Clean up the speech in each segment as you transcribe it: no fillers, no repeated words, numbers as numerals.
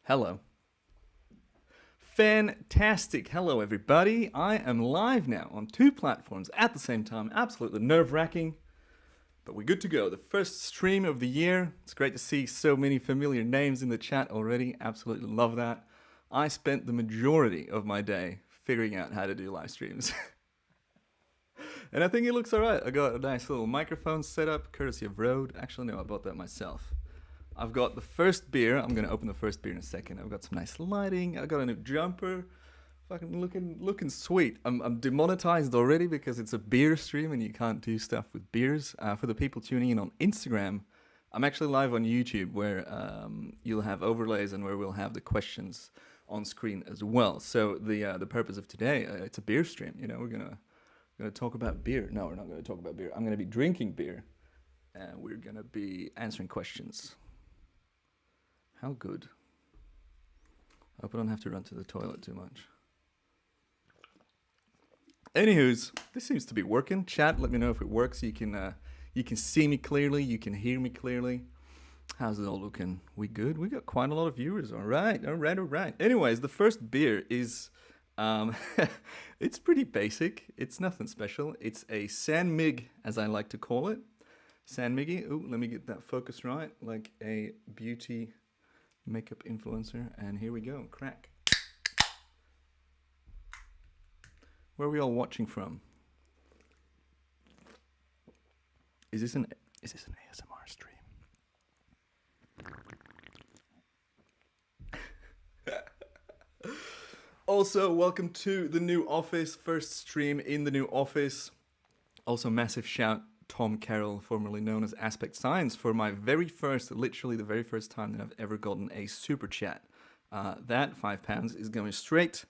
Hello. Fantastic. Hello, everybody. I am live now on two platforms at the same time. Absolutely nerve-wracking, but we're good to go. The first stream of the year. It's great to see so many familiar names in the chat already. Absolutely love that. I spent the majority of my day figuring out how to do live streams. And I think it looks all right. I got a nice little microphone set up, courtesy of Rode. Actually, no, I bought that myself. I've got the first beer. I'm going to open the first beer in a second. I've got some nice lighting. I got a new jumper. Fucking looking sweet. I'm demonetized already because it's a beer stream and you can't do stuff with beers. For the people tuning in on Instagram, I'm actually live on YouTube where you'll have overlays and where we'll have the questions on screen as well. So the purpose of today, it's a beer stream. You know, we're gonna talk about beer. No, we're not gonna talk about beer. I'm gonna be drinking beer, and we're gonna be answering questions. How good. I hope I don't have to run to the toilet too much. Anywho's, this seems to be working. Chat, let me know if it works. You can see me clearly. You can hear me clearly. How's it all looking? We good? We got quite a lot of viewers. All right. Anyways, the first beer is, it's pretty basic. It's nothing special. It's a San Mig, as I like to call it. San Miggy. Ooh, let me get that focus right. Like a beauty makeup influencer. And here we go. Crack. Where are we all watching from? Is this an ASMR stream? Also, welcome to the new office. First stream in the new office. Also, massive shout Tom Carroll, formerly known as Aspect Science, for my literally the very first time that I've ever gotten a super chat. That £5 is going straight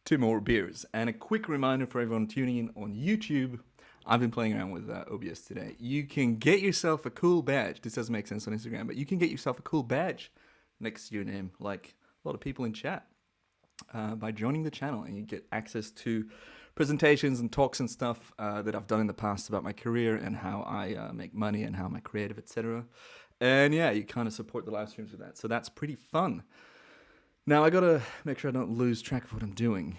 to more beers. And a quick reminder for everyone tuning in on YouTube, I've been playing around with OBS today. You can get yourself a cool badge. This doesn't make sense on Instagram, but you can get yourself a cool badge next to your name, like a lot of people in chat, by joining the channel, and you get access to presentations and talks and stuff that I've done in the past about my career and how I make money and how I'm creative, etc. And yeah, you kind of support the live streams with that. So that's pretty fun. Now I gotta make sure I don't lose track of what I'm doing.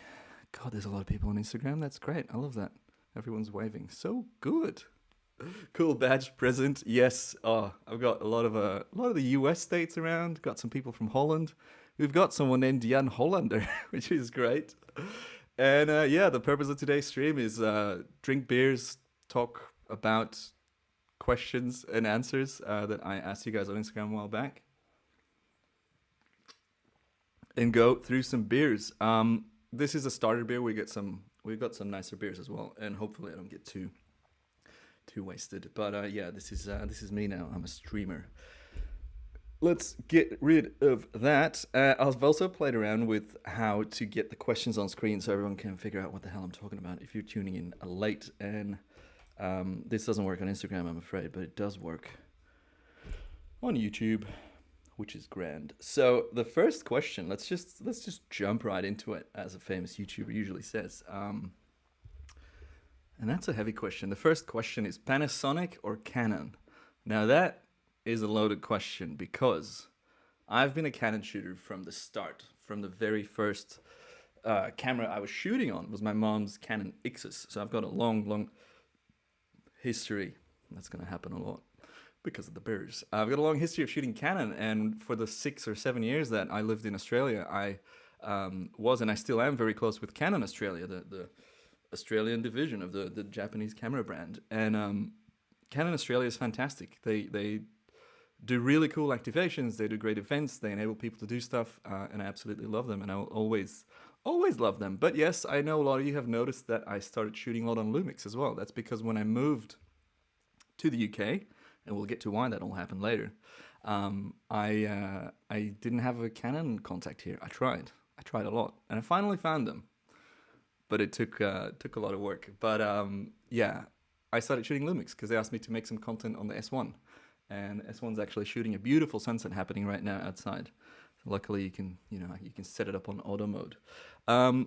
God, there's a lot of people on Instagram. That's great. I love that. Everyone's waving. So good. Cool badge present. Yes. Oh, I've got a lot of the US states around. Got some people from Holland. We've got someone named Jan Hollander, which is great. And yeah, the purpose of today's stream is drink beers, talk about questions and answers that I asked you guys on Instagram a while back, and go through some beers. This is a starter beer. We've got some nicer beers as well, and hopefully I don't get too wasted. But yeah, this is me now. I'm a streamer. Let's get rid of that. I've also played around with how to get the questions on screen so everyone can figure out what the hell I'm talking about if you're tuning in late. And this doesn't work on Instagram, I'm afraid, but it does work on YouTube, which is grand. So the first question, let's just jump right into it, as a famous YouTuber usually says. And that's a heavy question. The first question is Panasonic or Canon? Now that is a loaded question because I've been a Canon shooter from the start. From the very first camera I was shooting on was my mom's Canon Ixus. So I've got a long history. That's going to happen a lot because of the beers. I've got a long history of shooting Canon, and for the 6 or 7 years that I lived in Australia, I was, and I still am, very close with Canon Australia, the Australian division of the Japanese camera brand. And Canon Australia is fantastic. They do really cool activations. They do great events. They enable people to do stuff, and I absolutely love them. And I will always love them. But yes, I know a lot of you have noticed that I started shooting a lot on Lumix as well. That's because when I moved to the UK, and we'll get to why that all happened later, I didn't have a Canon contact here. I tried a lot, and I finally found them. But it took a lot of work. But yeah, I started shooting Lumix because they asked me to make some content on the S1. And S1's actually shooting a beautiful sunset happening right now outside. So luckily, you can set it up on auto mode.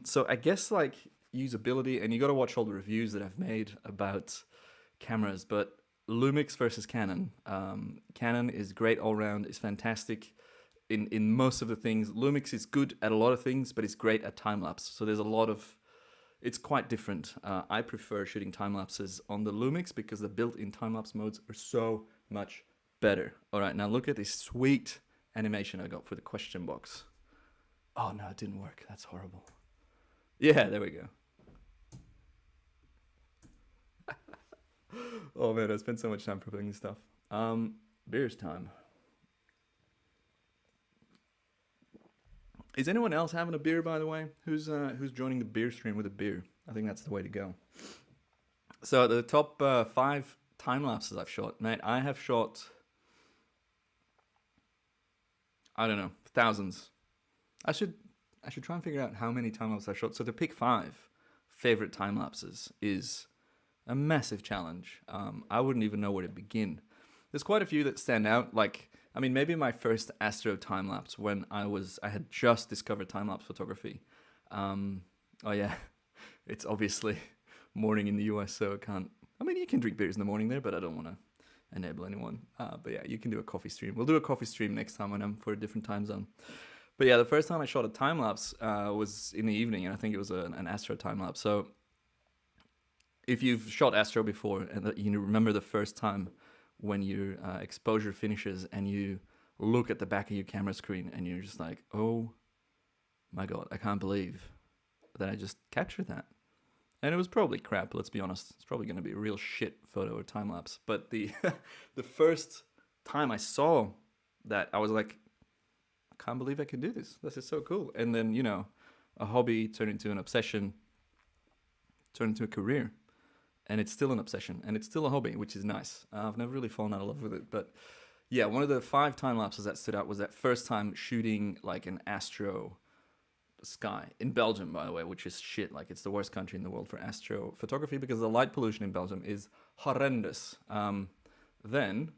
So I guess like usability, and you got to watch all the reviews that I've made about cameras. But Lumix versus Canon. Canon is great all round. It's fantastic. in most of the things. Lumix is good at a lot of things, but it's great at time lapse. So there's a lot of, it's quite different. I prefer shooting time lapses on the Lumix because the built-in time lapse modes are so much better. All right, now look at this sweet animation I got for the question box. Oh no, it didn't work. That's horrible. Yeah, there we go. Oh man, I spent so much time preparing this stuff. Beers time. Is anyone else having a beer, by the way? Who's joining the beer stream with a beer? I think that's the way to go. So the top 5 time lapses I've shot, mate. I have shot, I don't know, thousands. I should try and figure out how many time lapses I shot. So to pick 5 favorite time lapses is a massive challenge. I wouldn't even know where to begin. There's quite a few that stand out. Like, I mean, maybe my first astro time lapse when I had just discovered time lapse photography. Oh yeah, it's obviously morning in the US, so I can't. I mean, you can drink beers in the morning there, but I don't want to enable anyone. But yeah, you can do a coffee stream. We'll do a coffee stream next time when I'm for a different time zone. But yeah, the first time I shot a time lapse was in the evening, and I think it was an astro time lapse. So if you've shot astro before and you remember the first time when your exposure finishes and you look at the back of your camera screen and you're just like, oh my God, I can't believe that I just captured that. And it was probably crap, let's be honest. It's probably going to be a real shit photo or time lapse. But the the first time I saw that, I was like, I can't believe I can do this. This is so cool. And then, you know, a hobby turned into an obsession, turned into a career. And it's still an obsession, and it's still a hobby, which is nice. I've never really fallen out of love with it, but yeah, one of the 5 time lapses that stood out was that first time shooting like an astro sky in Belgium, by the way, which is shit. Like, it's the worst country in the world for astro photography because the light pollution in Belgium is horrendous. Then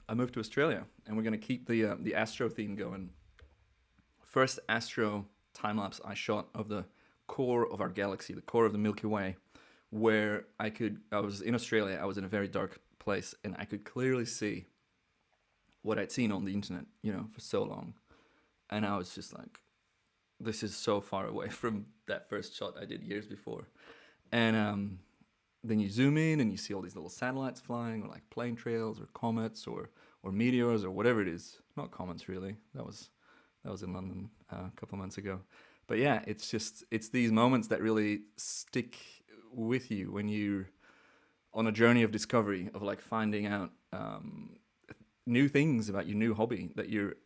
I moved to Australia, and we're gonna keep the astro theme going. First astro time lapse I shot of the core of our galaxy, the core of the Milky Way, where I was in Australia, I was in a very dark place, and I could clearly see what I'd seen on the internet, you know, for so long. And I was just like, this is so far away from that first shot I did years before. And then you zoom in and you see all these little satellites flying, or like plane trails or comets or meteors or whatever it is. Not comets, really. That was in London a couple months ago. But yeah, it's these moments that really stick with you when you're on a journey of discovery, of like finding out new things about your new hobby that you're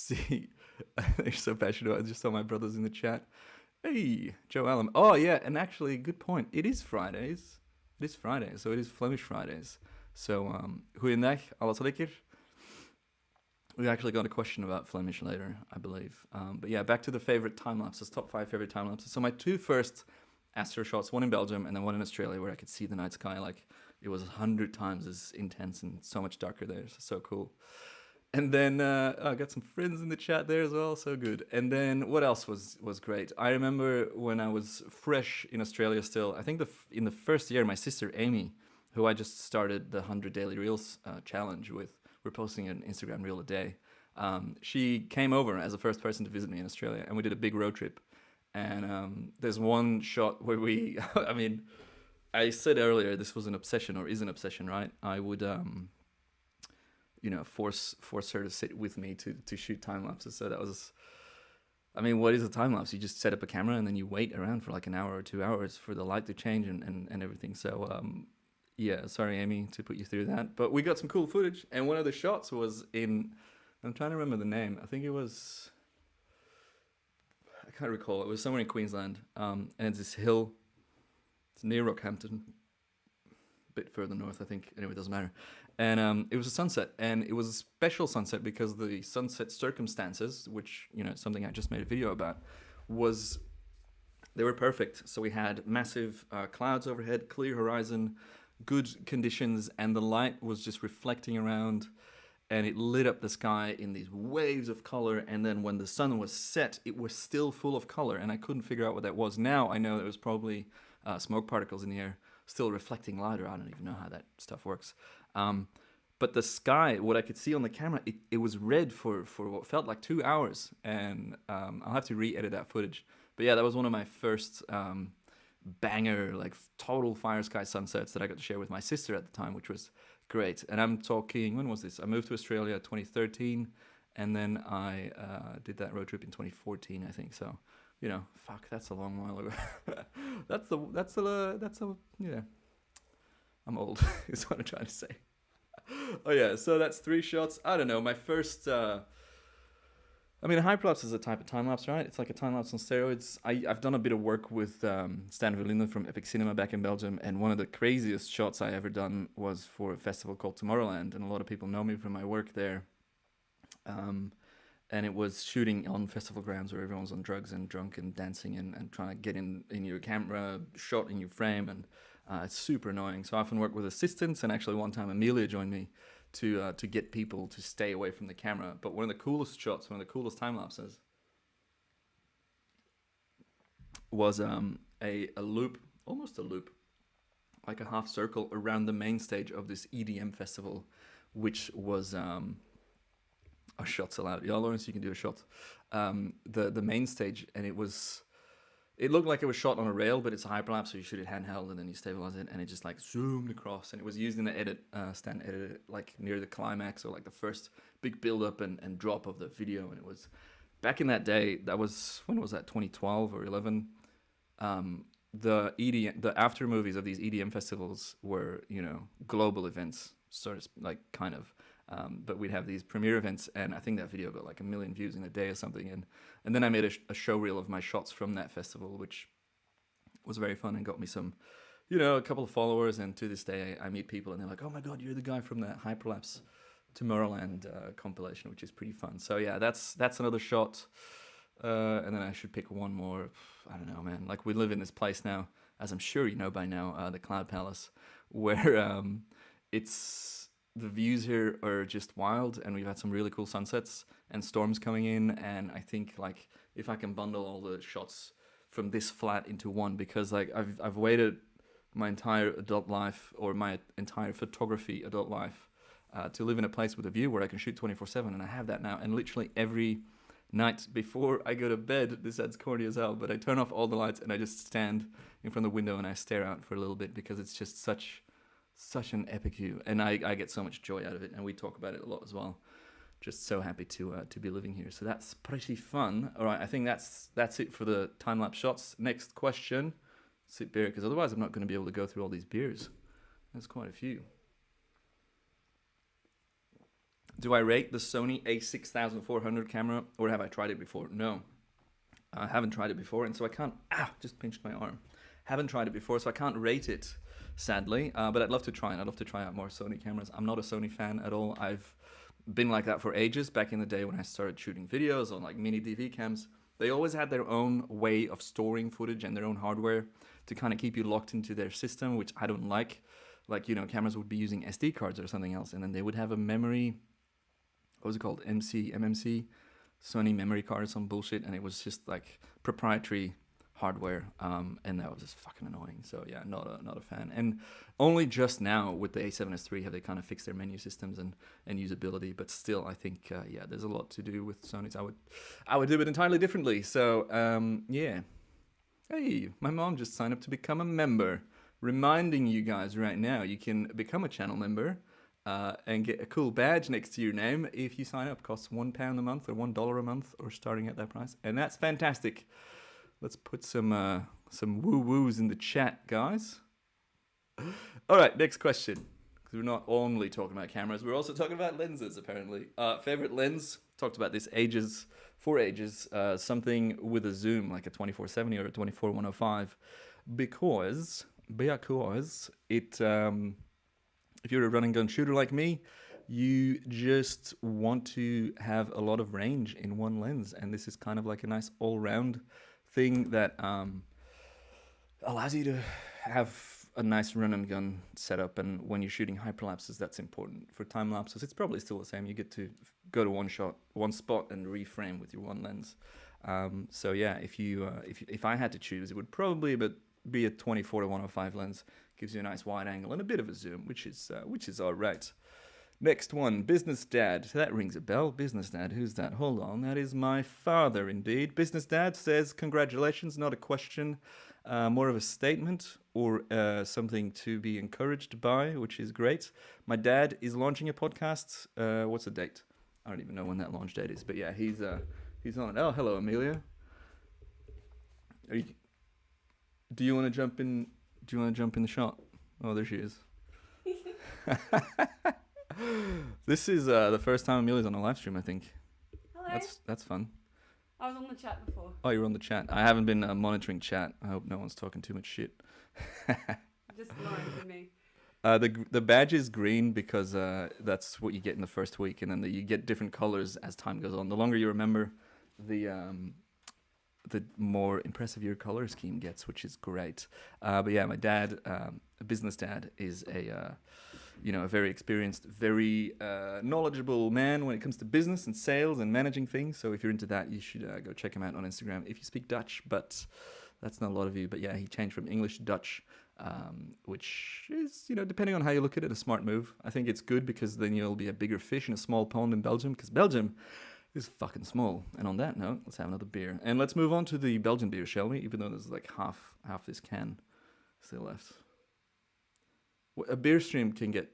they're so passionate. I just saw my brothers in the chat. Hey, Joe Allen. Oh yeah, and actually, good point. It is Fridays. It is Friday, so it is Flemish Fridays. So, goeiedag, alles lekker? We actually got a question about Flemish later, I believe. But yeah, back to the favorite time lapses, top 5 favorite time lapses. So my 2 first astro shots, one in Belgium and then one in Australia, where I could see the night sky. Like, it was 100 times as intense and so much darker there. So cool. And then I got some friends in the chat there as well. So good. And then what else was great? I remember when I was fresh in Australia still, I think in the first year, my sister Amy, who I just started the 100 Daily Reels challenge with, we're posting an Instagram reel a day. She came over as the first person to visit me in Australia, and we did a big road trip. And there's one shot where we, I mean, I said earlier this was an obsession, or is an obsession, right? I would, you know, force her to sit with me to shoot time lapses. So that was, I mean, what is a time lapse? You just set up a camera and then you wait around for like an hour or 2 hours for the light to change and everything. So yeah, sorry, Amy, to put you through that. But we got some cool footage. And one of the shots was in, I'm trying to remember the name. I think it was, I can't recall. It was somewhere in Queensland. And it's this hill. It's near Rockhampton. A bit further north, I think. Anyway, it doesn't matter. And it was a sunset. And it was a special sunset because the sunset circumstances, which, you know, something I just made a video about, they were perfect. So we had massive clouds overhead, clear horizon, good conditions, and the light was just reflecting around, and it lit up the sky in these waves of color. And then when the sun was set, it was still full of color, and I couldn't figure out what that was. Now I know it was probably smoke particles in the air still reflecting light, or I don't even know how that stuff works. But the sky, what I could see on the camera, it was red for what felt like 2 hours. And I'll have to re-edit that footage. But yeah, that was one of my first banger, like total fire sky sunsets that I got to share with my sister at the time, which was great. And I'm talking, when was this? I moved to Australia 2013, and then I did that road trip in 2014, I think. So, you know, fuck, that's a long while ago. Yeah. I'm old, is what I'm trying to say. Oh yeah, so that's 3 shots. I don't know, my first... I mean, a hyperlapse is a type of time-lapse, right? It's like a time-lapse on steroids. I've done a bit of work with Stan Verlinden from Epic Cinema back in Belgium, and one of the craziest shots I ever done was for a festival called Tomorrowland, and a lot of people know me from my work there. And it was shooting on festival grounds where everyone's on drugs and drunk and dancing and trying to get in your camera, shot in your frame, and it's super annoying. So I often work with assistants, and actually one time Amelia joined me to get people to stay away from the camera. But one of the coolest shots, one of the coolest time lapses, was a loop, almost a loop, like a half circle around the main stage of this EDM festival, which was a shot's allowed. Yeah, Lawrence, you can do a shot. The main stage, and it looked like it was shot on a rail, but it's a hyperlapse, so you shoot it handheld and then you stabilize it, and it just like zoomed across. And it was used in the edit, Stan edited it like near the climax, or like the first big build up and drop of the video. And it was back in that day. That was, when was that? 2012 or 11. The EDM, the after movies of these EDM festivals were, you know, global events, sort of like kind of. But we'd have these premiere events, and I think that video got like 1 million views in a day or something. And then I made a show reel of my shots from that festival, which was very fun and got me some, you know, a couple of followers. And to this day, I meet people and they're like, "Oh my God, you're the guy from that Hyperlapse Tomorrowland compilation," which is pretty fun. So yeah, that's another shot. And then I should pick one more. I don't know, man. Like, we live in this place now, as I'm sure you know by now, the Cloud Palace, where the views here are just wild, and we've had some really cool sunsets and storms coming in. And I think, like, if I can bundle all the shots from this flat into one, because like I've waited my entire adult life, or my entire photography adult life, to live in a place with a view where I can shoot 24/7, and I have that now. And literally every night before I go to bed, this sounds corny as hell, but I turn off all the lights and I just stand in front of the window and I stare out for a little bit, because it's just such an epic view, and I get so much joy out of it, and we talk about it a lot as well. Just so happy to be living here. So that's pretty fun. All right, I think that's it for the time-lapse shots. Next question. Sit beer, because otherwise I'm not going to be able to go through all these beers. There's quite a few. Do I rate the Sony A6400 camera, or have I tried it before? No, I haven't tried it before, and so I can't... just pinched my arm. Haven't tried it before, so I can't rate it, sadly, but I'd love to try it. I'd love to try out more Sony cameras. I'm not a Sony fan at all. I've been like that for ages. Back in the day when I started shooting videos on like mini DV cams, they always had their own way of storing footage and their own hardware to kind of keep you locked into their system, which I don't like. Like, you know, cameras would be using SD cards or something else, and then they would have a memory, what was it called? MMC, Sony memory card or some bullshit, and it was just like proprietary hardware, and that was just fucking annoying. So yeah, not a fan. And only just now with the A7S III have they kind of fixed their menu systems and usability, but still I think yeah, there's a lot to do with Sony's. I would do it entirely differently. So yeah. Hey, my mom just signed up to become a member. Reminding you guys right now, you can become a channel member and get a cool badge next to your name if you sign up. It costs £1 a month or $1 a month, or starting at that price, and that's fantastic. Let's put some woo-woos in the chat, guys. All right, next question. Because we're not only talking about cameras, we're also talking about lenses, apparently. Favorite lens? Talked about this for ages. Something with a zoom, like a 24-70 or a 24-105. Because it, if you're a run and gun shooter like me, you just want to have a lot of range in one lens. And this is kind of like a nice all-round thing that allows you to have a nice run and gun setup. And when you're shooting hyperlapses, that's important. For time lapses, it's probably still the same. You get to go to one spot and reframe with your one lens. So yeah, if I had to choose, it would probably be a 24-105 lens. Gives you a nice wide angle and a bit of a zoom, which is all right. Next one, Business Dad. That rings a bell. Business Dad, who's that? Hold on, that is my father indeed. Business Dad says, congratulations, not a question, more of a statement or something to be encouraged by, which is great. My dad is launching a podcast. What's the date? I don't even know when that launch date is, but yeah, he's on it. Oh, hello, Amelia. Do you want to jump in? Do you want to jump in the shot? Oh, there she is. This is the first time Amelia's on a live stream, I think. Hello. That's fun. I was on the chat before. Oh, you were on the chat. I haven't been monitoring chat. I hope no one's talking too much shit. Just Lauren and me. The badge is green because that's what you get in the first week, and then you get different colors as time goes on. The longer you remember, the more impressive your color scheme gets, which is great. But yeah, my dad, a business dad, is a very experienced, very knowledgeable man when it comes to business and sales and managing things. So if you're into that, you should go check him out on Instagram if you speak Dutch, but that's not a lot of you. But yeah, he changed from English to Dutch, which is, depending on how you look at it, a smart move. I think it's good because then you'll be a bigger fish in a small pond in Belgium, because Belgium is fucking small. And on that note, let's have another beer. And let's move on to the Belgian beer, shall we? Even though there's like half this can still left. A beer stream can get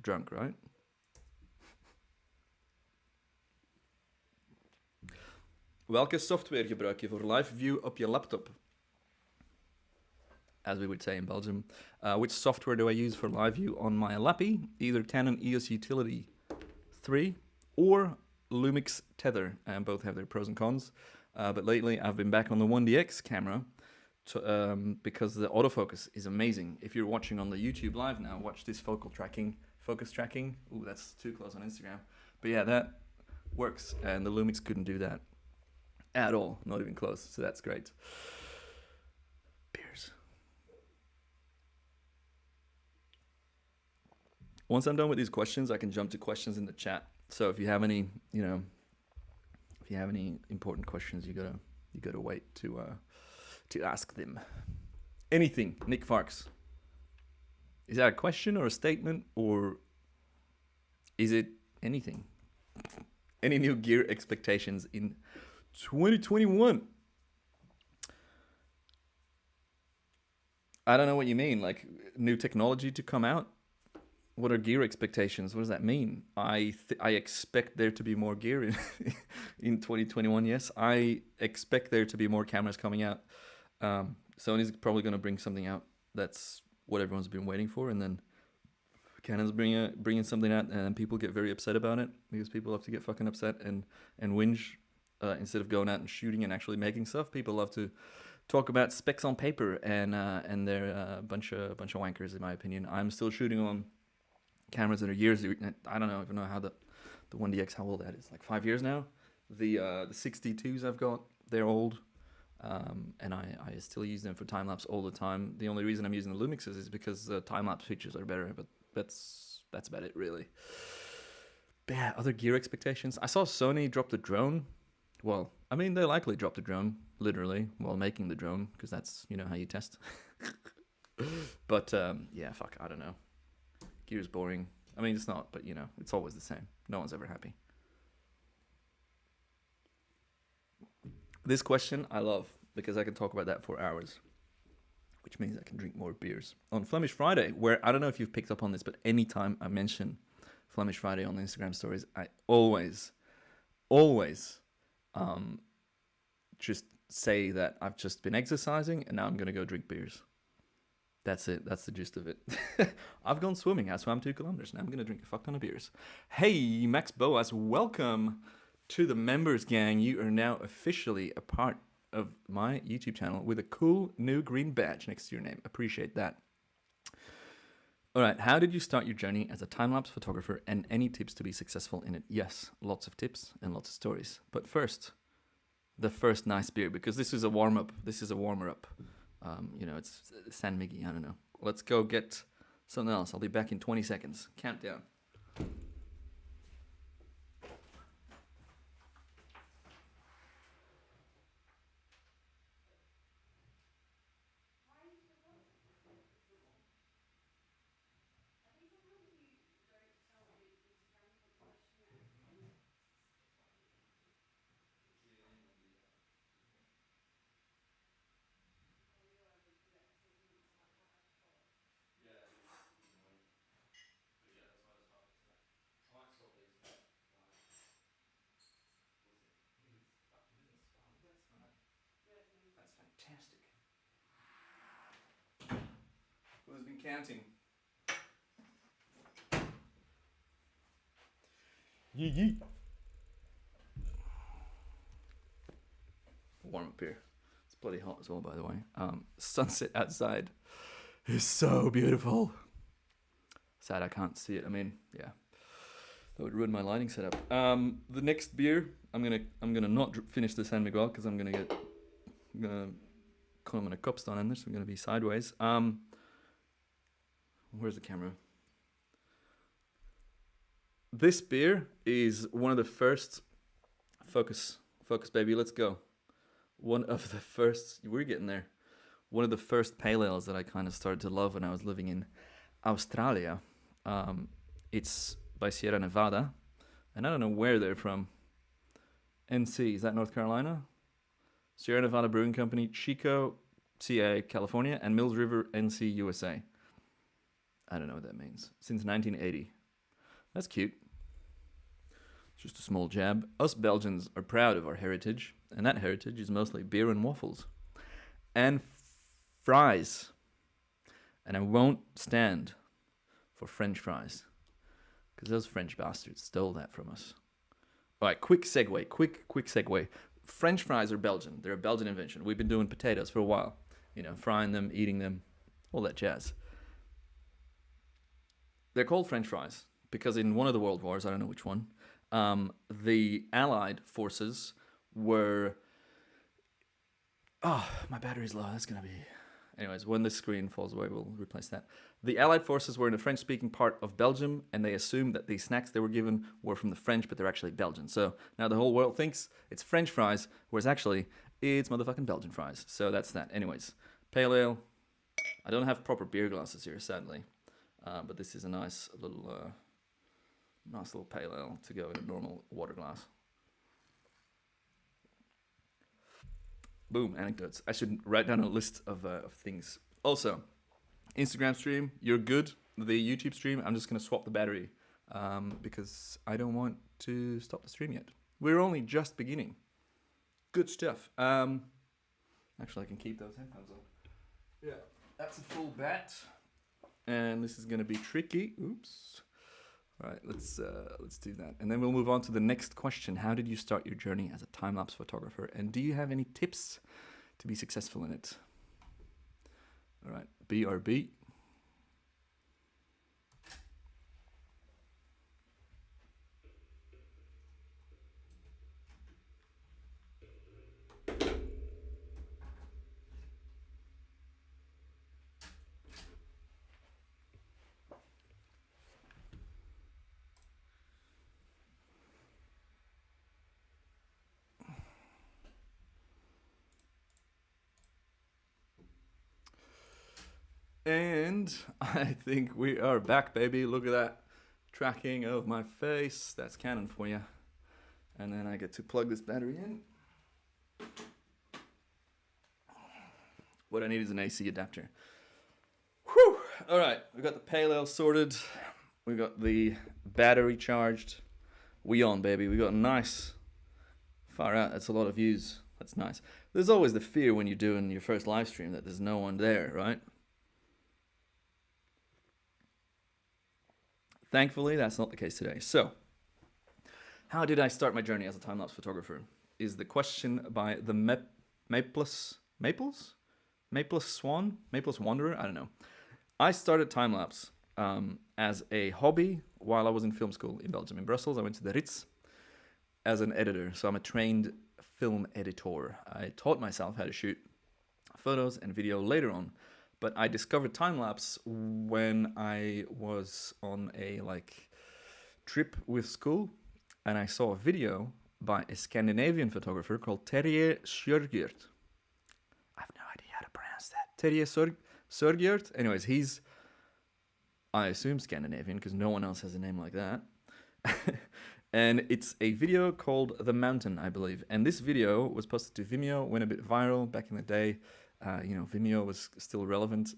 drunk, right? Welke software gebruik je voor live view op je laptop? As we would say in Belgium. Which software do I use for live view on my lappy? Either Canon EOS Utility 3 or Lumix Tether, and both have their pros and cons. But lately I've been back on the 1DX camera because the autofocus is amazing. If you're watching on the YouTube live now, watch this focus tracking. Ooh, that's too close on Instagram. But yeah, that works, and the Lumix couldn't do that at all, not even close, so that's great. Beers. Once I'm done with these questions, I can jump to questions in the chat. So if you have any, important questions, you gotta wait to ask them. Anything, Nick Farks. Is that a question or a statement, or is it anything? Any new gear expectations in 2021? I don't know what you mean. Like new technology to come out? What are gear expectations? What does that mean? I expect there to be more gear in 2021. Yes, I expect there to be more cameras coming out. Sony's probably going to bring something out that's what everyone's been waiting for, and then Canon's bringing something out, and then people get very upset about it because people love to get fucking upset and whinge instead of going out and shooting and actually making stuff. People love to talk about specs on paper, and they're a bunch of wankers, in my opinion. I'm still shooting on cameras that are years. I don't even know how the 1DX, how old that is, like 5 years now. The 62s I've got, they're old. And I still use them for time-lapse all the time. The only reason I'm using the Lumixes is because the time-lapse features are better, but that's about it, really. But yeah, other gear expectations. I saw Sony drop the drone. Well, I mean, they likely dropped the drone, literally, while making the drone, because that's, how you test. But, yeah, fuck, I don't know. Gear's boring. I mean, it's not, but, it's always the same. No one's ever happy. This question I love because I can talk about that for hours, which means I can drink more beers. On Flemish Friday, where I don't know if you've picked up on this, but anytime I mention Flemish Friday on the Instagram stories, I always just say that I've just been exercising and now I'm going to go drink beers. That's it. That's the gist of it. I've gone swimming. I swam 2 kilometers. Now I'm going to drink a fuck ton of beers. Hey, Max Boas, welcome to the members gang. You are now officially a part of my YouTube channel with a cool new green badge next to your name. Appreciate that. All right, how did you start your journey as a time-lapse photographer, and any tips to be successful in it? Yes, lots of tips and lots of stories. But first, the first nice beer, because this is a warm-up. This is a warmer-up. It's San Miggy, I don't know. Let's go get something else. I'll be back in 20 seconds. Countdown. Who's been counting? Yee. Warm up here. It's bloody hot as well, by the way. Sunset outside is so beautiful. Sad I can't see it. I mean, yeah, that would ruin my lighting setup. The next beer, I'm gonna not finish the San Miguel because I'm gonna come in a cupstone in this. I'm gonna be sideways. Where's the camera? This beer is one of the first. Focus, baby. Let's go. One of the first. We're getting there. One of the first pale ales that I kind of started to love when I was living in Australia. It's by Sierra Nevada, and I don't know where they're from. NC, is that North Carolina? Sierra Nevada Brewing Company, Chico, CA, California, and Mills River, NC, USA. I don't know what that means. Since 1980. That's cute. Just a small jab. Us Belgians are proud of our heritage, and that heritage is mostly beer and waffles. And fries. And I won't stand for French fries, because those French bastards stole that from us. All right, quick segue. French fries are Belgian. They're a Belgian invention. We've been doing potatoes for a while. You know, frying them, eating them, all that jazz. They're called French fries because in one of the world wars, I don't know which one, the Allied forces were... Oh, my battery's low. That's going to be... Anyways, when this screen falls away, we'll replace that. The Allied forces were in the French-speaking part of Belgium, and they assumed that the snacks they were given were from the French, but they're actually Belgian. So now the whole world thinks it's French fries, whereas actually it's motherfucking Belgian fries. So that's that. Anyways, pale ale. I don't have proper beer glasses here, sadly, but this is a nice little pale ale to go in a normal water glass. Boom, anecdotes. I should write down a list of things. Also, Instagram stream, you're good. The YouTube stream, I'm just going to swap the battery because I don't want to stop the stream yet. We're only just beginning. Good stuff. Actually, I can keep those headphones on. Yeah, that's a full bat. And this is going to be tricky. Oops. All right, let's do that. And then we'll move on to the next question. How did you start your journey as a time-lapse photographer? And do you have any tips to be successful in it? All right, BRB. And I think we are back, baby. Look at that tracking of my face. That's Canon for you. And then I get to plug this battery in. What I need is an AC adapter. Whew! All right, we got the pale ale sorted. We got the battery charged. We on, baby. We got nice. Far out. That's a lot of views. That's nice. There's always the fear when you're doing your first live stream that there's no one there, right? Thankfully, that's not the case today. So, how did I start my journey as a time-lapse photographer? Is the question by the Maples Wanderer? I don't know. I started time-lapse as a hobby while I was in film school in Belgium. In Brussels, I went to the Ritz as an editor. So I'm a trained film editor. I taught myself how to shoot photos and video later on. But I discovered time-lapse when I was on a trip with school, and I saw a video by a Scandinavian photographer called Terje Sjørgjert. I have no idea how to pronounce that. Terje Sjørgjert. Anyways, he's, I assume, Scandinavian because no one else has a name like that. And it's a video called The Mountain, I believe. And this video was posted to Vimeo, went a bit viral back in the day. Vimeo was still relevant.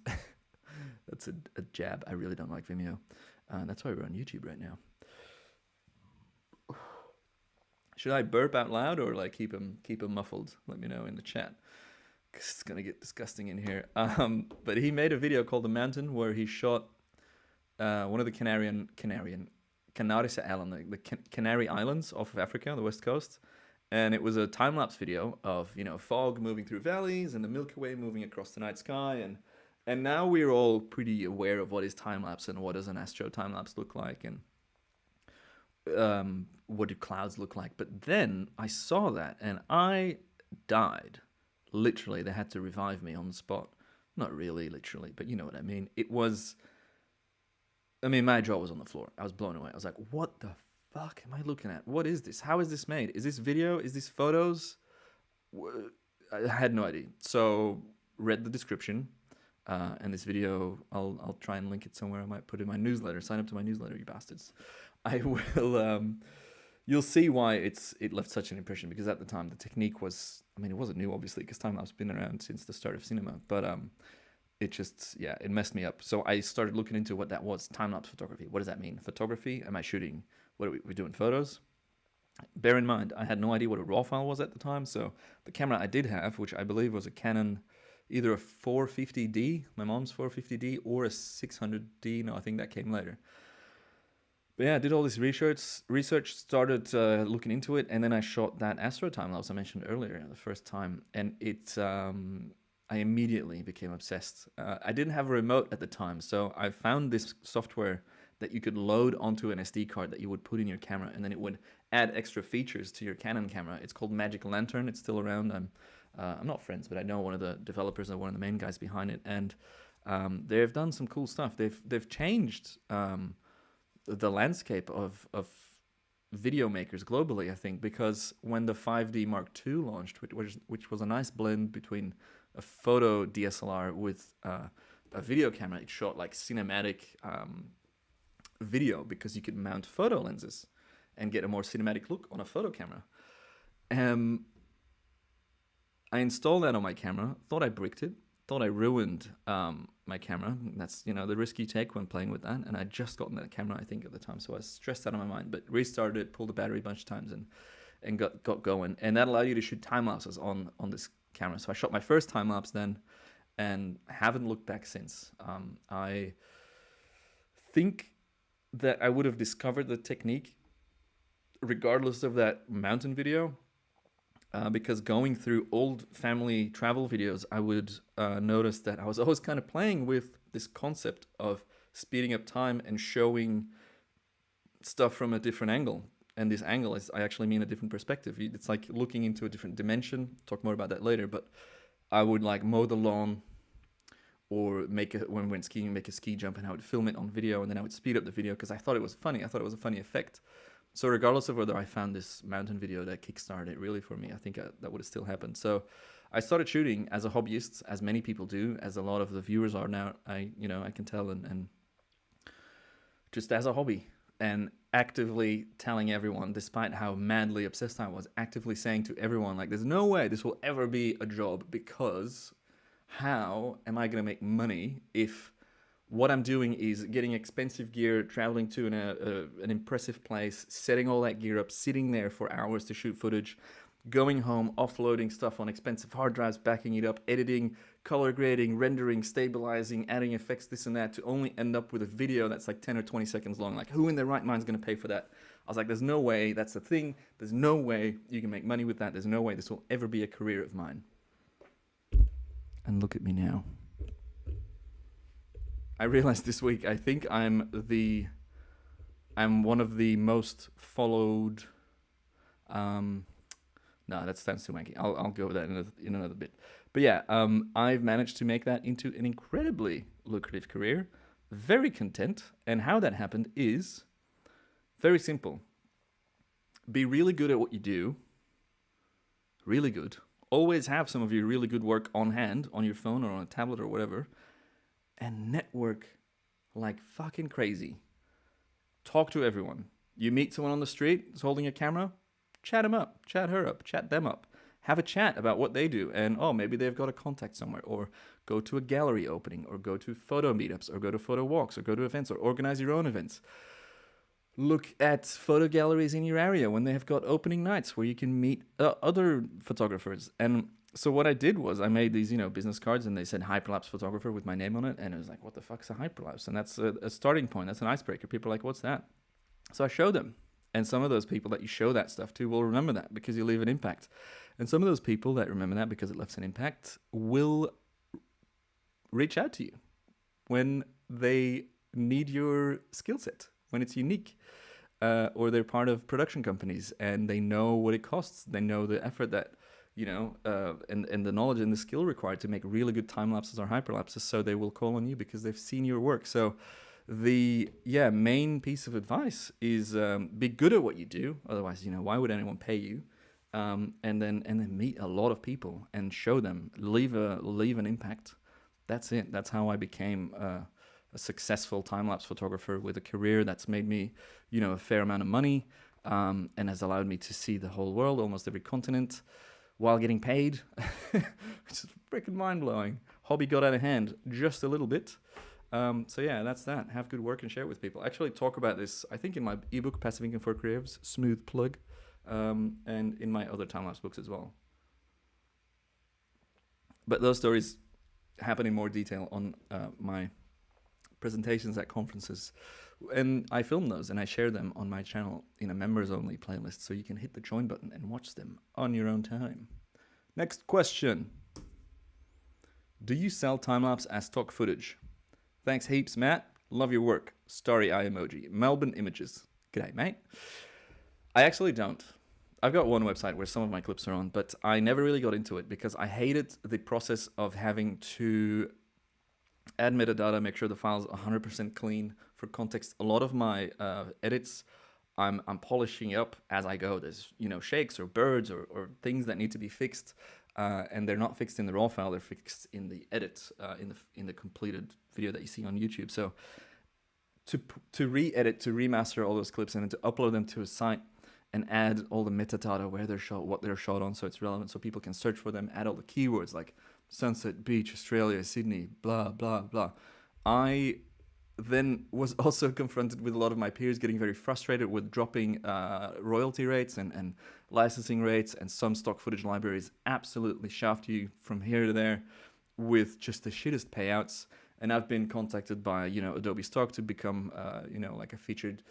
That's a jab. I really don't like Vimeo. That's why we're on YouTube right now. Should I burp out loud or keep them muffled? Let me know in the chat. 'cause it's gonna get disgusting in here. But he made a video called The Mountain where he shot one of the Canaris Island, the Canary Islands off of Africa, the west coast. And it was a time-lapse video of, fog moving through valleys and the Milky Way moving across the night sky. And now we're all pretty aware of what is time-lapse and what does an astro time-lapse look like and what do clouds look like. But then I saw that and I died. Literally, they had to revive me on the spot. Not really, literally, but you know what I mean. My jaw was on the floor. I was blown away. I was like, what the fuck am I looking at? What is this? How is this made? Is this video? Is this photos? I had no idea. So read the description, and this video, I'll try and link it somewhere. I might put it in my newsletter. Sign up to my newsletter, you bastards. I will. You'll see why it left such an impression, because at the time the technique was, it wasn't new obviously because time-lapse been around since the start of cinema, but it just, it messed me up. So I started looking into what that was. Time-lapse photography. What does that mean? Photography? Am I shooting? What are we doing? Photos? Bear in mind, I had no idea what a RAW file was at the time. So the camera I did have, which I believe was a Canon, either a 450D, my mom's 450D, or a 600D. No, I think that came later. But yeah, I did all this research, started looking into it, and then I shot that Astro time-lapse I mentioned earlier the first time. And I immediately became obsessed. I didn't have a remote at the time, so I found this software that you could load onto an SD card that you would put in your camera, and then it would add extra features to your Canon camera. It's called Magic Lantern. It's still around. I'm not friends, but I know one of the developers and one of the main guys behind it, and they've done some cool stuff. They've changed the landscape of video makers globally, I think, because when the 5D Mark II launched, which was a nice blend between a photo DSLR with a video camera, it shot like cinematic video because you could mount photo lenses and get a more cinematic look on a photo camera. I installed that on my camera, thought I bricked it, thought I ruined my camera. That's, the risk you take when playing with that. And I'd just gotten that camera, I think, at the time, so I was stressed out of my mind, but restarted it, pulled the battery a bunch of times and got going. And that allowed you to shoot time lapses on this camera. So I shot my first time lapse then and haven't looked back since. I think that I would have discovered the technique regardless of that mountain video, because going through old family travel videos, I would notice that I was always kind of playing with this concept of speeding up time and showing stuff from a different angle. And this angle is, I actually mean a different perspective. It's like looking into a different dimension. Talk more about that later. But I would like mow the lawn, or when we went skiing, make a ski jump, and I would film it on video, and then I would speed up the video because I thought it was funny. I thought it was a funny effect. So regardless of whether I found this mountain video that kickstarted it really for me, I think that would have still happened. So I started shooting as a hobbyist, as many people do, as a lot of the viewers are now. I can tell, and just as a hobby, and actively telling everyone, despite how madly obsessed I was, actively saying to everyone, like, there's no way this will ever be a job, because how am I going to make money if what I'm doing is getting expensive gear, traveling to an impressive place, setting all that gear up, sitting there for hours to shoot footage, going home, offloading stuff on expensive hard drives, backing it up, editing, color grading, rendering, stabilizing, adding effects, this and that, to only end up with a video that's like 10 or 20 seconds long. Like, who in their right mind is going to pay for that? I was like, there's no way that's a thing. There's no way you can make money with that. There's no way this will ever be a career of mine. And look at me now. I realized this week, I think I'm one of the most followed. No, that sounds too wanky. I'll go with that in another bit. But yeah, I've managed to make that into an incredibly lucrative career. Very content. And how that happened is very simple. Be really good at what you do. Really good. Always have some of your really good work on hand, on your phone or on a tablet or whatever. And network like fucking crazy. Talk to everyone. You meet someone on the street who's holding a camera, chat him up, chat her up, chat them up. Have a chat about what they do, and maybe they've got a contact somewhere, or go to a gallery opening, or go to photo meetups, or go to photo walks, or go to events, or organize your own events. Look at photo galleries in your area when they have got opening nights where you can meet other photographers, and so what I did was I made these, business cards, and they said hyperlapse photographer with my name on it, and it was like, what the fuck's a hyperlapse? And that's a starting point. That's an icebreaker. People are like, what's that? So I showed them, and some of those people that you show that stuff to will remember that because you leave an impact, and some of those people that remember that because it left an impact will reach out to you when they need your skill set, when it's unique. Or they're part of production companies and they know what it costs. They know the effort that, and the knowledge and the skill required to make really good time lapses or hyperlapses. So they will call on you because they've seen your work. So the main piece of advice is be good at what you do. Otherwise, why would anyone pay you? And then meet a lot of people and show them, leave an impact. That's it. That's how I became a successful time-lapse photographer with a career that's made me, a fair amount of money, and has allowed me to see the whole world, almost every continent, while getting paid, which is freaking mind-blowing. Hobby got out of hand just a little bit. So yeah, that's that. Have good work and share it with people. I actually talk about this, I think, in my ebook, Passive Income for Creatives, smooth plug, and in my other time-lapse books as well. But those stories happen in more detail on my presentations at conferences, and I film those and I share them on my channel in a members only playlist, so you can hit the join button and watch them on your own time. Next question: do you sell time-lapse as stock footage? Thanks heaps, Matt. Love your work. Starry eye emoji. Melbourne Images. G'day, mate. I actually don't. I've got one website where some of my clips are on, but I never really got into it because I hated the process of having to add metadata, make sure the file's 100% clean. For context, a lot of my edits, I'm polishing up as I go. There's shakes or birds or things that need to be fixed, and they're not fixed in the raw file. They're fixed in the edit, in the completed video that you see on YouTube. So to re-edit, to remaster all those clips, and then to upload them to a site and add all the metadata, where they're shot, what they're shot on, so it's relevant, so people can search for them. Add all the keywords like sunset, beach, Australia, Sydney, blah, blah, blah. I then was also confronted with a lot of my peers getting very frustrated with dropping royalty rates and licensing rates, and some stock footage libraries absolutely shaft you from here to there with just the shittest payouts. And I've been contacted by, Adobe Stock to become, like a featured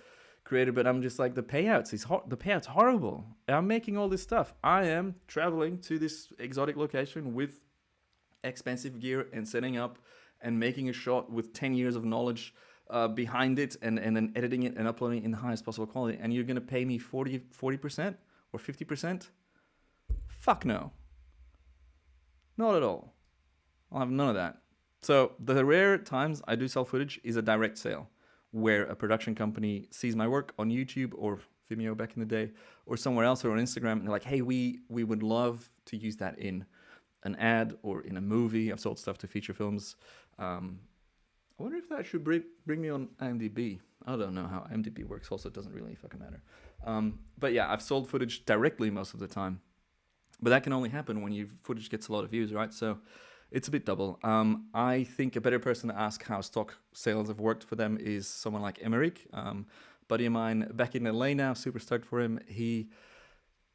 creator, but I'm just like, the payouts horrible. I'm making all this stuff. I am traveling to this exotic location with expensive gear and setting up and making a shot with 10 years of knowledge behind it, and then editing it and uploading it in the highest possible quality, and you're going to pay me 40% or 50%? Fuck no. Not at all. I'll have none of that. So the rare times I do sell footage is a direct sale, where a production company sees my work on YouTube or Vimeo back in the day, or somewhere else, or on Instagram, and they're like, hey, we would love to use that in an ad or in a movie. I've sold stuff to feature films. I wonder if that should bring me on IMDb. I don't know how IMDb works. Also, it doesn't really fucking matter. But yeah, I've sold footage directly most of the time. But that can only happen when your footage gets a lot of views, right? So it's a bit double. I think a better person to ask how stock sales have worked for them is someone like Emmerich, buddy of mine back in LA now, super stoked for him. He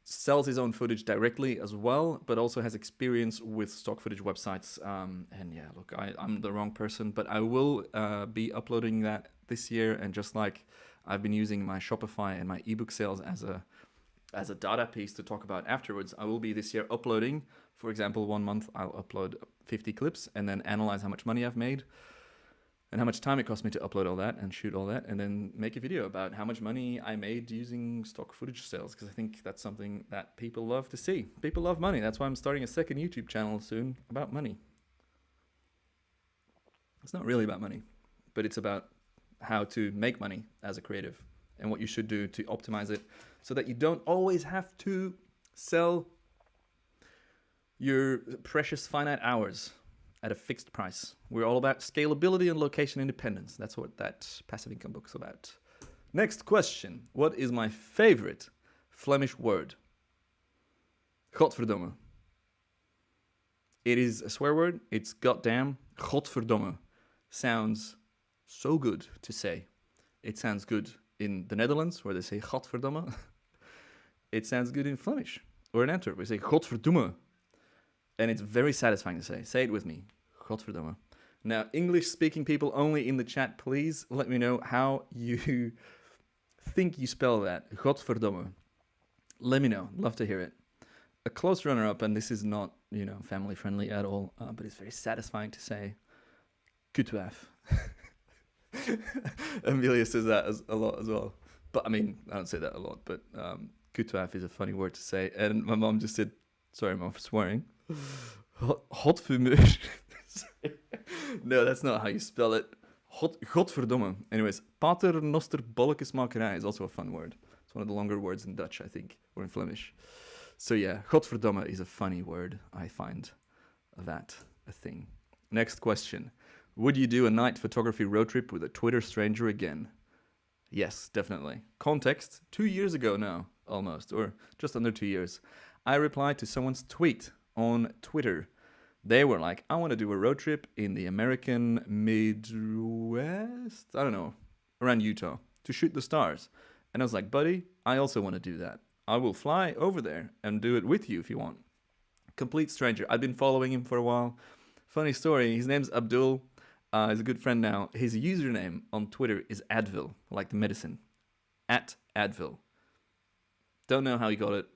sells his own footage directly as well, but also has experience with stock footage websites. And yeah, look, I'm the wrong person, but I will be uploading that this year. And just like I've been using my Shopify and my ebook sales as a data piece to talk about afterwards, I will be this year uploading, for example, 1 month I'll upload 50 clips and then analyze how much money I've made and how much time it cost me to upload all that and shoot all that, and then make a video about how much money I made using stock footage sales, because I think that's something that people love to see. People love money. That's why I'm starting a second YouTube channel soon about money. It's not really about money, but it's about how to make money as a creative and what you should do to optimize it so that you don't always have to sell your precious finite hours at a fixed price. We're all about scalability and location independence. That's what that passive income book's about. Next question. What is my favorite Flemish word? Godverdomme. It is a swear word. It's goddamn. Godverdomme sounds so good to say. It sounds good in the Netherlands, where they say Godverdomme. It sounds good in Flemish, or in Antwerp, we say Godverdomme. and it's very satisfying to say. Say it with me. Godverdomme. Now, English-speaking people only in the chat, please let me know how you think you spell that. Godverdomme. Let me know. Love to hear it. A close runner-up, and this is not, family-friendly at all, but it's very satisfying to say. Kutwaaf. Amelia says that a lot as well. But, I mean, I don't say that a lot, but kutwaaf is a funny word to say. And my mom just said, sorry, Mom, for swearing. Godverdomme. No, that's not how you spell it. Godverdomme. Anyways, paternoster bolletjesmakerij is also a fun word. It's one of the longer words in Dutch, I think, or in Flemish. So yeah, godverdomme is a funny word. I find that a thing. Next question. Would you do a night photography road trip with a Twitter stranger again? Yes, definitely. Context, 2 years ago now, almost, or just under 2 years. I replied to someone's tweet on Twitter. They were like, I want to do a road trip in the American Midwest, I don't know, around Utah, to shoot the stars. And I was like, buddy, I also want to do that. I will fly over there and do it with you if you want. Complete stranger. I've been following him for a while. Funny story, his name's Abdul. He's a good friend now. His username on Twitter is Advil, like the medicine. @Advil. Don't know how he got it.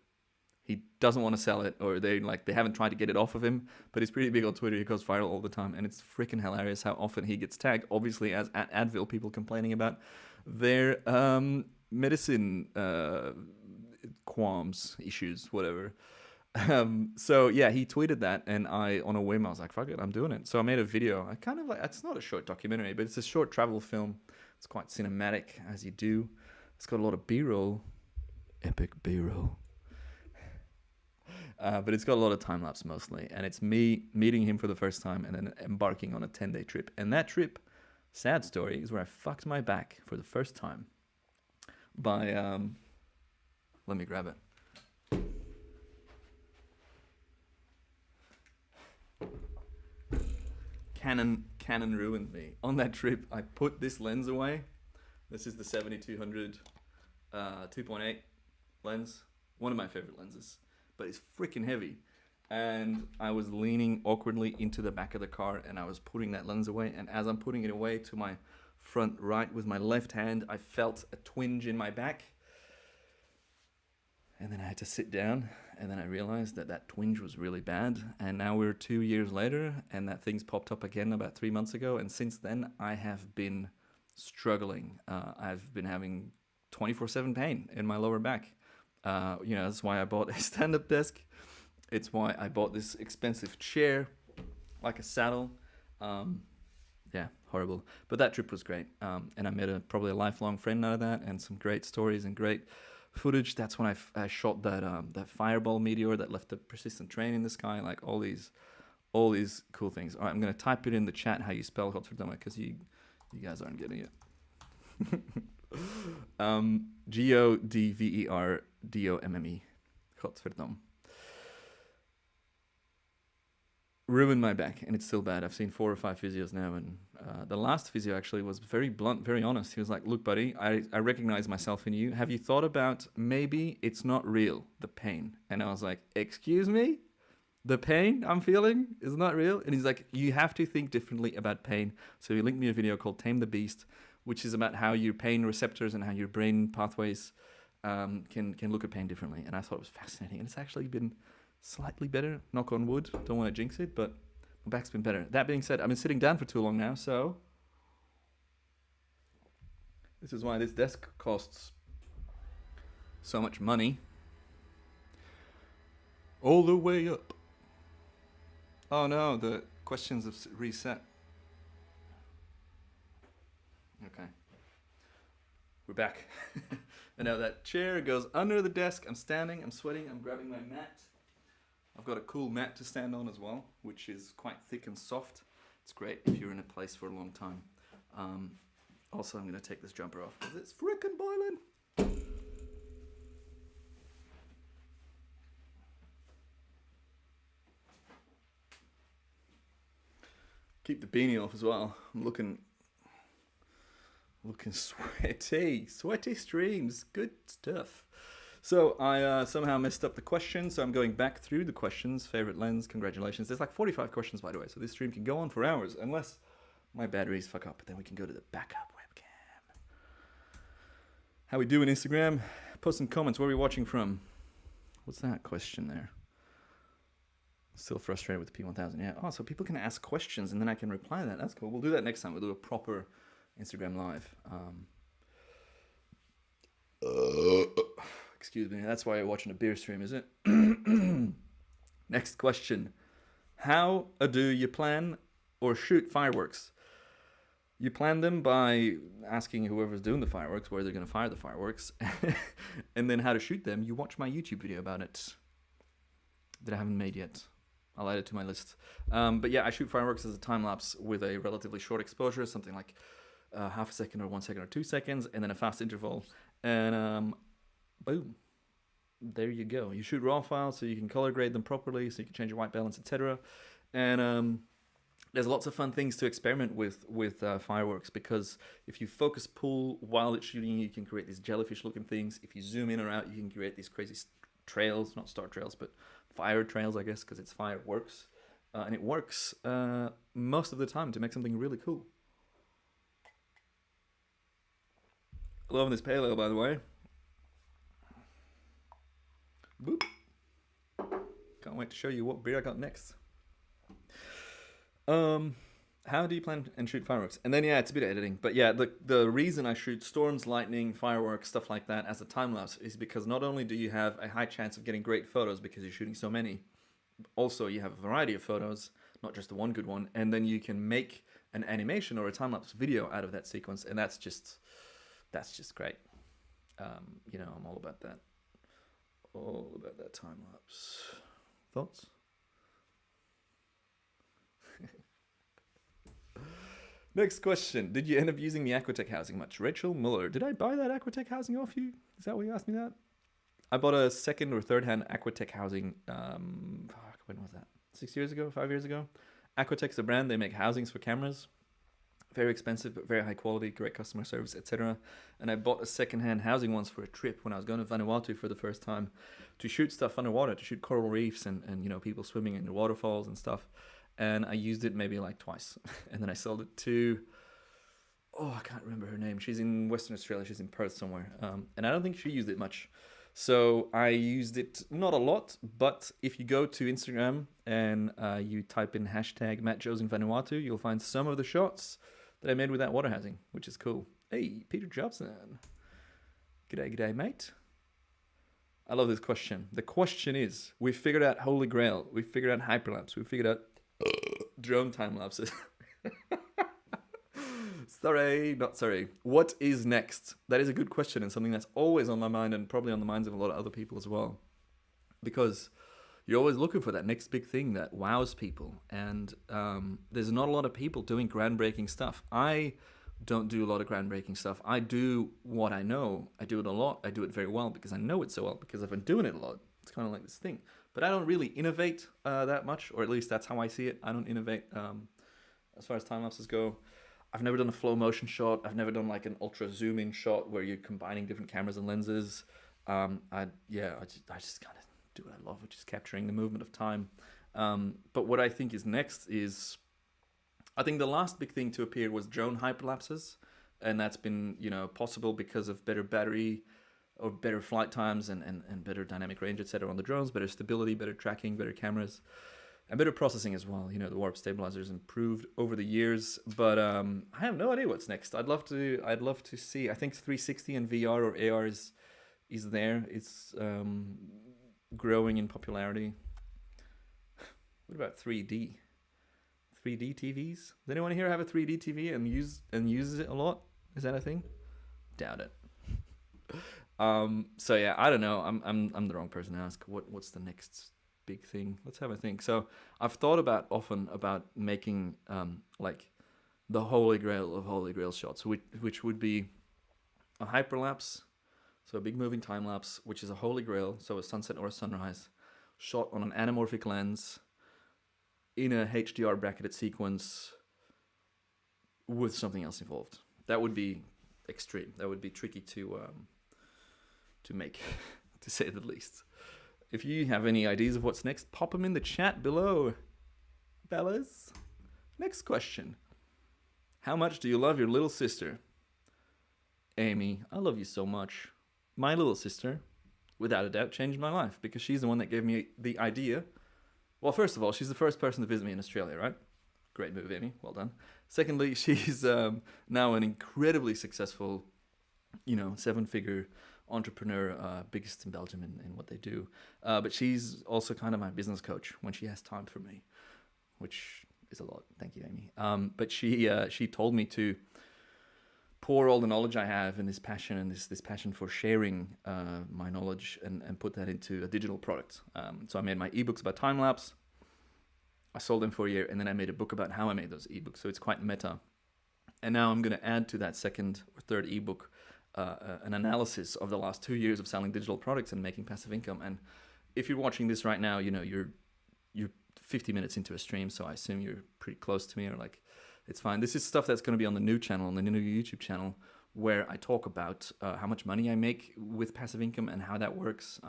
He doesn't want to sell it, or they haven't tried to get it off of him, but he's pretty big on Twitter. He goes viral all the time, and it's freaking hilarious how often he gets tagged, obviously as @Advil, people complaining about their medicine qualms, issues, whatever. So yeah, he tweeted that, and on a whim, I was like, fuck it, I'm doing it. So I made a video. It's not a short documentary, but it's a short travel film. It's quite cinematic, as you do. It's got a lot of B-roll, epic B-roll. But it's got a lot of time-lapse mostly, and it's me meeting him for the first time and then embarking on a 10-day trip. And that trip, sad story, is where I fucked my back for the first time by, let me grab it. Canon ruined me. On that trip, I put this lens away. This is the 7200 2.8 lens, one of my favorite lenses. But it's freaking heavy. And I was leaning awkwardly into the back of the car, and I was putting that lens away. And as I'm putting it away to my front right with my left hand, I felt a twinge in my back. And then I had to sit down, and then I realized that twinge was really bad. And now we're 2 years later, and that thing's popped up again about 3 months ago. And since then, I have been struggling. I've been having 24/7 pain in my lower back. That's why I bought a stand-up desk. It's why I bought this expensive chair, like a saddle. Yeah, horrible. But that trip was great. And I made probably a lifelong friend out of that, and some great stories and great footage. That's when I shot that fireball meteor that left a persistent train in the sky. Like all these cool things. All right, I'm going to type it in the chat how you spell Godverdomme, because you guys aren't getting it. Godverdomme. Godverdomme. Ruined my back, and it's still bad. I've seen 4 or 5 physios now, and the last physio actually was very blunt, very honest. He was like, look, buddy, I recognize myself in you. Have you thought about maybe it's not real, the pain? And I was like, excuse me? The pain I'm feeling is not real? And he's like, you have to think differently about pain. So he linked me a video called Tame the Beast, which is about how your pain receptors and how your brain pathways can look at pain differently. And I thought it was fascinating. And it's actually been slightly better, knock on wood. Don't want to jinx it, but my back's been better. That being said, I've been sitting down for too long now, so this is why this desk costs so much money. All the way up. Oh no, the questions have reset. Okay. We're back. And now that chair goes under the desk. I'm standing, I'm sweating, I'm grabbing my mat. I've got a cool mat to stand on as well, which is quite thick and soft. It's great if you're in a place for a long time. Also, I'm going to take this jumper off because it's frickin' boiling. Keep the beanie off as well. I'm looking sweaty streams, good stuff. So I somehow messed up the question, so I'm going back through the questions. Favorite lens, congratulations. There's like 45 questions, by the way, so this stream can go on for hours, unless my batteries fuck up, but then we can go to the backup webcam. How we doing, Instagram? Post some comments. Where are we watching from? What's that question there? Still frustrated with the P1000. Yeah. Oh, so people can ask questions and then I can reply to that. That's cool. We'll do that next time. We'll do a proper Instagram live. Excuse me. That's why you're watching a beer stream, is it? Next question. How do you plan or shoot fireworks? You plan them by asking whoever's doing the fireworks where they're going to fire the fireworks. And then how to shoot them. You watch my YouTube video about it that I haven't made yet. I'll add it to my list. But yeah, I shoot fireworks as a time lapse with a relatively short exposure, something like half a second or 1 second or 2 seconds, and then a fast interval. And boom. There you go. You shoot raw files so you can color grade them properly, so you can change your white balance, etc. And there's lots of fun things to experiment with fireworks, because if you focus pull while it's shooting, you can create these jellyfish looking things. If you zoom in or out, you can create these crazy trails, not star trails, but fire trails, I guess, because it's fireworks. And it works most of the time to make something really cool. Loving this pale ale, by the way. Boop. Can't wait to show you what beer I got next. How do you plan and shoot fireworks? And then, yeah, it's a bit of editing. But yeah, the reason I shoot storms, lightning, fireworks, stuff like that as a time-lapse is because not only do you have a high chance of getting great photos because you're shooting so many, also you have a variety of photos, not just the one good one, and then you can make an animation or a time-lapse video out of that sequence, and that's just great. You know, I'm all about that. All about that time-lapse. Thoughts? Next question. Did you end up using the Aquatech housing much? Rachel Muller. Did I buy that Aquatech housing off you? Is that why you asked me that? I bought a second or third hand Aquatech housing. When was that? 6 years ago? 5 years ago? Aquatech's a brand. They make housings for cameras. Very expensive, but very high quality, great customer service, etc. And I bought a second-hand housing once for a trip when I was going to Vandeputte for the first time to shoot stuff underwater, to shoot coral reefs and you know, people swimming in the waterfalls and stuff. And I used it maybe like twice. And then I sold it to, I can't remember her name. She's in Western Australia. She's in Perth somewhere. And I don't think she used it much. So I used it not a lot, but if you go to Instagram and you type in hashtag Matt Joes in Vanuatu, you'll find some of the shots that I made with that water housing, which is cool. Hey, Peter Jobson. G'day, mate. I love this question. The question is, we figured out Holy Grail. We figured out hyperlapse. We figured out drone time lapses. Not sorry. What is next? That is a good question and something that's always on my mind and probably on the minds of a lot of other people as well. Because you're always looking for that next big thing that wows people. And there's not a lot of people doing groundbreaking stuff. I don't do a lot of groundbreaking stuff. I do what I know. I do it a lot. I do it very well because I know it so well, because I've been doing it a lot. It's kind of like this thing. But I don't really innovate that much, or at least that's how I see it. I don't innovate as far as time lapses go. I've never done a flow motion shot. I've never done like an ultra zoom in shot where you're combining different cameras and lenses. I just kind of do what I love, which is capturing the movement of time. But what I think is next is, I think the last big thing to appear was drone hyperlapses, and that's been, you know, possible because of better battery or better flight times and better dynamic range, etc. on the drones, better stability, better tracking, better cameras, and better processing as well. You know, the warp stabilizers improved over the years, but I have no idea what's next. I'd love to see. I think 360 and VR or AR is there. It's growing in popularity. What about 3D? 3D TVs? Does anyone here have a 3D TV and uses it a lot? Is that a thing? Doubt it. So yeah, I don't know. I'm the wrong person to ask. What's the next big thing? Let's have a think. So I've thought often about making like the holy grail of holy grail shots, which would be a hyperlapse, so a big moving time lapse, which is a holy grail, so a sunset or a sunrise, shot on an anamorphic lens in a HDR bracketed sequence with something else involved. That would be extreme. That would be tricky to make. to say the least. If you have any ideas of what's next, pop them in the chat below, fellas. Next question. How much do you love your little sister? Amy, I love you so much. My little sister, without a doubt, changed my life because she's the one that gave me the idea. Well, first of all, she's the first person to visit me in Australia, right? Great move, Amy. Well done. Secondly, she's now an incredibly successful, 7-figure entrepreneur, biggest in Belgium in what they do. But she's also kind of my business coach when she has time for me, which is a lot. Thank you, Amy. But she told me to pour all the knowledge I have and this passion and this passion for sharing my knowledge and put that into a digital product. So I made my ebooks about time-lapse. I sold them for a year, and then I made a book about how I made those ebooks. So it's quite meta. And now I'm going to add to that second or third ebook an analysis of the last 2 years of selling digital products and making passive income. And if you're watching this right now, you're 50 minutes into a stream, so I assume you're pretty close to me, or like, it's fine. This is stuff that's going to be on the new channel, on the new YouTube channel, where I talk about how much money I make with passive income and how that works.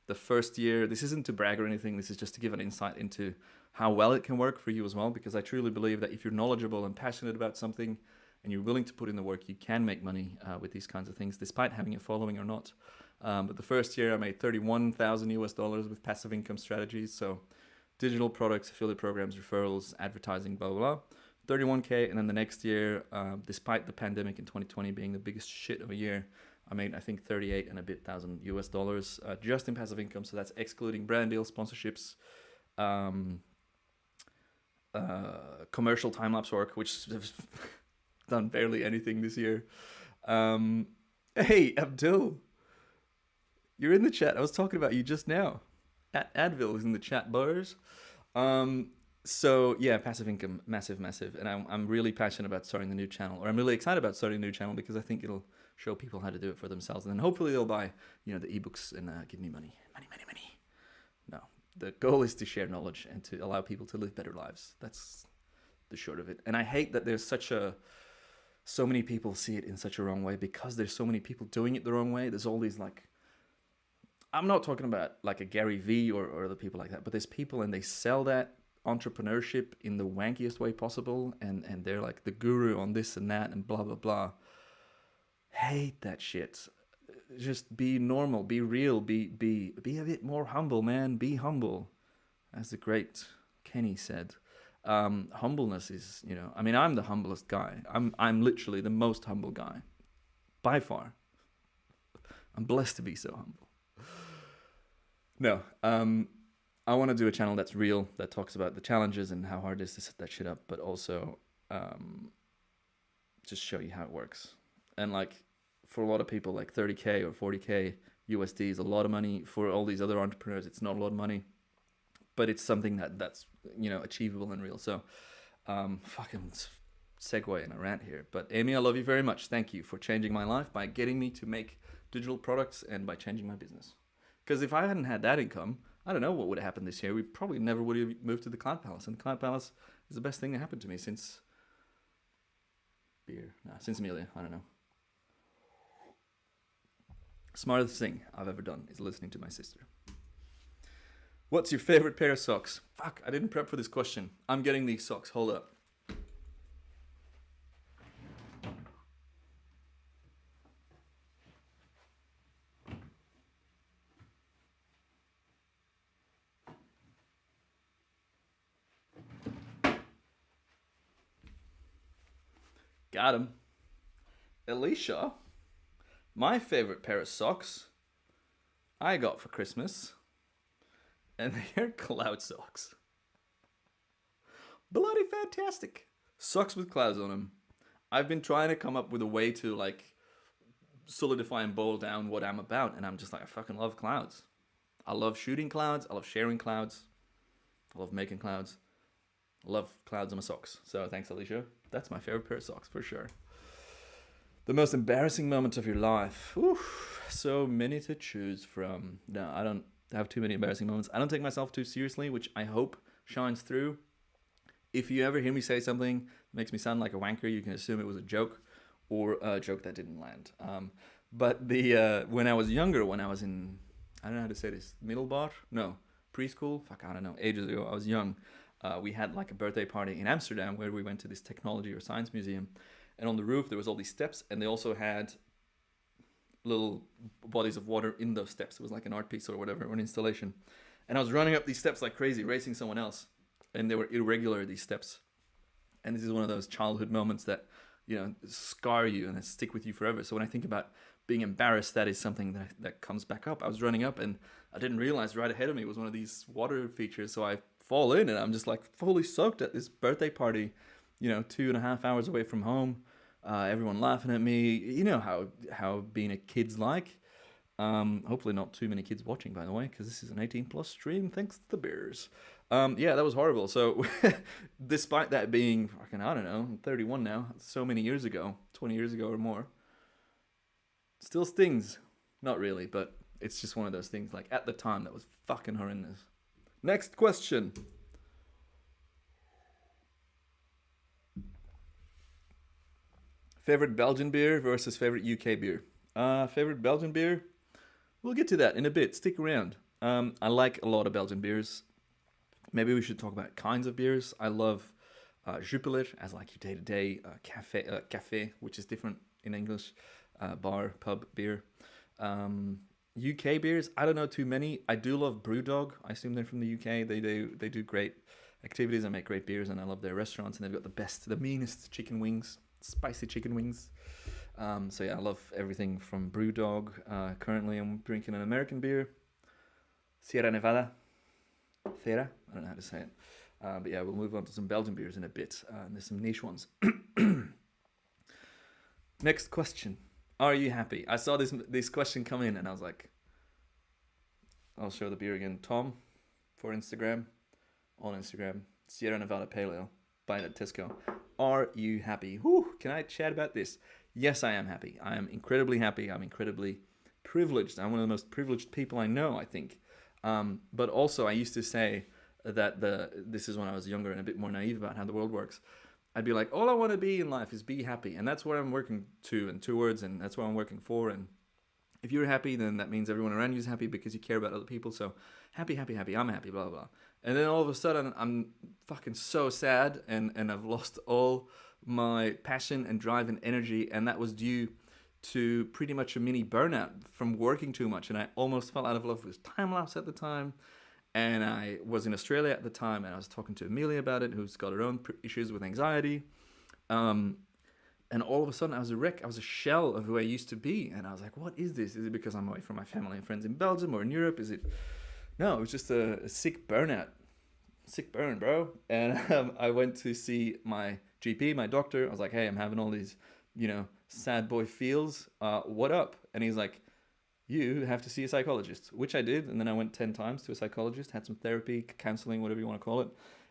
The first year, this isn't to brag or anything, this is just to give an insight into how well it can work for you as well, because I truly believe that if you're knowledgeable and passionate about something and you're willing to put in the work, you can make money with these kinds of things, despite having a following or not. But the first year I made $31,000 with passive income strategies, so digital products, affiliate programs, referrals, advertising, blah, blah, blah. 31K, and then the next year, despite the pandemic in 2020 being the biggest shit of a year, I made, I think, 38 and a bit thousand US dollars just in passive income. So that's excluding brand deals, sponsorships, commercial time-lapse work, which have done barely anything this year. Hey, Abdul, you're in the chat. I was talking about you just now. Advil is in the chat bars. So yeah, passive income, massive. And I'm really passionate about starting the new channel, or I'm really excited about starting a new channel because I think it'll show people how to do it for themselves. And then hopefully they'll buy, the ebooks and give me money. No, the goal is to share knowledge and to allow people to live better lives. That's the short of it. And I hate that there's so many people see it in such a wrong way because there's so many people doing it the wrong way. There's all these I'm not talking about like a Gary Vee or other people like that, but there's people and they sell that entrepreneurship in the wankiest way possible, and they're like the guru on this and that and blah blah blah. Hate that shit. Just be normal, be real, be a bit more humble, man. Be humble, as the great Kenny said. Humbleness is, I'm the humblest guy. I'm literally the most humble guy by far. I'm blessed to be so humble. No, I want to do a channel that's real, that talks about the challenges and how hard it is to set that shit up, but also just show you how it works. And for a lot of people, 30K or 40K USD is a lot of money. For all these other entrepreneurs, it's not a lot of money, but it's something that's achievable and real. So fucking segue in a rant here. But Amy, I love you very much. Thank you for changing my life by getting me to make digital products and by changing my business. Because if I hadn't had that income, I don't know what would have happened this year. We probably never would have moved to the Cloud Palace. And the Cloud Palace is the best thing that happened to me since since Amelia. I don't know. Smartest thing I've ever done is listening to my sister. What's your favorite pair of socks? Fuck, I didn't prep for this question. I'm getting these socks. Hold up. Got him. Alicia, my favorite pair of socks I got for Christmas, and they're cloud socks. Bloody fantastic. Socks with clouds on them. I've been trying to come up with a way to solidify and boil down what I'm about, and I'm just I fucking love clouds. I love shooting clouds. I love sharing clouds. I love making clouds. I love clouds on my socks. So thanks, Alicia. That's my favorite pair of socks for sure. The most embarrassing moment of your life. Oof, so many to choose from. No, I don't have too many embarrassing moments. I don't take myself too seriously, which I hope shines through. If you ever hear me say something that makes me sound like a wanker, you can assume it was a joke or a joke that didn't land. But when I was younger, when I was in I don't know how to say this, middelbaar? No, preschool? Fuck, I don't know, ages ago, I was young. We had like a birthday party in Amsterdam where we went to this technology or science museum. And on the roof, there was all these steps, and they also had little bodies of water in those steps. It was like an art piece or whatever, or an installation. And I was running up these steps like crazy, racing someone else. And they were irregular, these steps. And this is one of those childhood moments that, you know, scar you and that stick with you forever. So when I think about being embarrassed, that is something that comes back up. I was running up and I didn't realize right ahead of me was one of these water features. So I fall in and I'm just like fully soaked at this birthday party, you know, 2.5 hours away from home. Everyone laughing at me. You know how being a kid's like. Hopefully not too many kids watching, by the way, because this is an 18+ stream. Thanks to the beers. Yeah, that was horrible. So despite that being fucking, I don't know, I'm 31 now, so many years ago, 20 years ago or more, still stings. Not really, but it's just one of those things. Like at the time, that was fucking horrendous. Next question. Favorite Belgian beer versus favorite UK beer. Favorite Belgian beer? We'll get to that in a bit. Stick around. I like a lot of Belgian beers. Maybe we should talk about kinds of beers. I love Jupiler as like your day-to-day cafe, which is different in English. Bar, pub, beer. UK beers, I don't know too many. I do love Brewdog. I assume they're from the UK. They do great activities and make great beers, and I love their restaurants, and they've got the meanest chicken wings, spicy chicken wings. So yeah, I love everything from Brewdog. Currently I'm drinking an American beer, Sierra Nevada. Thera? I don't know how to say it. But yeah, we'll move on to some Belgian beers in a bit. And there's some niche ones. Next question. Are you happy? I saw this question come in and I was like, I'll show the beer again. Tom, for Instagram, on Instagram, Sierra Nevada Pale Ale, buy it at Tesco. Are you happy? Whew, can I chat about this? Yes, I am happy. I am incredibly happy. I'm incredibly privileged. I'm one of the most privileged people I know, I think. But also I used to say that this is when I was younger and a bit more naive about how the world works. I'd be like, all I want to be in life is be happy. And that's what I'm working to and towards, and that's what I'm working for. And if you're happy, then that means everyone around you is happy because you care about other people. So happy, happy, happy, I'm happy, blah, blah, blah. And then all of a sudden I'm fucking so sad and I've lost all my passion and drive and energy. And that was due to pretty much a mini burnout from working too much. And I almost fell out of love with time-lapse at the time. And I was in Australia at the time, and I was talking to Amelia about it, who's got her own issues with anxiety. And all of a sudden I was a wreck. I was a shell of who I used to be. And I was like, what is this? Is it because I'm away from my family and friends in Belgium or in Europe? Is it... No, it was just a sick burnout. Sick burn, bro. And I went to see my GP, my doctor. I was like, hey, I'm having all these, sad boy feels. What up? And he's like, you have to see a psychologist, which I did. And then I went 10 times to a psychologist, had some therapy, counseling, whatever you want to call it.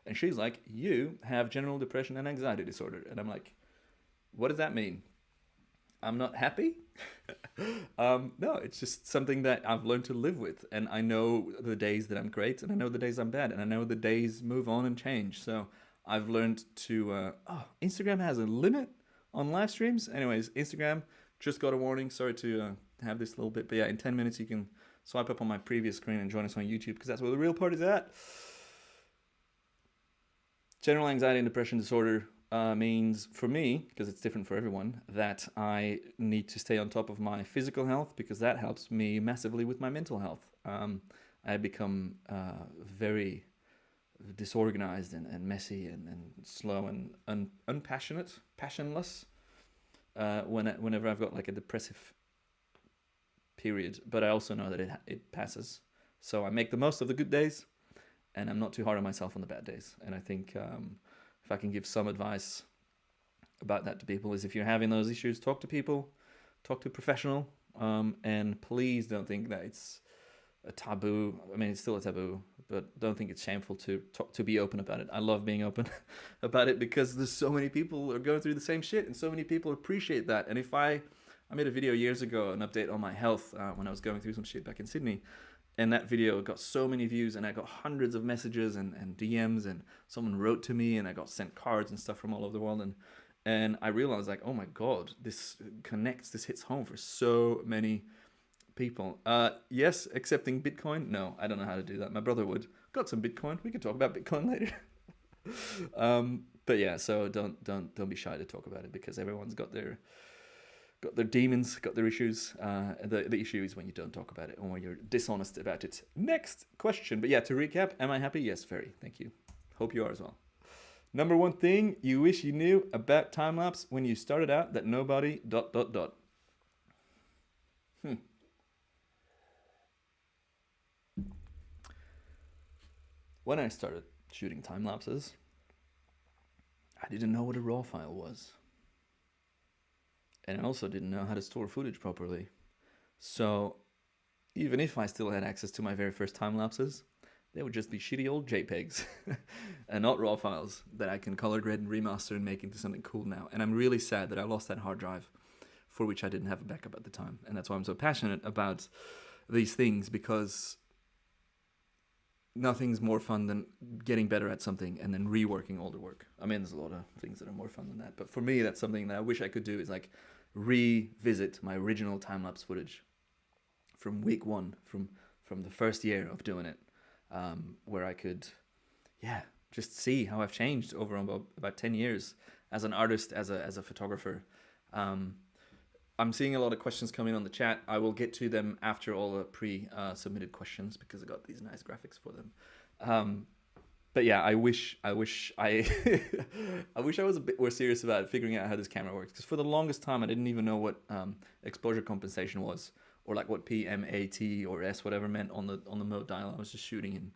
And she's like, you have general depression and anxiety disorder. And I'm like, what does that mean? I'm not happy? No, it's just something that I've learned to live with. And I know the days that I'm great, and I know the days I'm bad, and I know the days move on and change. So I've learned to... Instagram has a limit on live streams. Anyways, Instagram just got a warning. Sorry to have this little bit. But yeah, in 10 minutes you can swipe up on my previous screen and join us on YouTube, because that's where the real part is at. General anxiety and depression disorder means, for me, because it's different for everyone, that I need to stay on top of my physical health, because that helps me massively with my mental health. I become very disorganized and messy and slow and unpassionate, passionless whenever I've got like a depressive period. But I also know that it passes. So I make the most of the good days, and I'm not too hard on myself on the bad days. And I think if I can give some advice about that to people, is if you're having those issues, talk to people, talk to a professional, and please don't think that it's a taboo. I mean, it's still a taboo, but don't think it's shameful to be open about it. I love being open about it, because there's so many people who are going through the same shit, and so many people appreciate that. And if I made a video years ago, an update on my health when I was going through some shit back in Sydney, and that video got so many views, and I got hundreds of messages and DMs, and someone wrote to me, and I got sent cards and stuff from all over the world, and I realized, like, oh my god, this connects, this hits home for so many people. Yes, accepting Bitcoin. No, I don't know how to do that. My brother would. Got some Bitcoin. We could talk about Bitcoin later. But yeah, so don't be shy to talk about it because everyone's got their demons, got their issues. The issue is when you don't talk about it or when you're dishonest about it. Next question. But yeah, to recap, am I happy? Yes, very. Thank you. Hope you are as well. Number one thing you wish you knew about time-lapse when you started out that nobody ... When I started shooting time-lapses, I didn't know what a RAW file was. And I also didn't know how to store footage properly. So even if I still had access to my very first time-lapses, they would just be shitty old JPEGs and not RAW files that I can color grade and remaster and make into something cool now. And I'm really sad that I lost that hard drive for which I didn't have a backup at the time. And that's why I'm so passionate about these things, because nothing's more fun than getting better at something and then reworking older work. I mean, there's a lot of things that are more fun than that. But for me, that's something that I wish I could do, is like revisit my original time-lapse footage from week one, from the first year of doing it, where I could, just see how I've changed over about 10 years as an artist, as a photographer. I'm seeing a lot of questions coming on the chat. I will get to them after all the pre-submitted questions because I got these nice graphics for them. But yeah, I wish I was a bit more serious about figuring out how this camera works. Because for the longest time, I didn't even know what exposure compensation was, or like what PMAT or S whatever meant on the mode dial. I was just shooting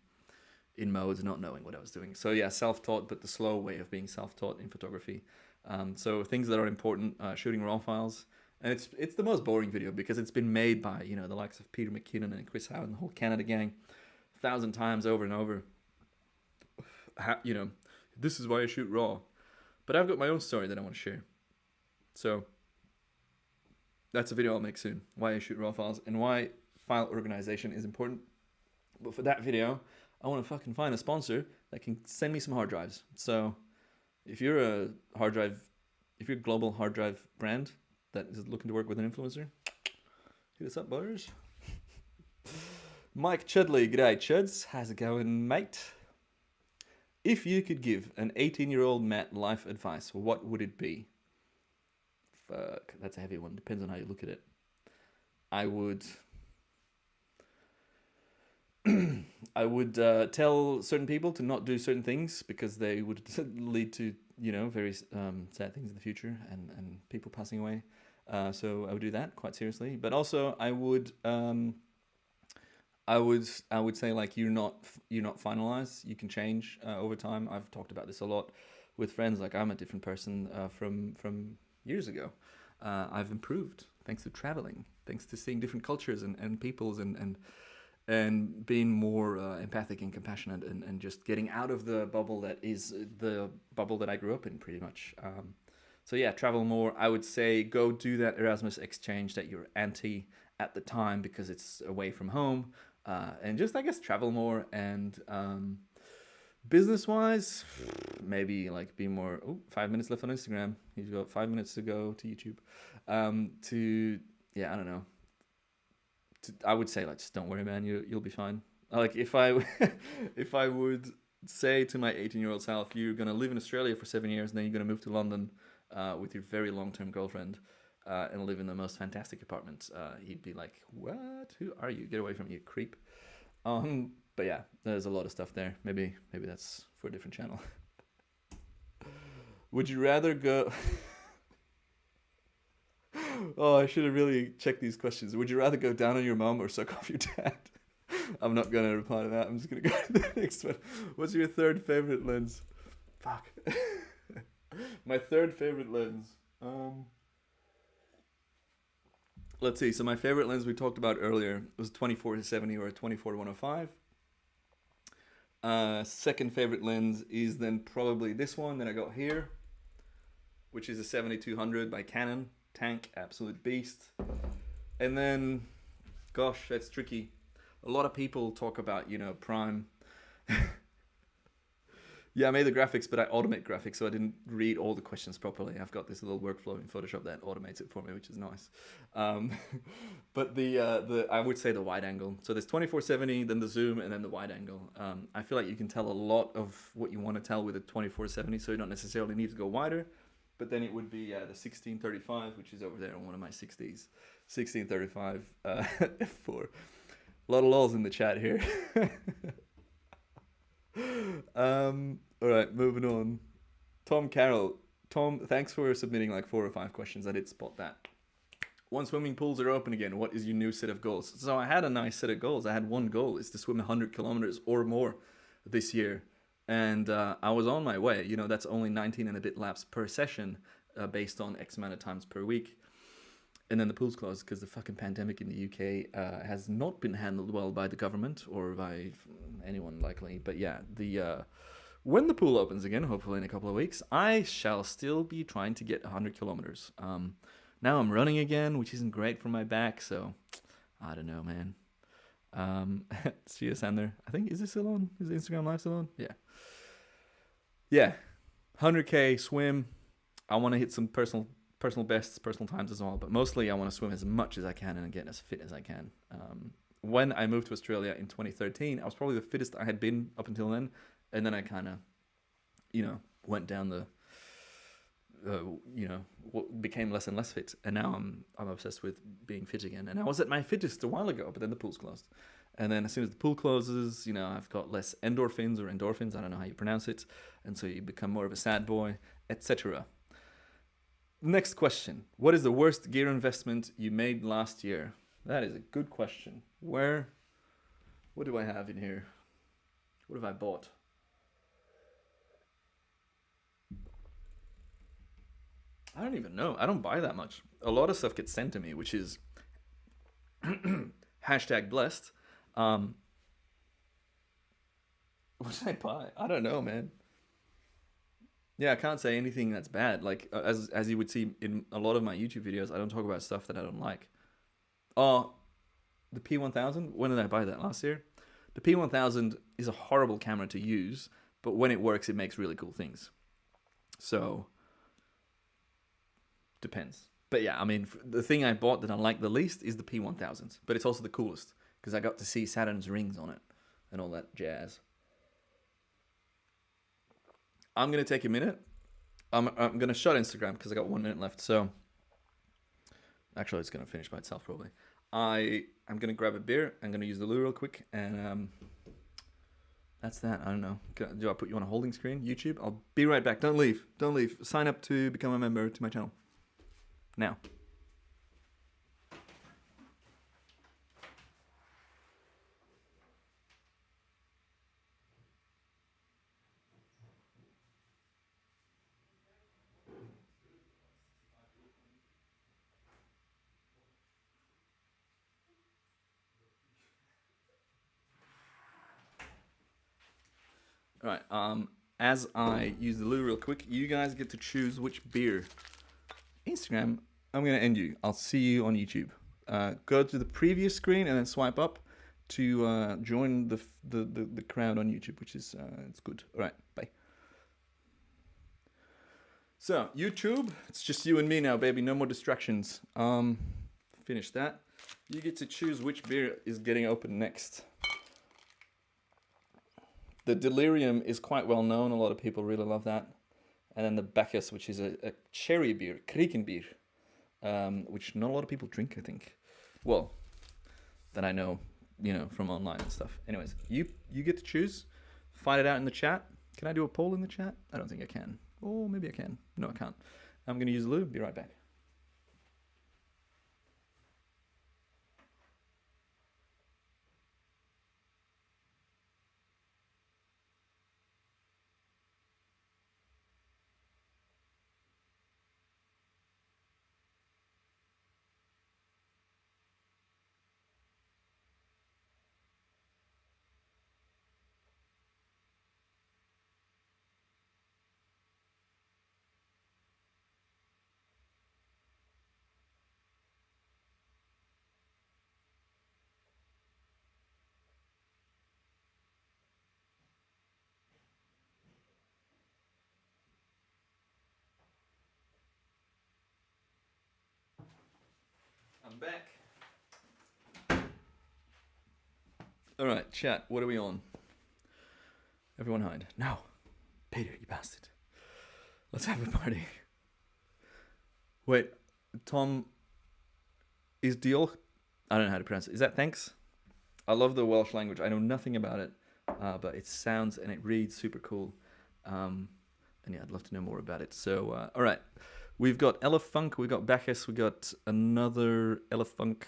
in modes, not knowing what I was doing. So yeah, self-taught, but the slow way of being self-taught in photography. So things that are important: shooting RAW files. And it's the most boring video because it's been made by, the likes of Peter McKinnon and Chris Howe and the whole Canada gang 1,000 times over and over. This is why I shoot RAW. But I've got my own story that I want to share. So that's a video I'll make soon. Why I shoot RAW files and why file organization is important. But for that video, I want to fucking find a sponsor that can send me some hard drives. So if you're a global hard drive brand that is looking to work with an influencer, hit us up, butters. Mike Chudley, g'day Chuds, how's it going, mate? If you could give an 18-year-old Matt life advice, what would it be? Fuck, that's a heavy one. Depends on how you look at it. I would tell certain people to not do certain things because they would lead to, very sad things in the future and people passing away. So I would do that quite seriously. But also I would say, like, you're not finalized. You can change over time. I've talked about this a lot with friends. Like, I'm a different person from years ago. I've improved thanks to traveling, thanks to seeing different cultures and peoples and being more empathic and compassionate and just getting out of the bubble that is the bubble that I grew up in, pretty much. So yeah, travel more. I would say go do that Erasmus exchange that you're anti at the time because it's away from home. And just, I guess, travel more. And business-wise, maybe like be more... 5 minutes left on Instagram. You've got 5 minutes to go to YouTube. I don't know. I would say, like, just don't worry, man. You'll be fine. Like, if I would say to my 18-year-old self, you're going to live in Australia for 7 years and then you're going to move to London with your very long-term girlfriend and live in the most fantastic apartment, he'd be like, what? Who are you? Get away from me, you creep. But yeah, there's a lot of stuff there. Maybe that's for a different channel. Would you rather go... Oh, I should have really checked these questions. Would you rather go down on your mom or suck off your dad? I'm not going to reply to that. I'm just going to go to the next one. What's your third favorite lens? Fuck. My third favorite lens. Let's see. So my favorite lens we talked about earlier was 24-70 or a 24-105. Second favorite lens is then probably this one that I got here, which is a 7200 by Canon. Tank, absolute beast. And then, gosh, that's tricky. A lot of people talk about, prime. Yeah, I made the graphics, but I automate graphics, so I didn't read all the questions properly. I've got this little workflow in Photoshop that automates it for me, which is nice. Um, but the I would say the wide angle. So there's 2470, then the zoom, and then the wide angle. I feel like you can tell a lot of what you want to tell with a 2470, so you don't necessarily need to go wider. But then it would be the 1635, which is over there on one of my 60s. 1635 f4. A lot of lols in the chat here. All right, moving on. Tom Carroll. Tom, thanks for submitting like 4 or 5 questions. I did spot that. Once swimming pools are open again, what is your new set of goals? So I had a nice set of goals. I had one goal, is to swim 100 kilometers or more this year. And I was on my way. You know, that's only 19 and a bit laps per session based on X amount of times per week. And then the pool's closed because the fucking pandemic in the UK has not been handled well by the government or by anyone likely. But yeah, when the pool opens again, hopefully in a couple of weeks, I shall still be trying to get 100 kilometers. Now I'm running again, which isn't great for my back, so I don't know, man. See you, Sander. I think, is this still on? Is the Instagram Live still on? Yeah. Yeah. 100K swim. I want to hit some personal bests, personal times as well, but mostly I want to swim as much as I can and get as fit as I can. When I moved to Australia in 2013, I was probably the fittest I had been up until then, and then I kind of, went down the, became less and less fit, and now I'm obsessed with being fit again. And I was at my fittest a while ago, but then the pool's closed, and then as soon as the pool closes, I've got less endorphins, I don't know how you pronounce it, and so you become more of a sad boy, etc. Next question. What is the worst gear investment you made last year? That is a good question. What do I have in here? What have I bought? I don't even know. I don't buy that much. A lot of stuff gets sent to me, which is hashtag blessed. What did I buy? I don't know, man. Yeah, I can't say anything that's bad. Like, as you would see in a lot of my YouTube videos, I don't talk about stuff that I don't like. Oh, the P1000? When did I buy that? Last year? The P1000 is a horrible camera to use, but when it works, it makes really cool things. So, depends. But yeah, I mean, the thing I bought that I like the least is the P1000, but it's also the coolest, because I got to see Saturn's rings on it and all that jazz. I'm going to take a minute. I'm going to shut Instagram because I got 1 minute left. So, actually, it's going to finish by itself probably. I'm going to grab a beer. I'm going to use the loo real quick. And that's that. I don't know. Do I put you on a holding screen? YouTube? I'll be right back. Don't leave. Don't leave. Sign up to become a member to my channel. Now. All right. As I use the loo real quick, you guys get to choose which beer. Instagram, I'm going to end you. I'll see you on YouTube. Go to the previous screen and then swipe up to join the crowd on YouTube, which is it's good. All right, bye. So YouTube, it's just you and me now, baby. No more distractions. Finish that. You get to choose which beer is getting open next. The Delirium is quite well known. A lot of people really love that. And then the Bacchus, which is a cherry beer, Krikenbier, which not a lot of people drink, I think. Well, that I know, from online and stuff. Anyways, you get to choose. Find it out in the chat. Can I do a poll in the chat? I don't think I can. Oh, maybe I can. No, I can't. I'm going to use the lube. Be right back. I'm back. All right, chat. What are we on? Everyone hide. No, Peter, you bastard. Let's have a party. Wait, Tom. Is Diolch? I don't know how to pronounce it. Is that thanks? I love the Welsh language. I know nothing about it, but it sounds and it reads super cool. And yeah, I'd love to know more about it. So, all right. We've got Elefunk, we've got Bacchus, we got another Elefunk.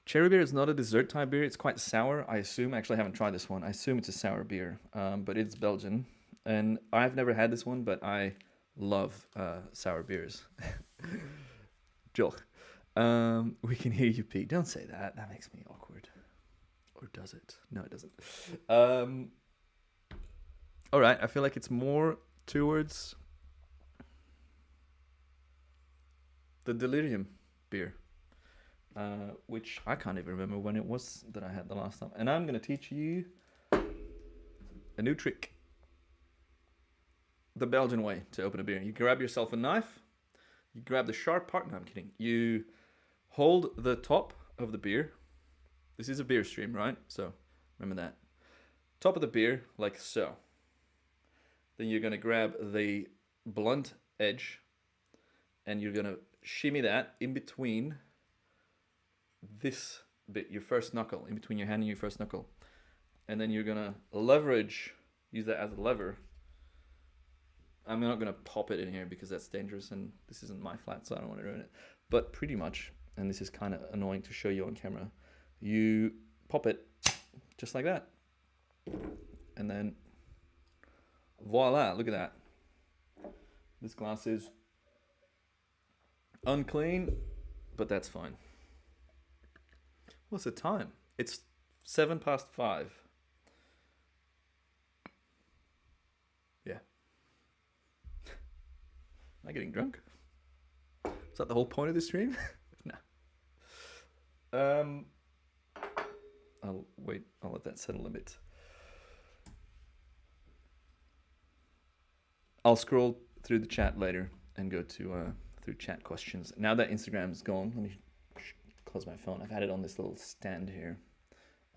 Cherry beer is not a dessert type beer. It's quite sour, I assume. Actually, I haven't tried this one. I assume it's a sour beer, but it's Belgian. And I've never had this one, but I love sour beers. Joch. We can hear you, Pete. Don't say that. That makes me awkward. Or does it? No, it doesn't. All right. I feel like it's more towards the Delirium beer. Which I can't even remember when it was that I had the last time. And I'm going to teach you a new trick. The Belgian way to open a beer. You grab yourself a knife. You grab the sharp part. No, I'm kidding. You hold the top of the beer. This is a BEERSTREAM, right? So remember that. Top of the beer, like so. Then you're going to grab the blunt edge. And you're going to shimmy that in between this bit, your first knuckle, in between your hand and your first knuckle. And then you're gonna use that as a lever. I'm not gonna pop it in here because that's dangerous and this isn't my flat, so I don't want to ruin it. But pretty much, and this is kind of annoying to show you on camera, you pop it just like that. And then voila, look at that. This glass is unclean, but that's fine. What's the time? It's 5:07. Yeah. Am I getting drunk? Is that the whole point of this stream? No. I'll wait. I'll let that settle a bit. I'll scroll through the chat later and go to through chat questions. Now that Instagram's gone, let me close my phone. I've had it on this little stand here,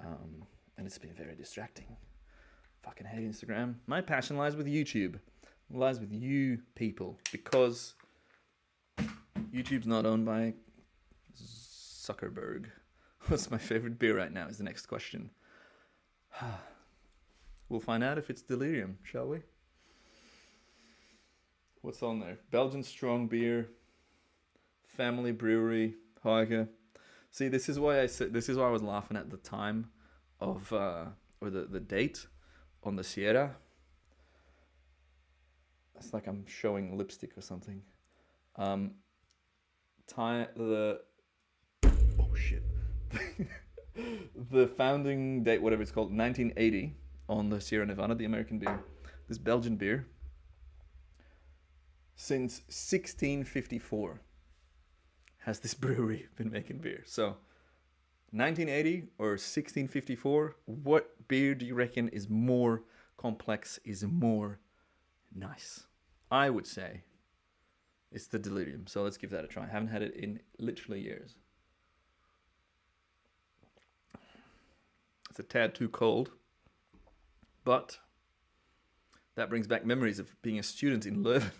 and it's been very distracting. Fucking hate Instagram. My passion lies with YouTube. It lies with you people, because YouTube's not owned by Zuckerberg. What's my favorite beer right now is the next question. We'll find out if it's Delirium, shall we? What's on there? Belgian strong beer, family brewery, Hage. See, this is why I was laughing at the time of or the date on the Sierra. It's like I'm showing lipstick or something. Oh shit. The founding date, whatever it's called, 1980 on the Sierra Nevada, the American beer. This Belgian beer. Since 1654 has this brewery been making beer. So 1980 or 1654, what beer do you reckon is more complex, is more nice? I would say it's the Delirium. So let's give that a try. I haven't had it in literally years. It's a tad too cold, but that brings back memories of being a student in Leuven.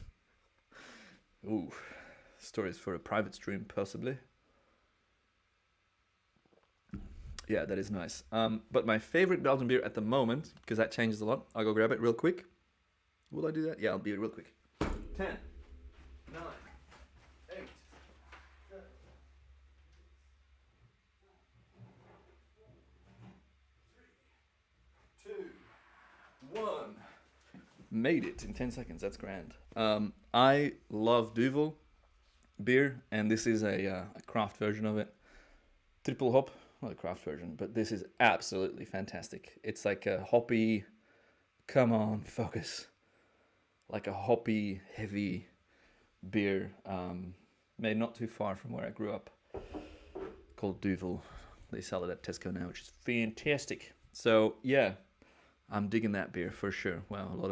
Ooh, stories for a private stream, possibly. Yeah, that is nice. But my favorite Belgian beer at the moment, because that changes a lot, I'll go grab it real quick. Will I do that? Yeah, I'll be real quick. 10, 9, 8, 7, 3, 2, 1. Made it in 10 seconds. That's grand. I love Duvel beer, and this is a craft version of it. Triple hop, not a craft version, but this is absolutely fantastic. It's like a hoppy, come on, focus. Like a hoppy, heavy beer, made not too far from where I grew up, called Duvel. They sell it at Tesco now, which is fantastic. So yeah, I'm digging that beer for sure. Wow, a lot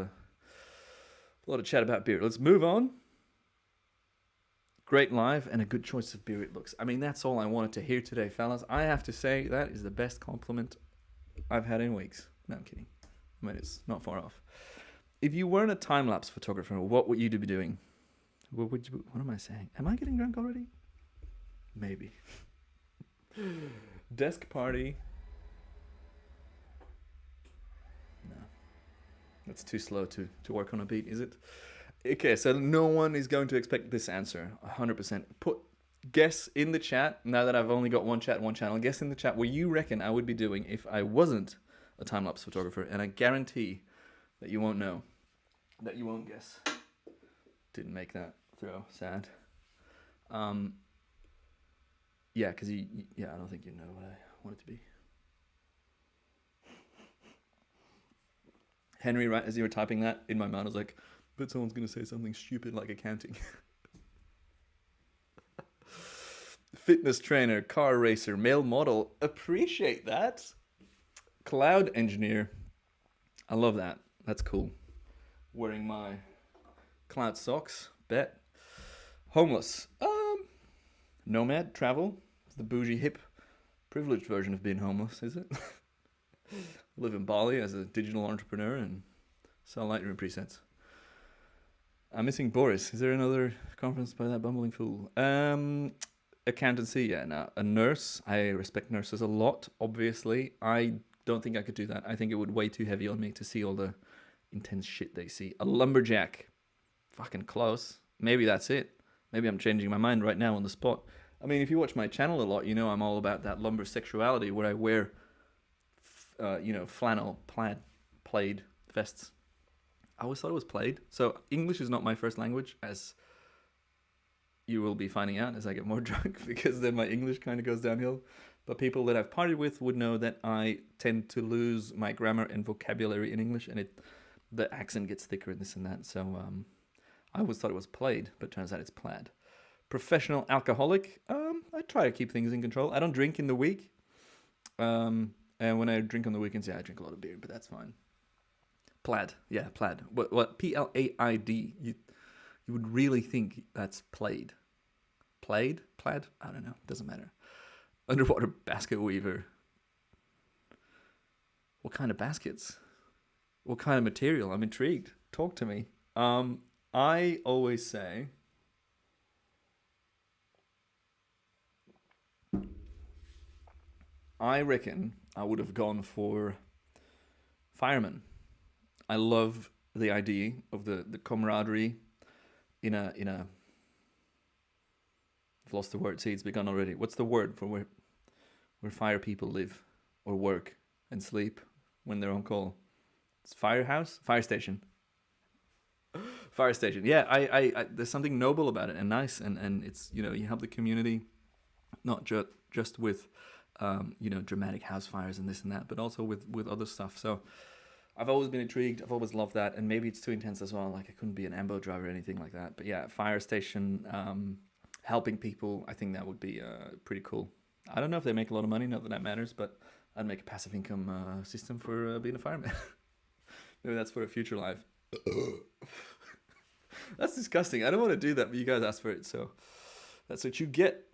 of chat about beer. Let's move on. Great live and a good choice of beer, it looks. I mean, that's all I wanted to hear today, fellas. I have to say, that is the best compliment I've had in weeks. No, I'm kidding. I mean, it's not far off. If you weren't a time-lapse photographer, what would you be doing? What am I saying? Am I getting drunk already? Maybe. Desk party. No. That's too slow to work on a beat, is it? Okay, so no one is going to expect this answer. 100%. Guess in the chat, now that I've only got one chat and one channel, guess in the chat what you reckon I would be doing if I wasn't a time-lapse photographer, and I guarantee that you won't know. That you won't guess. Didn't make that throw. Sad. Yeah, because I don't think you know what I want it to be. Henry, right as you were typing that, in my mind I was like, but someone's going to say something stupid like accounting. Fitness trainer, car racer, male model. Appreciate that. Cloud engineer. I love that. That's cool. Wearing my cloud socks. Bet. Homeless. Nomad, travel. It's the bougie, hip, privileged version of being homeless, is it? Live in Bali as a digital entrepreneur and sell Lightroom presets. I'm missing Boris. Is there another conference by that bumbling fool? Accountancy, yeah, no. A nurse. I respect nurses a lot, obviously. I don't think I could do that. I think it would weigh too heavy on me to see all the intense shit they see. A lumberjack. Fucking close. Maybe that's it. Maybe I'm changing my mind right now on the spot. I mean, if you watch my channel a lot, you know I'm all about that lumber sexuality where I wear, flannel, plaid vests. I always thought it was plaid. So English is not my first language, as you will be finding out as I get more drunk, because then my English kind of goes downhill. But people that I've partied with would know that I tend to lose my grammar and vocabulary in English, and the accent gets thicker and this and that. So I always thought it was plaid, but turns out it's plaid. Professional alcoholic. I try to keep things in control. I don't drink in the week. And when I drink on the weekends, yeah, I drink a lot of beer, but that's fine. Plaid. Yeah, plaid. What? P-L-A-I-D. You would really think that's plaid. Plaid? Plaid? I don't know. Doesn't matter. Underwater basket weaver. What kind of baskets? What kind of material? I'm intrigued. Talk to me. I always say, I reckon I would have gone for fireman. I love the idea of the camaraderie in a I've lost the word. See, it's begun already. What's the word for where fire people live or work and sleep when they're on call? It's firehouse? Fire station. Fire station. Yeah, I there's something noble about it and nice, and it's, you help the community, not just with dramatic house fires and this and that, but also with other stuff. So I've always been intrigued. I've always loved that, and maybe it's too intense as well. Like I couldn't be an ambo driver or anything like that. But yeah, fire station, helping people. I think that would be pretty cool. I don't know if they make a lot of money. Not that matters, but I'd make a passive income system for being a fireman. Maybe that's for a future life. That's disgusting. I don't want to do that, but you guys asked for it, so that's what you get.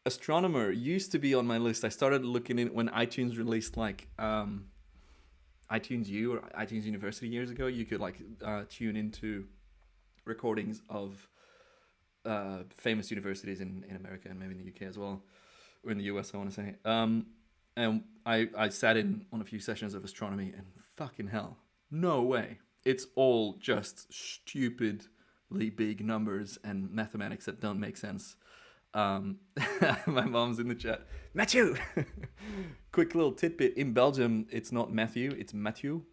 Astronomer used to be on my list. I started looking in when iTunes released like iTunes U or iTunes University years ago. You could tune into recordings of famous universities in America and maybe in the UK as well, or in the US, I want to say. And I sat in on a few sessions of astronomy, and fucking hell, no way. It's all just stupidly big numbers and mathematics that don't make sense. My mom's in the chat. Matthew! Quick little tidbit. In Belgium, it's not Matthew, it's Mathieu.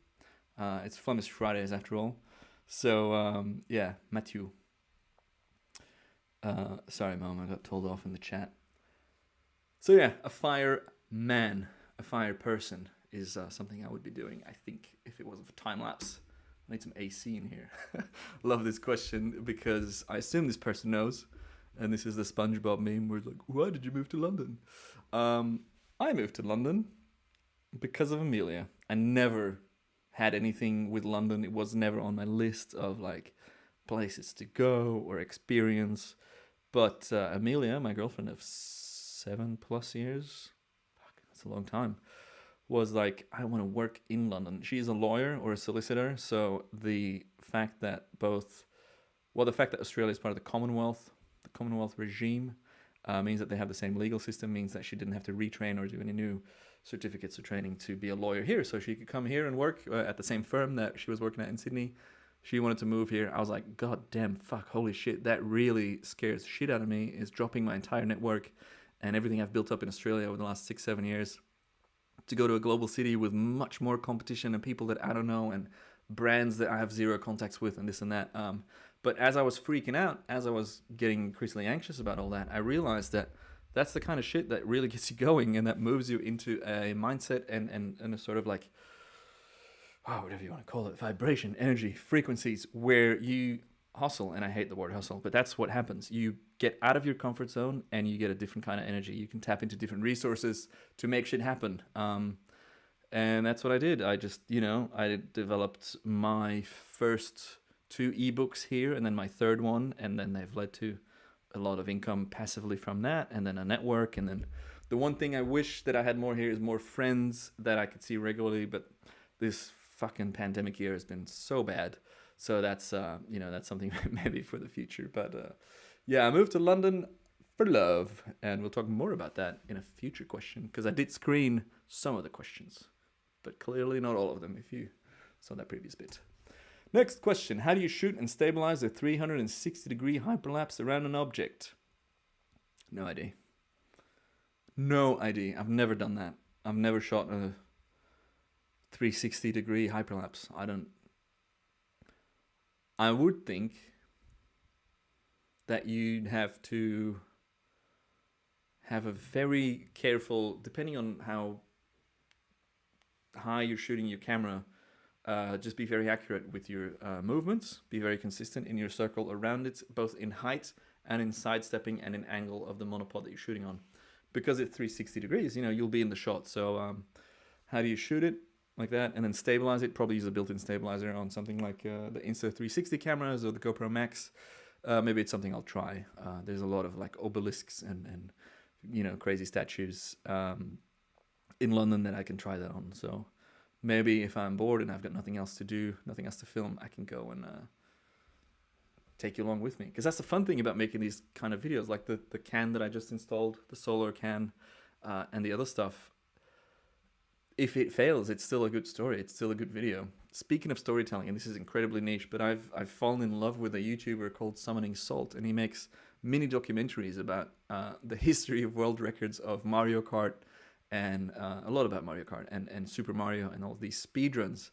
It's Flemish Fridays after all. So, yeah, Matthew. Sorry, Mom, I got told off in the chat. So, yeah, a fireman, a fire person is something I would be doing, I think, if it wasn't for time-lapse. I need some AC in here. Love this question because I assume this person knows. And this is the SpongeBob meme where it's like, why did you move to London? I moved to London because of Amelia. I never had anything with London. It was never on my list of places to go or experience. But Amelia, my girlfriend of 7+ years, fuck, that's a long time, was like, I want to work in London. She's a lawyer or a solicitor, so the fact that Australia is part of the Commonwealth regime, means that they have the same legal system, means that she didn't have to retrain or do any new certificates or training to be a lawyer here. So she could come here and work at the same firm that she was working at in Sydney. She wanted to move here. I was like, God damn, fuck, holy shit, that really scares the shit out of me, is dropping my entire network and everything I've built up in Australia over the last 6-7 years to go to a global city with much more competition and people that I don't know and brands that I have zero contacts with and this and that. But as I was freaking out, as I was getting increasingly anxious about all that, I realized that that's the kind of shit that really gets you going and that moves you into a mindset and a sort of like, whatever you want to call it, vibration, energy, frequencies, where you hustle. And I hate the word hustle, but that's what happens. You get out of your comfort zone and you get a different kind of energy. You can tap into different resources to make shit happen. And that's what I did. I just, I developed my first 2 ebooks here and then my third one. And then they've led to a lot of income passively from that. And then a network. And then the one thing I wish that I had more here is more friends that I could see regularly. But this fucking pandemic year has been so bad. So that's, that's something maybe for the future. But I moved to London for love. And we'll talk more about that in a future question. Because I did screen some of the questions. But clearly not all of them, if you saw that previous bit. Next question. How do you shoot and stabilize a 360-degree hyperlapse around an object? No idea. No idea. I've never done that. I've never shot a 360-degree hyperlapse. I would think that you'd have to have a very careful, depending on how high you're shooting your camera, just be very accurate with your movements, be very consistent in your circle around it, both in height and in sidestepping and in angle of the monopod that you're shooting on. Because it's 360 degrees, you'll be in the shot. So how do you shoot it like that and then stabilize it? Probably use a built-in stabilizer on something like the Insta360 cameras or the GoPro Max. Maybe it's something I'll try. There's a lot of like obelisks and crazy statues in London that I can try that on. So maybe if I'm bored and I've got nothing else to do, nothing else to film, I can go and take you along with me. Because that's the fun thing about making these kind of videos, like the can that I just installed, the solar can, and the other stuff. If it fails, it's still a good story. It's still a good video. Speaking of storytelling, and this is incredibly niche, but I've fallen in love with a YouTuber called Summoning Salt, and he makes mini documentaries about the history of world records of Mario Kart, and a lot about Mario Kart and Super Mario and all these speedruns,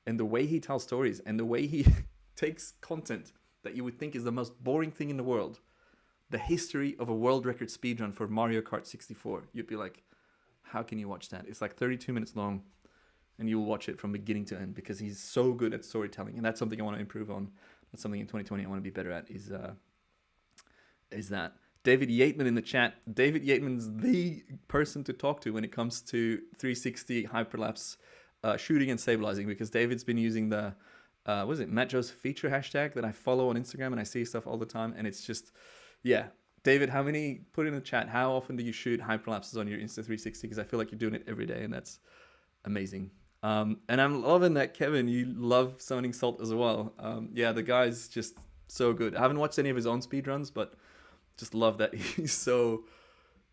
and the way he tells stories and the way he takes content that you would think is the most boring thing in the world, the history of a world record speedrun for Mario Kart 64. You'd be like, how can you watch that? It's like 32 minutes long, and you'll watch it from beginning to end because he's so good at storytelling, and that's something I want to improve on. That's something in 2020 I want to be better at, is that. David Yateman in the chat. David Yateman's the person to talk to when it comes to 360 hyperlapse shooting and stabilizing, because David's been using the, Matt Joseph feature hashtag that I follow on Instagram, and I see stuff all the time, and it's just, yeah. David, put in the chat, how often do you shoot hyperlapses on your Insta360? Because I feel like you're doing it every day, and that's amazing. And I'm loving that, Kevin, you love Summoning Salt as well. The guy's just so good. I haven't watched any of his own speedruns, but just love that he's so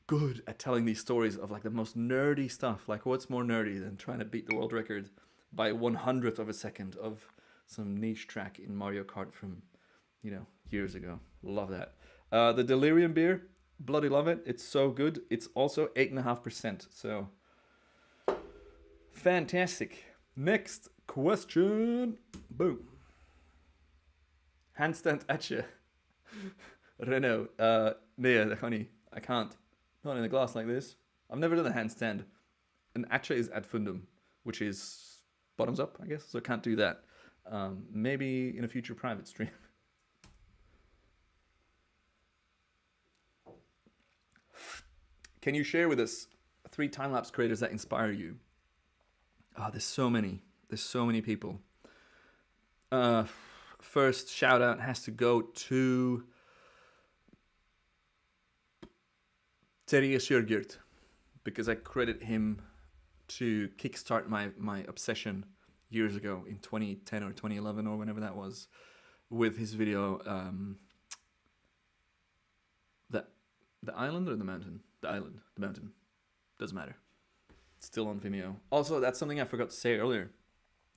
good at telling these stories of like the most nerdy stuff. Like, what's more nerdy than trying to beat the world record by 1/100th of a second of some niche track in Mario Kart from, years ago. Love that. The Delirium beer, bloody love it. It's so good. It's also 8.5%. So fantastic. Next question. Boom. Handstand Atcha. Renault, Nia, honey, I can't. Not in a glass like this. I've never done a handstand. And Atcha is ad fundum, which is bottoms up, I guess. So I can't do that. Maybe in a future private stream. Can you share with us 3 time-lapse creators that inspire you? There's so many. There's so many people. first shout out has to go to Terje, because I credit him to kickstart my obsession years ago in 2010 or 2011 or whenever that was, with his video, the island or the mountain? The island, the mountain, doesn't matter. It's still on Vimeo. Also, that's something I forgot to say earlier.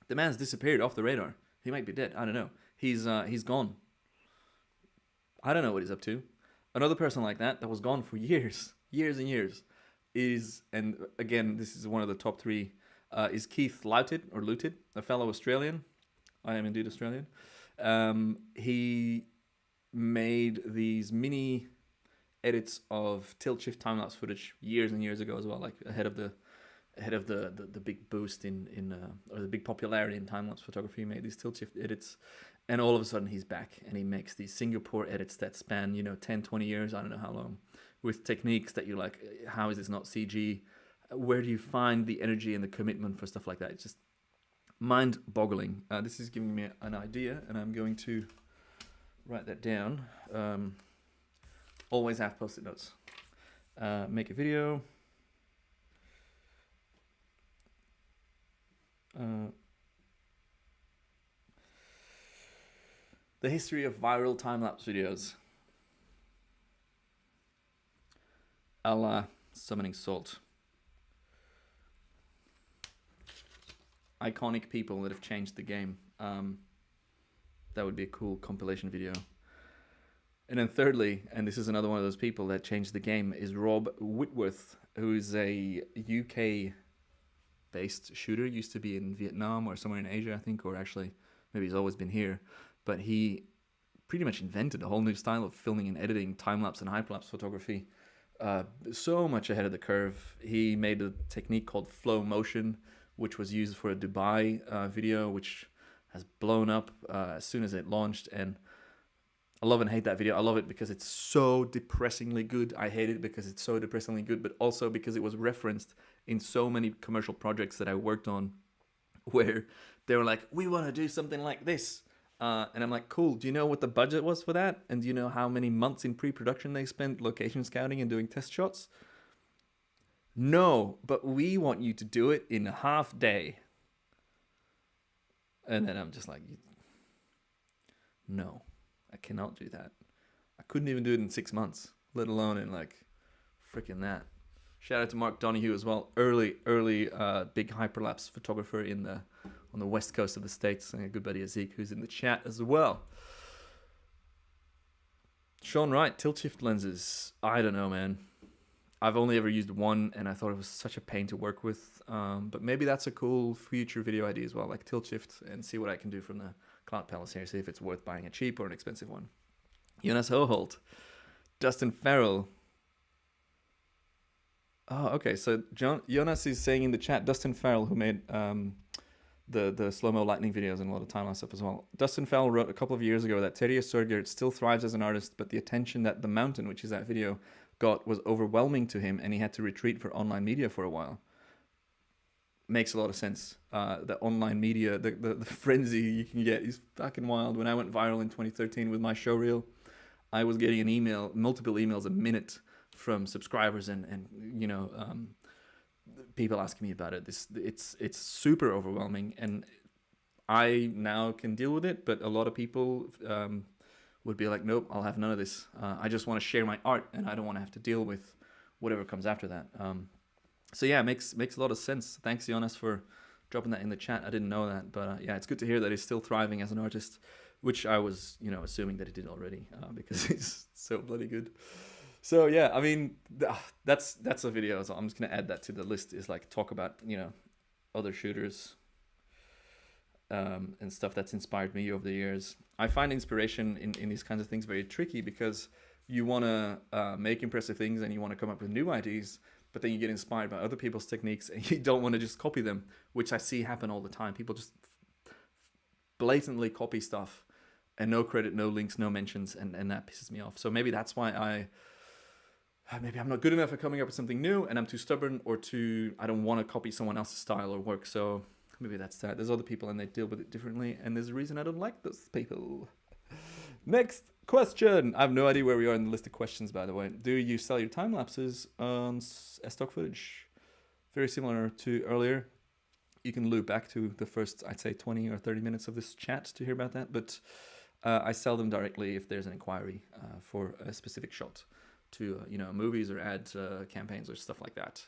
The man's disappeared off the radar. He might be dead. I don't know. He's gone. I don't know what he's up to. Another person like that was gone for years and years, is, and again, this is one of the top three, is Keith Louted, a fellow Australian. I am indeed Australian. He made these mini edits of tilt shift time lapse footage years and years ago as well, like ahead of the big boost in or the big popularity in time lapse photography. He made these tilt shift edits, and all of a sudden he's back and he makes these Singapore edits that span 10, 20 years, I don't know how long, with techniques that you're like, how is this not CG? Where do you find the energy and the commitment for stuff like that? It's just mind-boggling. This is giving me an idea, and I'm going to write that down. Always have post-it notes. Make a video. The history of viral time-lapse videos. A la Summoning Salt. Iconic people that have changed the game. That would be a cool compilation video. And then thirdly, and this is another one of those people that changed the game, is Rob Whitworth, who is a UK-based shooter. Used to be in Vietnam or somewhere in Asia, I think, or actually maybe he's always been here. But he pretty much invented a whole new style of filming and editing time-lapse and hyperlapse photography. So much ahead of the curve. He made a technique called flow motion, which was used for a Dubai video, which has blown up as soon as it launched. And I love and hate that video. I love it because it's so depressingly good. I hate it because it's so depressingly good, but also because it was referenced in so many commercial projects that I worked on, where they were like, we want to do something like this. And I'm like, cool, do you know what the budget was for that? And do you know how many months in pre-production they spent location scouting and doing test shots? No, but we want you to do it in a half day. And then I'm just like, no, I cannot do that. I couldn't even do it in 6 months, let alone in like freaking that. Shout out to Mark Donahue as well, early big hyperlapse photographer on the west coast of the States, and a good buddy of Zeke who's in the chat as well. Sean Wright, tilt shift lenses. I don't know, man. I've only ever used one, and I thought it was such a pain to work with. But maybe that's a cool future video idea as well, like tilt shift, and see what I can do from the Cloud Palace here, see if it's worth buying a cheap or an expensive one. Jonas Hoholt, Dustin Farrell. Oh, okay. So Jonas is saying in the chat, Dustin Farrell, who made the slow-mo lightning videos and a lot of timelapse stuff as well. Dustin Farrell wrote a couple of years ago that Terje Surgert still thrives as an artist, but the attention that The Mountain, which is that video, got was overwhelming to him, and he had to retreat for online media for a while. Makes a lot of sense. The online media, the frenzy you can get is fucking wild. When I went viral in 2013 with my showreel, I was getting multiple emails a minute from subscribers and people asking me about it. It's super overwhelming, and I now can deal with it, but a lot of people would be like, nope, I'll have none of this. I just want to share my art, and I don't want to have to deal with whatever comes after that. So yeah, makes a lot of sense. Thanks, Jonas, for dropping that in the chat. I didn't know that, but yeah, it's good to hear that he's still thriving as an artist, which I was, assuming that he did already, because he's so bloody good. So yeah, I mean, that's a video. So I'm just gonna add that to the list. Is like talk about other shooters and stuff that's inspired me over the years. I find inspiration in these kinds of things very tricky, because you want to make impressive things and you want to come up with new ideas, but then you get inspired by other people's techniques and you don't want to just copy them, which I see happen all the time. People just blatantly copy stuff and no credit, no links, no mentions, and that pisses me off. So maybe that's why maybe I'm not good enough at coming up with something new, and I'm too stubborn, or I don't want to copy someone else's style or work. So Maybe that's that. There's other people and they deal with it differently, and there's a reason I don't like those people. Next question. I have no idea where we are in the list of questions, by the way. Do you sell your time lapses on as stock footage? Very similar to earlier. You can loop back to the first, I'd say, 20 or 30 minutes of this chat to hear about that, but I sell them directly if there's an inquiry for a specific shot to, movies or ad campaigns or stuff like that.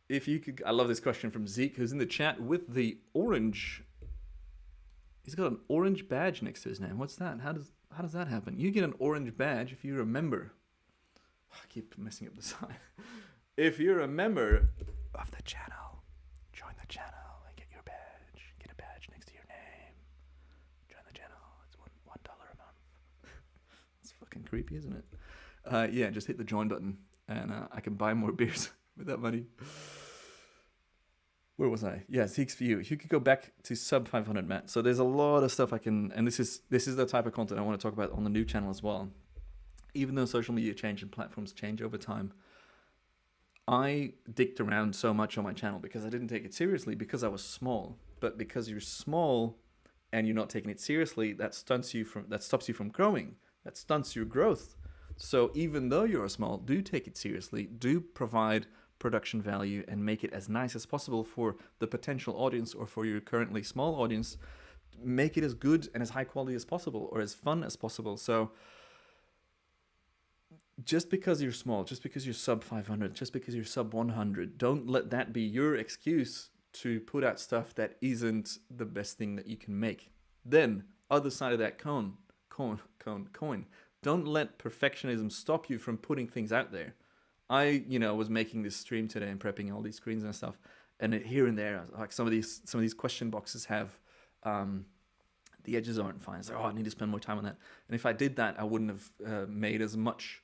If you could, I love this question from Zeke, who's in the chat with the orange. He's got an orange badge next to his name. What's that? How does that happen? You get an orange badge if you're a member. I keep messing up the sign. If you're a member of the channel, join the channel and get your badge. Get a badge next to your name. Join the channel. It's $1 a month. It's fucking creepy, isn't it? Yeah, just hit the join button and I can buy more beers with that money. Where was I? Yeah, Zeke's for you. If you could go back to sub 500, Matt. So there's a lot of stuff I can, and this is the type of content I want to talk about on the new channel as well. Even though social media change and platforms change over time, I dicked around so much on my channel because I didn't take it seriously because I was small. But because you're small and you're not taking it seriously, that stops you from growing. That stunts your growth. So even though you're small, do take it seriously. Do provide production value and make it as nice as possible for the potential audience or for your currently small audience. Make it as good and as high quality as possible or as fun as possible. So just because you're small, just because you're sub 500, just because you're sub 100, don't let that be your excuse to put out stuff that isn't the best thing that you can make. Then, other side of that coin. Don't let perfectionism stop you from putting things out there. I, was making this stream today and prepping all these screens and stuff, and here and there, like some of these question boxes have, the edges aren't fine. It's like, I need to spend more time on that. And if I did that, I wouldn't have made as much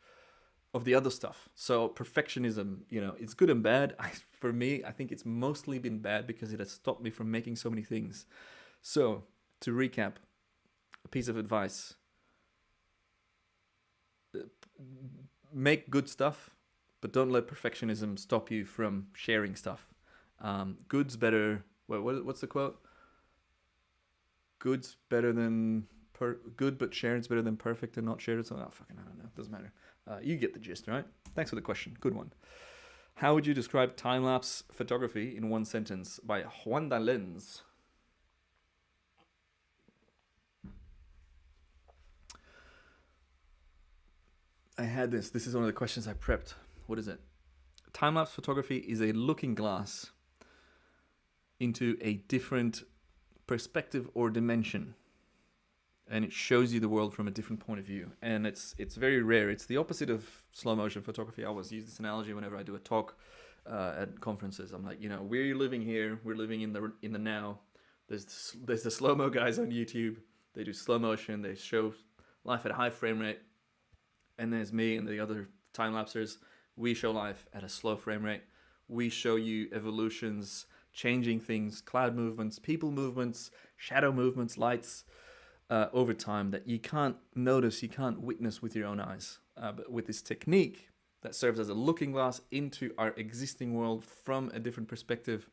of the other stuff. So perfectionism, it's good and bad. For me, I think it's mostly been bad because it has stopped me from making so many things. So to recap, a piece of advice: make good stuff, but don't let perfectionism stop you from sharing stuff. Good's better. What's the quote? Good's better than good, but shared's better than perfect and not shared. So, I don't know. Doesn't matter. You get the gist, right? Thanks for the question. Good one. How would you describe time-lapse photography in one sentence? By Juan Lens. I had this. This is one of the questions I prepped. What is it? Time-lapse photography is a looking glass into a different perspective or dimension, and it shows you the world from a different point of view. And it's very rare. It's the opposite of slow motion photography. I always use this analogy whenever I do a talk at conferences. I'm like, we're living here. We're living in the now. There's the slow mo guys on YouTube. They do slow motion. They show life at a high frame rate. And there's me and the other time lapsers. We show life at a slow frame rate. We show you evolutions, changing things, cloud movements, people movements, shadow movements, lights over time that you can't notice, you can't witness with your own eyes. But with this technique that serves as a looking glass into our existing world from a different perspective,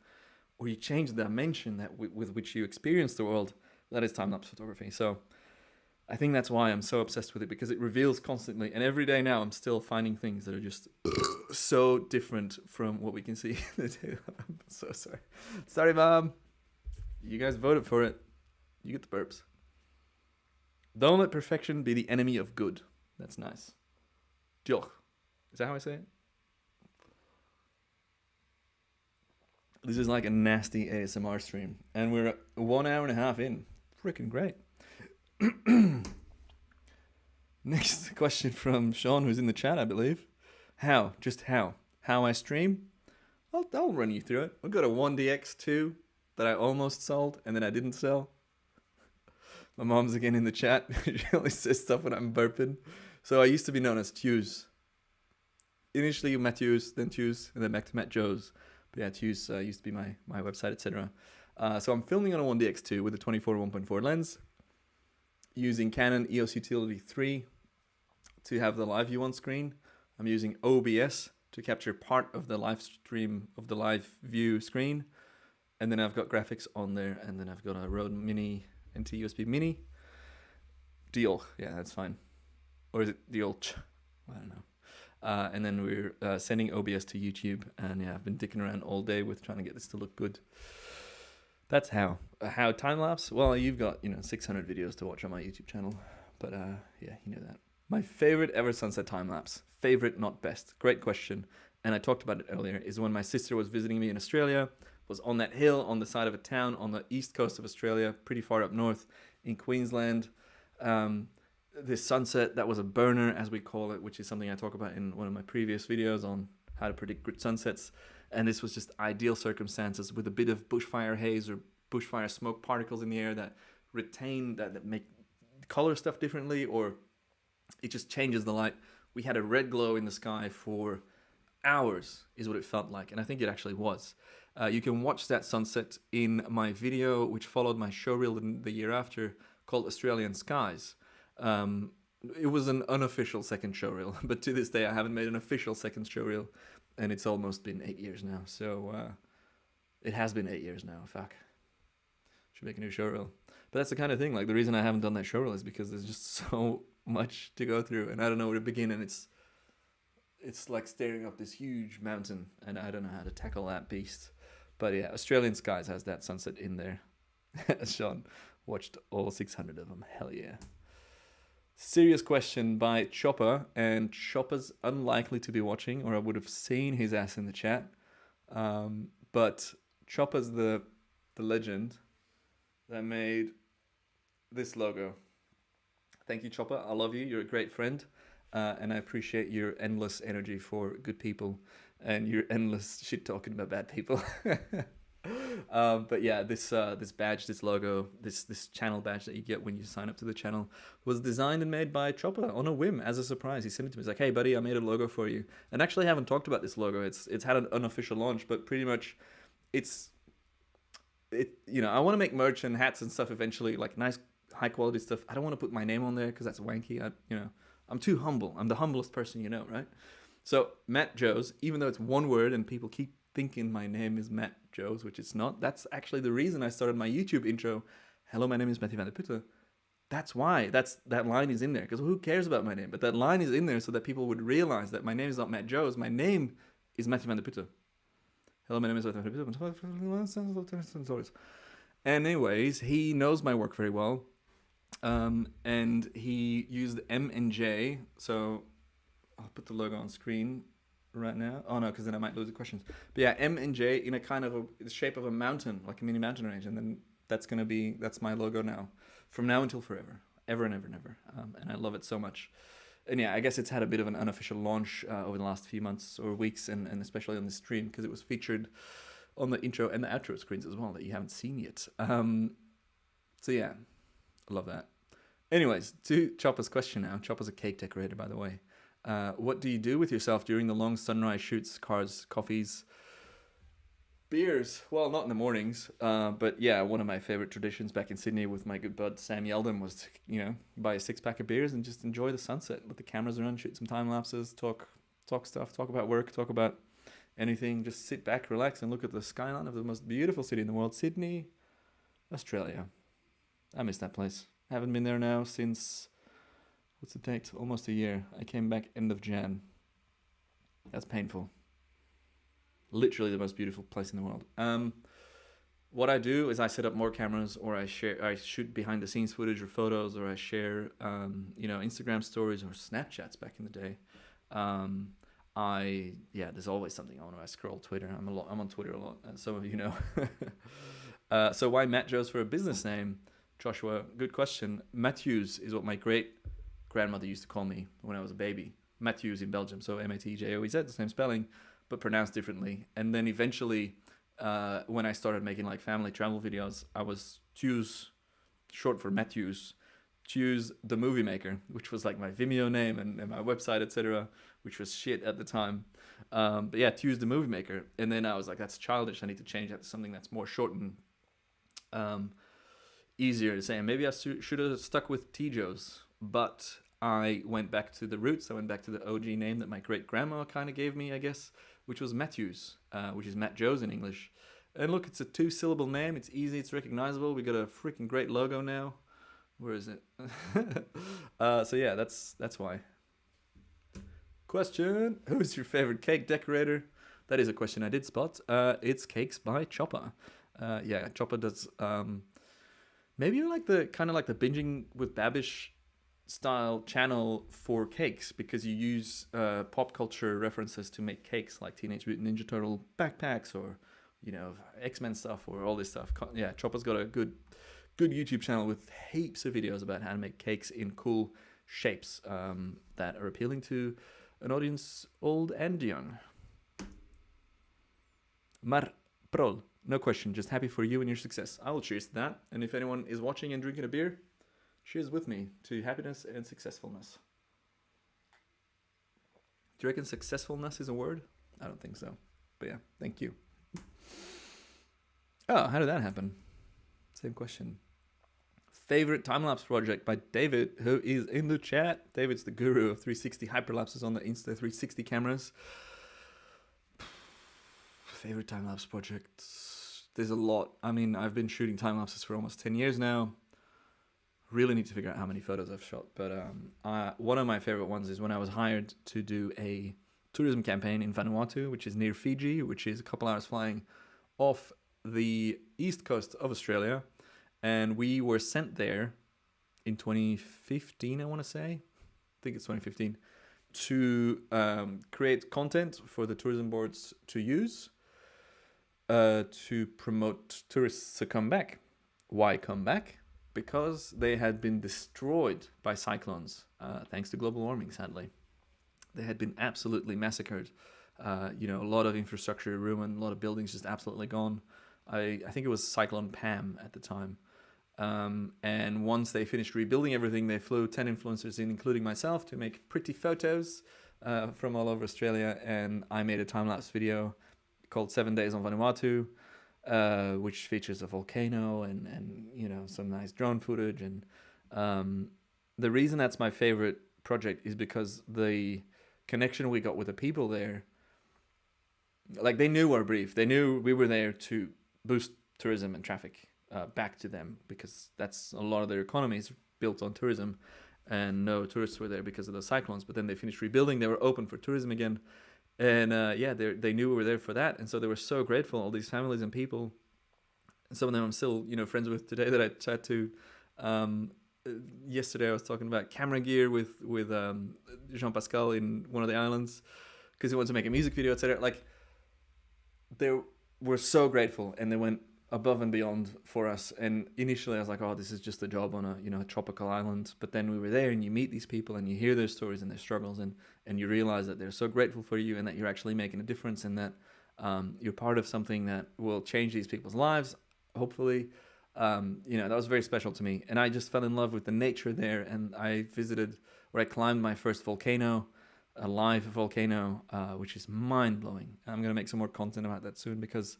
or you change the dimension that with which you experience the world, that is time-lapse photography. So I think that's why I'm so obsessed with it, because it reveals constantly. And every day now, I'm still finding things that are just so different from what we can see. I'm so sorry. Sorry, Mom. You guys voted for it. You get the burps. Don't let perfection be the enemy of good. That's nice. Joch. Is that how I say it? This is like a nasty ASMR stream. And we're 1 hour and a half in. Freaking great. Next question from Sean, who's in the chat, I believe. How? Just how? How I stream? I'll run you through it. I've got a 1DX2 that I almost sold and then I didn't sell. My mom's again in the chat. She only says stuff when I'm burping. So I used to be known as Tews. Initially Matthews, then Tews, and then back to Matt Joes. But yeah, Tews used to be my website, etc. So I'm filming on a 1DX2 with a 24 1.4 lens, using Canon EOS Utility 3 to have the live view on screen. I'm using OBS to capture part of the live stream of the live view screen. and then I've got graphics on there, and then I've got a Rode Mini NT USB Mini. Diolch, yeah, that's fine. Or is it Diolch? I don't know. And then we're sending OBS to YouTube, and yeah, I've been dicking around all day with trying to get this to look good. That's how. How time-lapse? Well, you've got, 600 videos to watch on my YouTube channel, but yeah, you know that. My favorite ever sunset time-lapse. Favorite, not best. Great question, and I talked about it earlier, is when my sister was visiting me in Australia, was on that hill on the side of a town on the east coast of Australia, pretty far up north in Queensland. This sunset, that was a burner, as we call it, which is something I talk about in one of my previous videos on how to predict good sunsets. And this was just ideal circumstances with a bit of bushfire haze or bushfire smoke particles in the air that retain, that make color stuff differently, or it just changes the light. We had a red glow in the sky for hours, is what it felt like. And I think it actually was. You can watch that sunset in my video, which followed my showreel the year after, called Australian Skies. It was an unofficial second showreel, but to this day I haven't made an official second showreel, and it's almost been 8 years now. So it has been 8 years now. Fuck. Should make a new showreel. But that's the kind of thing. Like, the reason I haven't done that showreel is because there's just so much to go through, and I don't know where to begin. And it's like staring up this huge mountain, and I don't know how to tackle that beast. But yeah, Australian Skies has that sunset in there. Sean watched all 600 of them. Hell yeah. Serious question by Chopper, and Chopper's unlikely to be watching, or I would have seen his ass in the chat. But Chopper's the legend that made this logo. Thank you, Chopper. I love you. You're a great friend, and I appreciate your endless energy for good people and your endless shit talking about bad people. But yeah, this badge, this logo, this channel badge that you get when you sign up to the channel was designed and made by Chopper on a whim as a surprise. He sent it to me. He's like, "Hey buddy, I made a logo for you." And actually, I haven't talked about this logo. It's had an unofficial launch, but pretty much, I want to make merch and hats and stuff eventually, like nice high quality stuff. I don't want to put my name on there because that's wanky. I'm too humble. I'm the humblest person you know, right? So Matt Joes, even though it's one word and people keep thinking my name is Matt Joes, which it's not. That's actually the reason I started my YouTube intro. Hello, my name is Matthew Vandeputte. That's why that line is in there, because who cares about my name? But that line is in there so that people would realize that my name is not Matt Joes. My name is Matthew Vandeputte. Hello, my name is Matthew Vandeputte. Anyways, he knows my work very well, and he used M and J. So I'll put the logo on screen right now. Oh no, because then I might lose the questions. But yeah, M and J in a kind of the shape of a mountain, like a mini mountain range, and then that's my logo now, from now until forever, ever and ever and ever. And I love it so much. And yeah, I guess it's had a bit of an unofficial launch over the last few months or weeks, and especially on the stream, because it was featured on the intro and the outro screens as well that you haven't seen yet. So yeah, I love that. Anyways, to Chopper's question now. Chopper's a cake decorator, by the way. What do you do with yourself during the long sunrise shoots, cars, coffees, beers? Well, not in the mornings, but yeah, one of my favorite traditions back in Sydney with my good bud Sam Yeldon was to, buy a 6-pack of beers and just enjoy the sunset with the cameras around, shoot some time lapses, talk stuff, talk about work, talk about anything, just sit back, relax, and look at the skyline of the most beautiful city in the world, Sydney, Australia. I miss that place. I haven't been there now since... what's the date? Almost a year. I came back end of Jan. That's painful. Literally the most beautiful place in the world. What I do is I set up more cameras, or I shoot behind the scenes footage or photos, or I share, Instagram stories or Snapchats back in the day. There's always something on when I scroll Twitter. I'm on Twitter a lot, as some of you know. So why Matt Joes for a business name? Joshua, good question. Matthews is what my great-grandmother used to call me when I was a baby. Matthews in Belgium, so Matjoez, the same spelling, but pronounced differently. And then eventually, when I started making like family travel videos, I was Tews, short for Matthews, Tews the Movie Maker, which was like my Vimeo name and my website, etc., which was shit at the time. But yeah, Tews the Movie Maker. And then I was like, that's childish. I need to change that to something that's more shortened, easier to say. And maybe I should have stuck with T-Joes, but I went back to the roots. I went back to the OG name that my great-grandma kind of gave me, I guess, which was Matthews, which is Matt Joes in English. And look, it's a 2-syllable name. It's easy. It's recognizable. We got a freaking great logo now. Where is it? So yeah, that's why. Question: who's your favorite cake decorator? That is a question I did spot. It's Cakes by Chopper. Yeah, Chopper does. Maybe you like the kind of like the binging with Babish style channel for cakes, because you use pop culture references to make cakes, like Teenage Mutant Ninja Turtle backpacks, or X-Men stuff, or all this stuff. Yeah, Chopper's got a good YouTube channel with heaps of videos about how to make cakes in cool shapes that are appealing to an audience old and young. Mar Prol, no question, just happy for you and your success. I will cheers to that. And if anyone is watching and drinking a beer, cheers with me to happiness and successfulness. Do you reckon successfulness is a word? I don't think so. But yeah, thank you. Oh, how did that happen? Same question. Favorite time-lapse project by David, who is in the chat. David's the guru of 360 hyperlapses on the Insta360 cameras. Favorite time-lapse projects? There's a lot. I mean, I've been shooting time-lapses for almost 10 years now. Really need to figure out how many photos I've shot. But one of my favorite ones is when I was hired to do a tourism campaign in Vanuatu, which is near Fiji, which is a couple hours flying off the east coast of Australia. And we were sent there in 2015, I want to say. I think it's 2015. To create content for the tourism boards to use to promote tourists to come back. Why come back? Because they had been destroyed by cyclones, thanks to global warming, sadly. They had been absolutely massacred. A lot of infrastructure ruined, a lot of buildings just absolutely gone. I think it was Cyclone Pam at the time. And once they finished rebuilding everything, they flew 10 influencers in, including myself, to make pretty photos from all over Australia. And I made a time-lapse video called 7 Days on Vanuatu, which features a volcano and some nice drone footage. And the reason that's my favorite project is because the connection we got with the people there, like, they knew our brief. They knew we were there to boost tourism and traffic back to them, because that's a lot of their economy is built on tourism, and no tourists were there because of the cyclones. But then they finished rebuilding, they were open for tourism again, and they knew we were there for that, and so they were so grateful, all these families and people. Some of them I'm still friends with today that I chat to. Yesterday I was talking about camera gear with Jean-Pascal in one of the islands, because he wanted to make a music video, etc. Like, they were so grateful, and they went above and beyond for us. And initially I was like, oh, this is just a job on a tropical island. But then we were there, and you meet these people, and you hear their stories and their struggles, and you realize that they're so grateful for you, and that you're actually making a difference, and that you're part of something that will change these people's lives, hopefully. That was very special to me. And I just fell in love with the nature there. And I climbed my first volcano, a live volcano, which is mind-blowing. I'm going to make some more content about that soon, because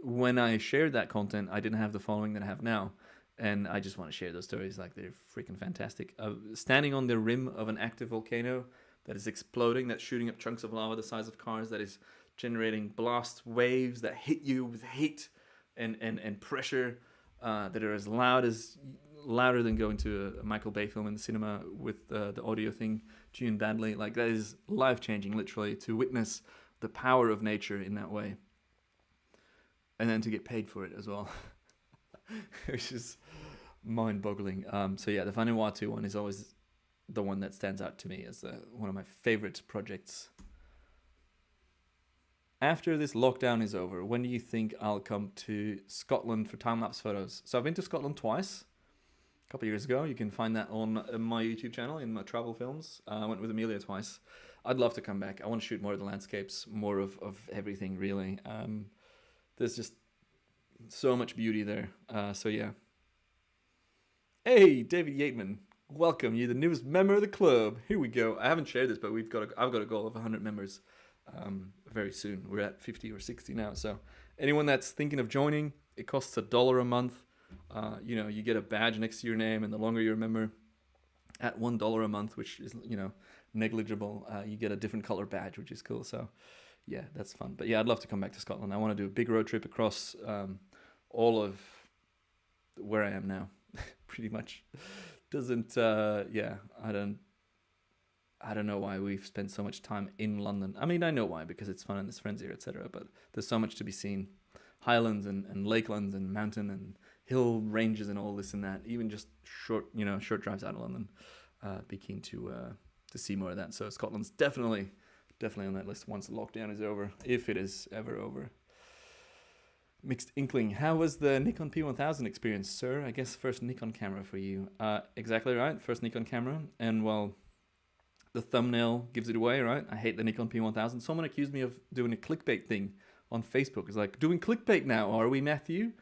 when I shared that content, I didn't have the following that I have now. And I just want to share those stories. Like, they're freaking fantastic. Standing on the rim of an active volcano that is exploding, that's shooting up chunks of lava the size of cars, that is generating blast waves that hit you with heat and pressure, that are as louder than going to a Michael Bay film in the cinema with the audio thing tuned badly. Like, that is life-changing, literally, to witness the power of nature in that way. And then to get paid for it as well, which is mind-boggling. So yeah, the Vanuatu one is always the one that stands out to me as one of my favorite projects. After this lockdown is over, when do you think I'll come to Scotland for time-lapse photos? So I've been to Scotland twice, a couple of years ago. You can find that on my YouTube channel in my travel films. I went with Amelia twice. I'd love to come back. I want to shoot more of the landscapes, more of everything, really. There's just so much beauty there. So yeah. Hey, David Yateman. Welcome. You're the newest member of the club. Here we go. I haven't shared this, but I've got a goal of 100 members very soon. We're at 50 or 60 now. So anyone that's thinking of joining, it costs $1 a month. You get a badge next to your name, and the longer you're a member, at $1 a month, which is, negligible, you get a different color badge, which is cool. So yeah, that's fun. But yeah, I'd love to come back to Scotland. I want to do a big road trip across all of where I am now, pretty much. Doesn't yeah, I don't know why we've spent so much time in London. I mean, I know why, because it's fun and there's friends here, etc. But there's so much to be seen. Highlands and lakelands and mountain and hill ranges and all this and that. Even just short drives out of London. Be keen to see more of that. So Scotland's definitely on that list once the lockdown is over, if it is ever over. Mixed Inkling, how was the Nikon P1000 experience, sir? I guess first Nikon camera for you. Exactly right, first Nikon camera. And well, the thumbnail gives it away, right? I hate the Nikon P1000. Someone accused me of doing a clickbait thing on Facebook. It's like, doing clickbait now, are we, Matthew?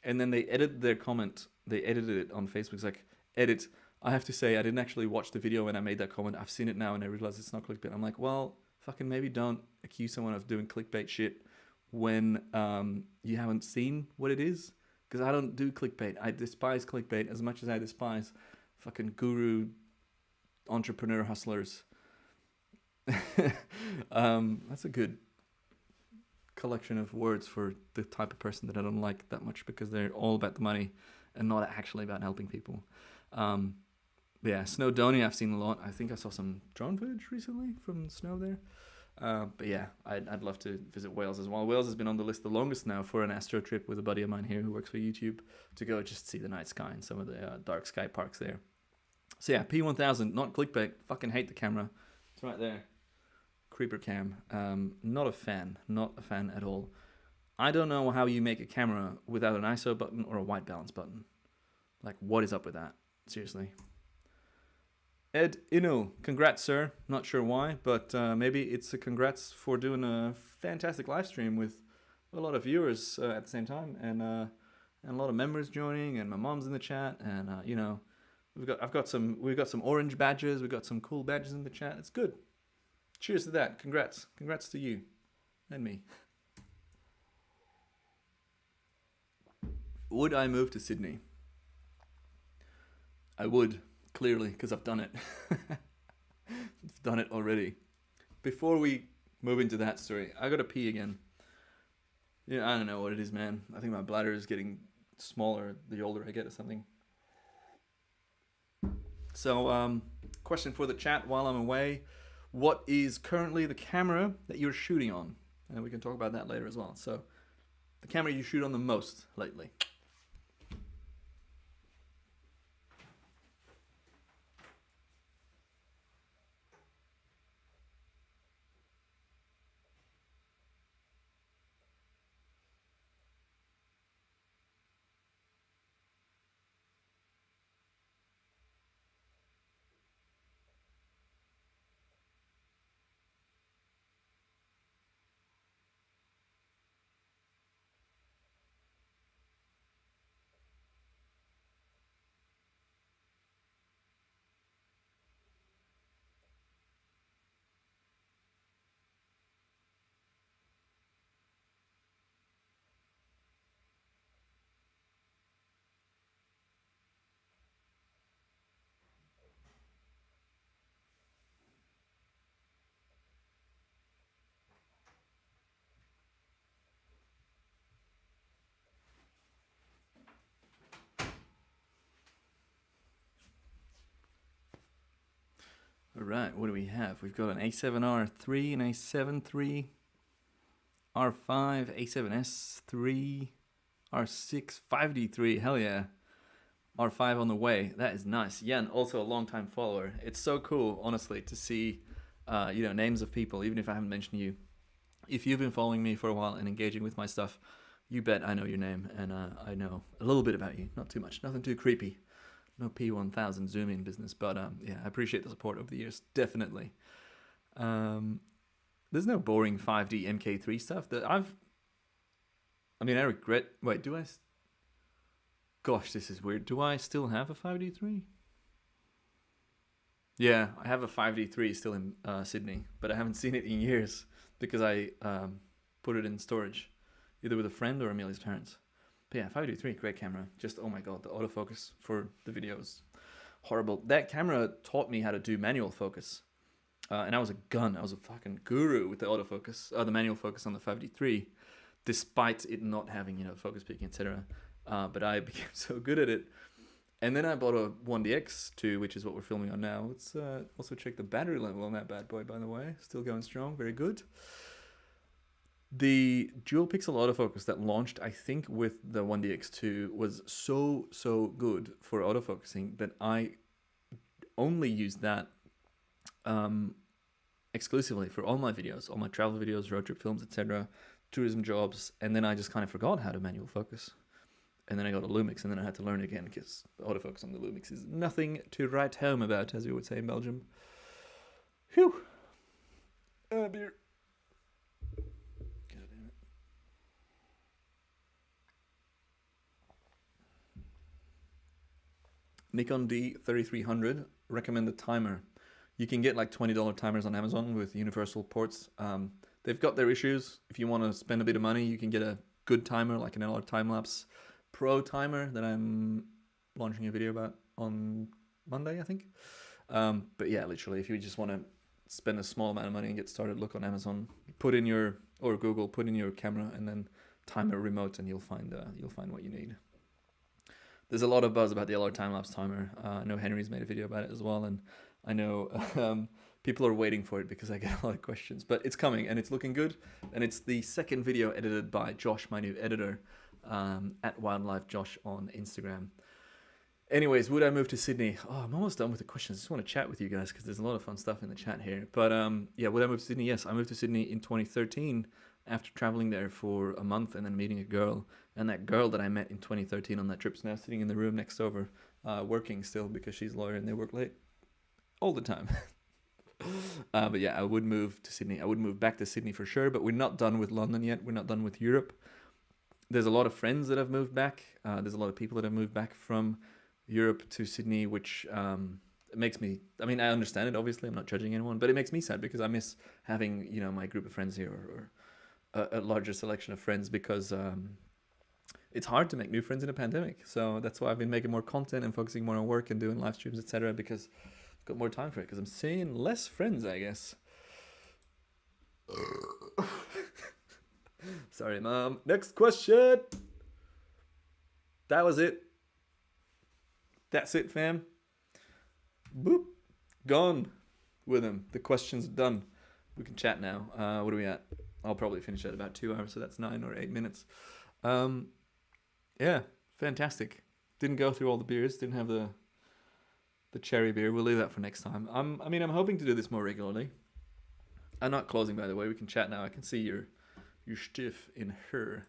And then they edited their comment. They edited it on Facebook. It's like, edit. I have to say, I didn't actually watch the video when I made that comment. I've seen it now and I realize it's not clickbait. I'm like, well, fucking maybe don't accuse someone of doing clickbait shit when you haven't seen what it is. Because I don't do clickbait. I despise clickbait as much as I despise fucking guru entrepreneur hustlers. That's a good collection of words for the type of person that I don't like that much, because they're all about the money and not actually about helping people. Yeah, Snowdonia I've seen a lot. I think I saw some drone footage recently from snow there. But yeah, I'd love to visit Wales as well. Wales has been on the list the longest now for an astro trip with a buddy of mine here who works for YouTube, to go just see the night sky and some of the dark sky parks there. So yeah, P1000, not clickbait. Fucking hate the camera. It's right there. Creeper cam. Not a fan at all. I don't know how you make a camera without an ISO button or a white balance button. Like, what is up with that? Seriously. Ed Inno, congrats, sir. Not sure why, but maybe it's a congrats for doing a fantastic live stream with a lot of viewers at the same time, and a lot of members joining, and my mom's in the chat, and you know, we've got some orange badges, we've got some cool badges in the chat. It's good. Cheers to that. Congrats to you and me. Would I move to Sydney? I would, clearly, because I've done it. I've done it already. Before we move into that story, I gotta pee again. Yeah, I don't know what it is, man. I think my bladder is getting smaller the older I get or something. So, question for the chat while I'm away. What is currently the camera that you're shooting on? And we can talk about that later as well. So, the camera you shoot on the most lately. All right, what do we have? We've got an A7R3, an A7 III, R5, A7S III, R6, 5D3, hell yeah. R5 on the way, that is nice. Yen, also a long-time follower. It's so cool, honestly, to see names of people, even if I haven't mentioned you. If you've been following me for a while and engaging with my stuff, you bet I know your name, and I know a little bit about you. Not too much, nothing too creepy. No P1000 zoom in business, but yeah, I appreciate the support over the years, definitely. There's no boring 5D MK3 stuff that I regret. Wait, do I? Gosh, this is weird. Do I still have a 5D3? Yeah, I have a 5D3 still in Sydney, but I haven't seen it in years because I put it in storage, either with a friend or Amelia's parents. But yeah, 5D3, great camera. Just, oh my god, the autofocus for the videos, horrible. That camera taught me how to do manual focus. and I was a gun. I was a fucking guru with the autofocus, the manual focus on the 5D3, despite it not having, focus peaking, etc. But I became so good at it. And then I bought a 1DX2, which is what we're filming on now. Let's also check the battery level on that bad boy, by the way. Still going strong, very good. The dual pixel autofocus that launched, I think, with the 1DX2 was so good for autofocusing that I only used that exclusively for all my videos, all my travel videos, road trip films, etc., tourism jobs, and then I just kind of forgot how to manual focus. And then I got a Lumix, and then I had to learn again because the autofocus on the Lumix is nothing to write home about, as we would say in Belgium. Phew. Beer. God damn it. Nikon D3300, recommend the timer. You can get like $20 timers on Amazon with universal ports. They've got their issues. If you want to spend a bit of money, you can get a good timer like an LR Timelapse Pro timer that I'm launching a video about on Monday, I think. But yeah, literally, if you just want to spend a small amount of money and get started, look on Amazon, or Google, put in your camera and then timer remote, and you'll find what you need. There's a lot of buzz about the LR Timelapse timer. I know Henry's made a video about it as well, and I know people are waiting for it because I get a lot of questions. But it's coming, and it's looking good. And it's the second video edited by Josh, my new editor, at Wildlife Josh on Instagram. Anyways, would I move to Sydney? Oh, I'm almost done with the questions. I just want to chat with you guys because there's a lot of fun stuff in the chat here. But yeah, would I move to Sydney? Yes, I moved to Sydney in 2013 after traveling there for a month and then meeting a girl. And that girl that I met in 2013 on that trip is now sitting in the room next over, working still because she's a lawyer and they work late all the time. But yeah, I would move to Sydney. I would move back to Sydney for sure, but we're not done with London yet. We're not done with Europe. There's a lot of friends that have moved back. There's a lot of people that have moved back from Europe to Sydney, which makes me, I mean, I understand it, obviously. I'm not judging anyone, but it makes me sad because I miss having, my group of friends here or a larger selection of friends because it's hard to make new friends in a pandemic. So that's why I've been making more content and focusing more on work and doing live streams, etc. because I've got more time for it because I'm seeing less friends, I guess. Sorry, Mom. Next question. That was it. That's it, fam. Boop. Gone with them. The question's done. We can chat now. What are we at? I'll probably finish at about 2 hours, so that's 9 or 8 minutes. Yeah, fantastic. Didn't go through all the beers. Didn't have the cherry beer. We'll leave that for next time. I'm hoping to do this more regularly. I'm not closing, by the way. We can chat now. I can see your stiff in her.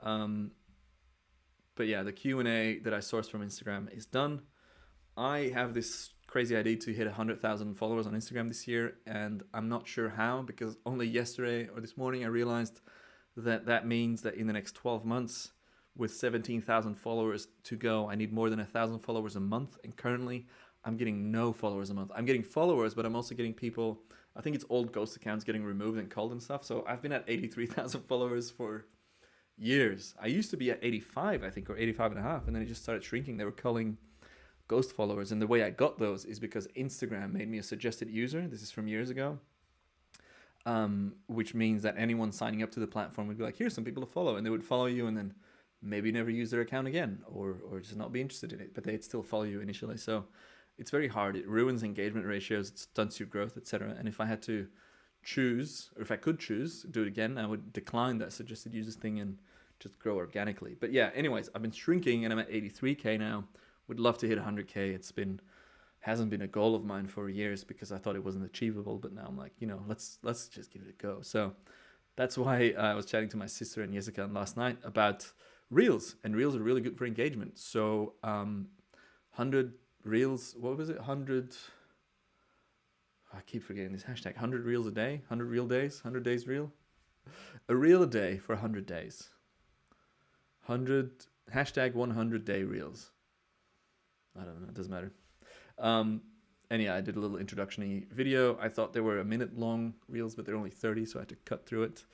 But yeah, the Q&A that I sourced from Instagram is done. I have this crazy idea to hit 100,000 followers on Instagram this year, and I'm not sure how, because only yesterday or this morning I realized that means that in the next 12 months, with 17,000 followers to go, I need more than 1,000 followers a month, and currently I'm getting no followers a month. I'm getting followers, but I'm also getting people, I think it's old ghost accounts getting removed and culled and stuff, so I've been at 83,000 followers for years. I used to be at 85, I think, or 85 and a half, and then it just started shrinking. They were culling ghost followers, and the way I got those is because Instagram made me a suggested user. This is from years ago, which means that anyone signing up to the platform would be like, here's some people to follow, and they would follow you and then maybe never use their account again, or just not be interested in it, but they'd still follow you initially. So it's very hard. It ruins engagement ratios, it stunts your growth, etc. And if I had to choose, or if I could choose, do it again, I would decline that suggested users thing and just grow organically. But yeah, anyways, I've been shrinking and I'm at 83k now. Would love to hit 100k. Hasn't been a goal of mine for years because I thought it wasn't achievable, but now I'm like, let's just give it a go. So that's why I was chatting to my sister and Jessica last night about reels, and reels are really good for engagement. So 100 reels, what was it? 100, I keep forgetting this hashtag, 100 reels a day, 100 reel days, 100 days reel. A reel a day for 100 days. 100 day reels. I don't know, it doesn't matter. And yeah, I did a little introduction video. I thought they were a minute long reels, but they're only 30, so I had to cut through it.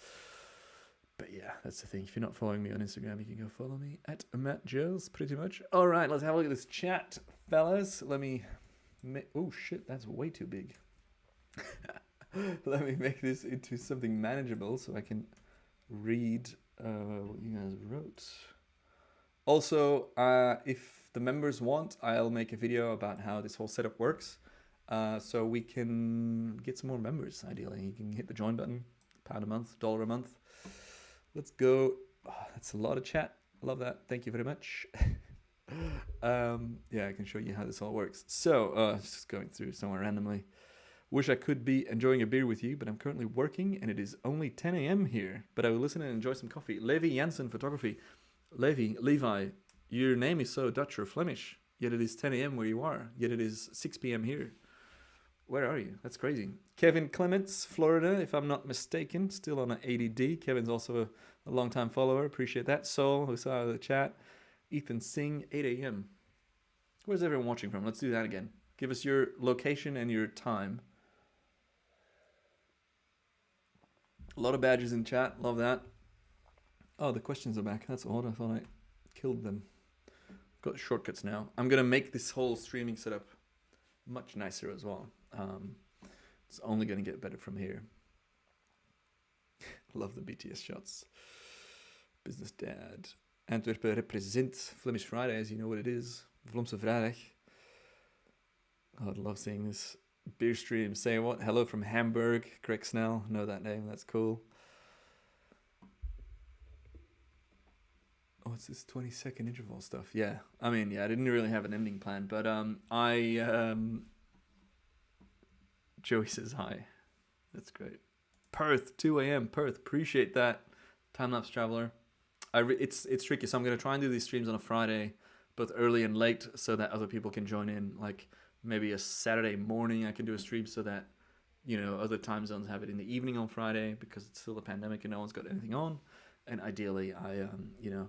But yeah, that's the thing. If you're not following me on Instagram, you can go follow me at MattJoes, pretty much. All right, let's have a look at this chat, fellas. Let me... Oh, shit, that's way too big. Let me make this into something manageable so I can read what you guys wrote. Also, if the members want, I'll make a video about how this whole setup works. So we can get some more members, ideally. You can hit the join button, £1 a month, $1 a month. Let's go. Oh, that's a lot of chat. Love that. Thank you very much. Yeah, I can show you how this all works. So, just going through somewhere randomly. Wish I could be enjoying a beer with you, but I'm currently working and it is only 10 a.m. here. But I will listen and enjoy some coffee. Levi Janssen Photography. Levi, your name is so Dutch or Flemish, yet it is 10 a.m. where you are, yet it is 6 p.m. here. Where are you? That's crazy. Kevin Clements, Florida, if I'm not mistaken, still on an ADD. Kevin's also a long-time follower. Appreciate that. Sol, who saw the chat. Ethan Singh, 8 a.m. Where's everyone watching from? Let's do that again. Give us your location and your time. A lot of badges in chat. Love that. Oh, the questions are back. That's odd. I thought I killed them. I've got shortcuts now. I'm going to make this whole streaming setup much nicer as well. It's only going to get better from here. Love the BTS shots. Business dad. Antwerpen represent Flemish Fridays. You know what it is. Vlaamse Vrijdag. Oh, I'd love seeing this. BEERSTREAM. Say what? Hello from Hamburg. Greg Snell. Know that name. That's cool. Oh, it's this 20-second interval stuff. Yeah. I mean, yeah, I didn't really have an ending plan, but Joey says hi. That's great. Perth, 2 a.m. Perth. Appreciate that. Time-lapse traveler. It's tricky, so I'm going to try and do these streams on a Friday, both early and late, so that other people can join in. Like, maybe a Saturday morning I can do a stream so that, you know, other time zones have it in the evening on Friday because it's still a pandemic and no one's got anything on. And ideally, I, you know,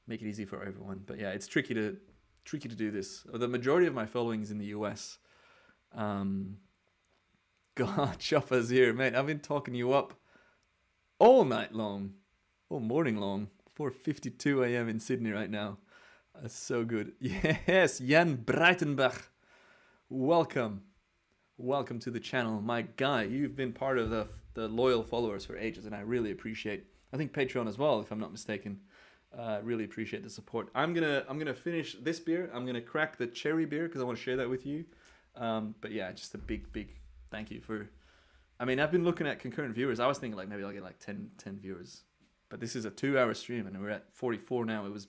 make it easy for everyone. But yeah, it's tricky to do this. The majority of my following is in the US. God, Chopper's here, mate. I've been talking you up all night long, all morning long. 4:52 a.m. in Sydney right now. That's so good. Yes, Jan Breitenbach. Welcome to the channel, my guy. You've been part of the loyal followers for ages, and I really appreciate. I think Patreon as well, if I'm not mistaken. Really appreciate the support. I'm gonna finish this beer. I'm gonna crack the cherry beer because I want to share that with you. But yeah, just a big thank you for. I mean, I've been looking at concurrent viewers. I was thinking like maybe I'll get like 10 viewers, but this is a 2-hour stream and we're at 44 now. It was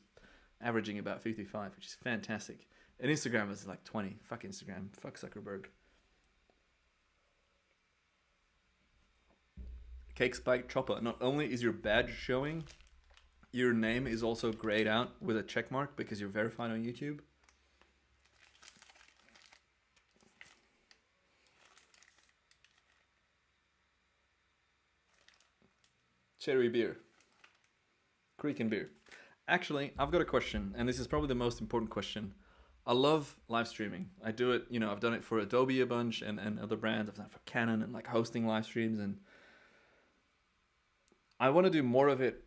averaging about 55, which is fantastic. And Instagram is like 20. Fuck Instagram. Fuck Zuckerberg. Cake Spike Chopper. Not only is your badge showing, your name is also grayed out with a check mark because you're verified on YouTube. Cherry beer. Creek beer. Actually, I've got a question, and this is probably the most important question. I love live streaming. I do it, you know, I've done it for Adobe a bunch and other brands. I've done it for Canon and like hosting live streams, and I want to do more of it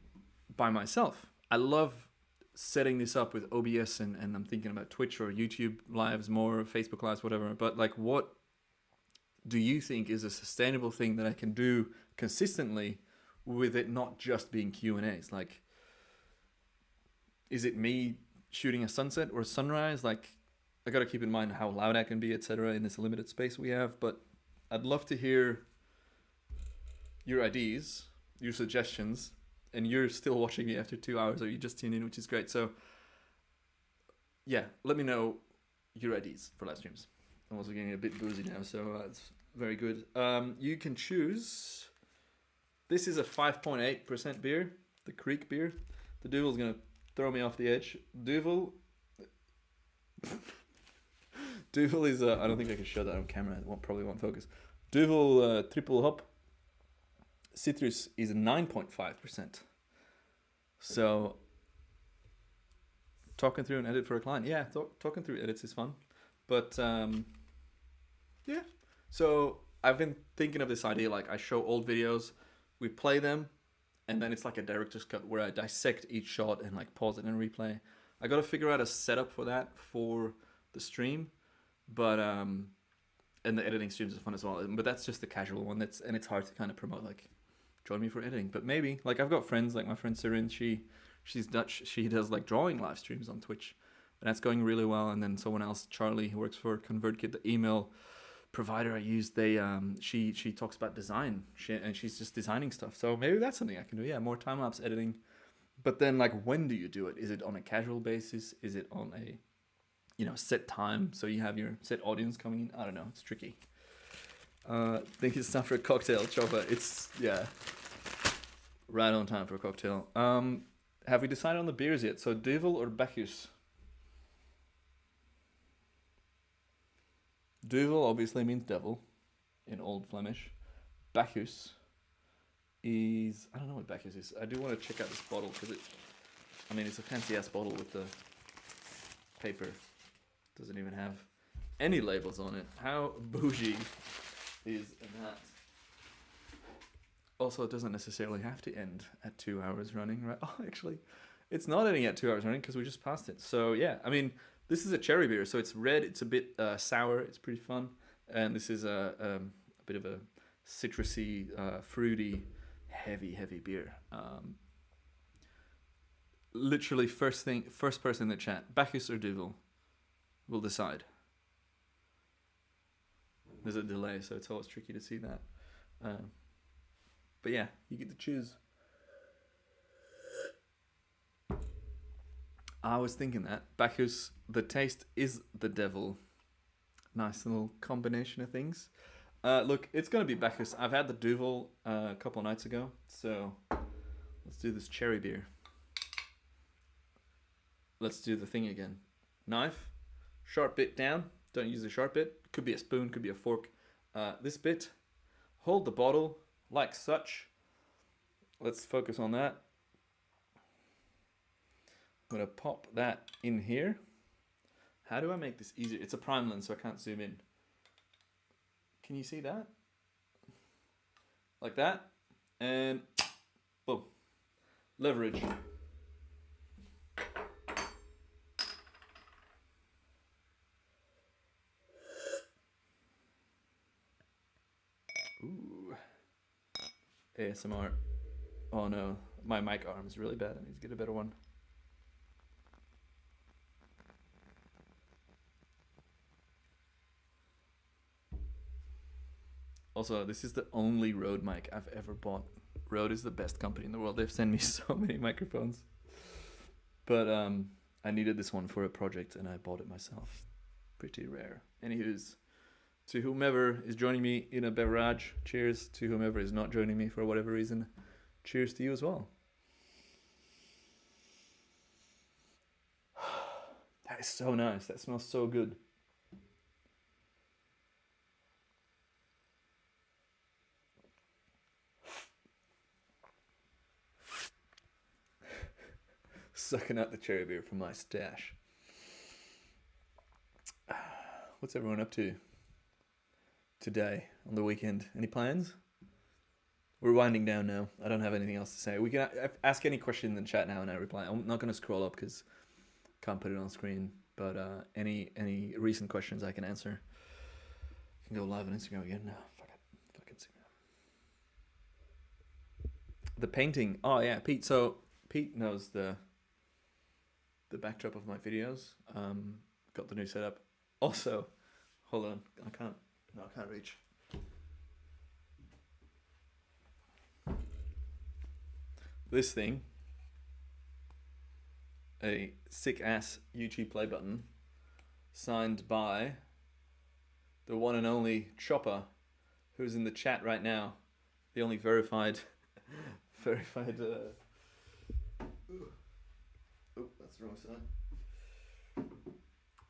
by myself. I love setting this up with OBS and I'm thinking about Twitch or YouTube lives more, Facebook lives, whatever. But like, what do you think is a sustainable thing that I can do consistently with it not just being Q&As? Like, is it me shooting a sunset or a sunrise? Like, I got to keep in mind how loud I can be, etc. in this limited space we have. But I'd love to hear your ideas, your suggestions. And you're still watching me after 2 hours, or you just tuned in, which is great. So, yeah, let me know your ideas for live streams. I'm also getting a bit boozy now, so it's very good. You can choose. This is a 5.8% beer, the Creek beer. The Duvel's going to throw me off the edge. Duvel is, I don't think I can show that on camera. It probably won't focus. Duvel triple hop. Citrus is 9.5%. So, talking through an edit for a client. Yeah, talking through edits is fun. But, yeah. So, I've been thinking of this idea, like I show old videos, we play them, and then it's like a director's cut where I dissect each shot and like pause it and replay. I got to figure out a setup for that for the stream. But, and the editing streams are fun as well. But that's just the casual one. And it's hard to kind of promote, like, join me for editing. But maybe, like, I've got friends, like my friend Sirin, she's Dutch. She does like drawing live streams on Twitch, and that's going really well. And then someone else, Charlie, who works for ConvertKit, the email provider I use, she talks about design, and she's just designing stuff. So maybe that's something I can do. Yeah, more time lapse editing. But then, like, when do you do it? Is it on a casual basis? Is it on a, set time? So you have your set audience coming in? I don't know. It's tricky. I think it's time for a cocktail, Chopper. It's, yeah, right on time for a cocktail. Have we decided on the beers yet? So Duvel or Bacchus? Duvel obviously means devil in Old Flemish. Bacchus is, I don't know what Bacchus is. I do want to check out this bottle because it's a fancy ass bottle with the paper. Doesn't even have any labels on it. How bougie is that? Also, it doesn't necessarily have to end at 2 hours running, right? Oh, actually, it's not ending at 2 hours running because we just passed it. So yeah, this is a cherry beer, so it's red. It's a bit sour. It's pretty fun, and this is a bit of a citrusy, fruity, heavy beer. Literally, first person in the chat, Bacchus or Duvel, we'll decide. There's a delay, so it's always tricky to see that. But yeah, you get to choose. I was thinking that Bacchus, the taste is the devil. Nice little combination of things. Look, it's gonna be Bacchus. I've had the Duvel a couple of nights ago, so let's do this cherry beer. Let's do the thing again. Knife, sharp bit down. Don't use the sharp bit. Could be a spoon, could be a fork. This bit, hold the bottle like such. Let's focus on that. I'm gonna pop that in here. How do I make this easier? It's a prime lens, so I can't zoom in. Can you see that? Like that, and boom. Leverage. Ooh. ASMR. Oh no, my mic arm is really bad. I need to get a better one. Also, this is the only Rode mic I've ever bought. Rode is the best company in the world. They've sent me so many microphones. But I needed this one for a project and I bought it myself. Pretty rare. Anywho's, to whomever is joining me in a beverage, cheers. To whomever is not joining me for whatever reason, cheers to you as well. That is so nice. That smells so good. Sucking out the cherry beer from my stash. What's everyone up to today on the weekend? Any plans? We're winding down now. I don't have anything else to say. We can ask any question in the chat now and I reply. I'm not going to scroll up because I can't put it on screen. But any recent questions I can answer. I can go live on Instagram again. No, fuck Instagram. The painting. Oh yeah, Pete. So Pete knows the backdrop of my videos. Got the new setup. Also, hold on. I can't reach. This thing, a sick ass YouTube play button, signed by the one and only Chopper, who's in the chat right now, the only verified. Oh, that's the wrong side.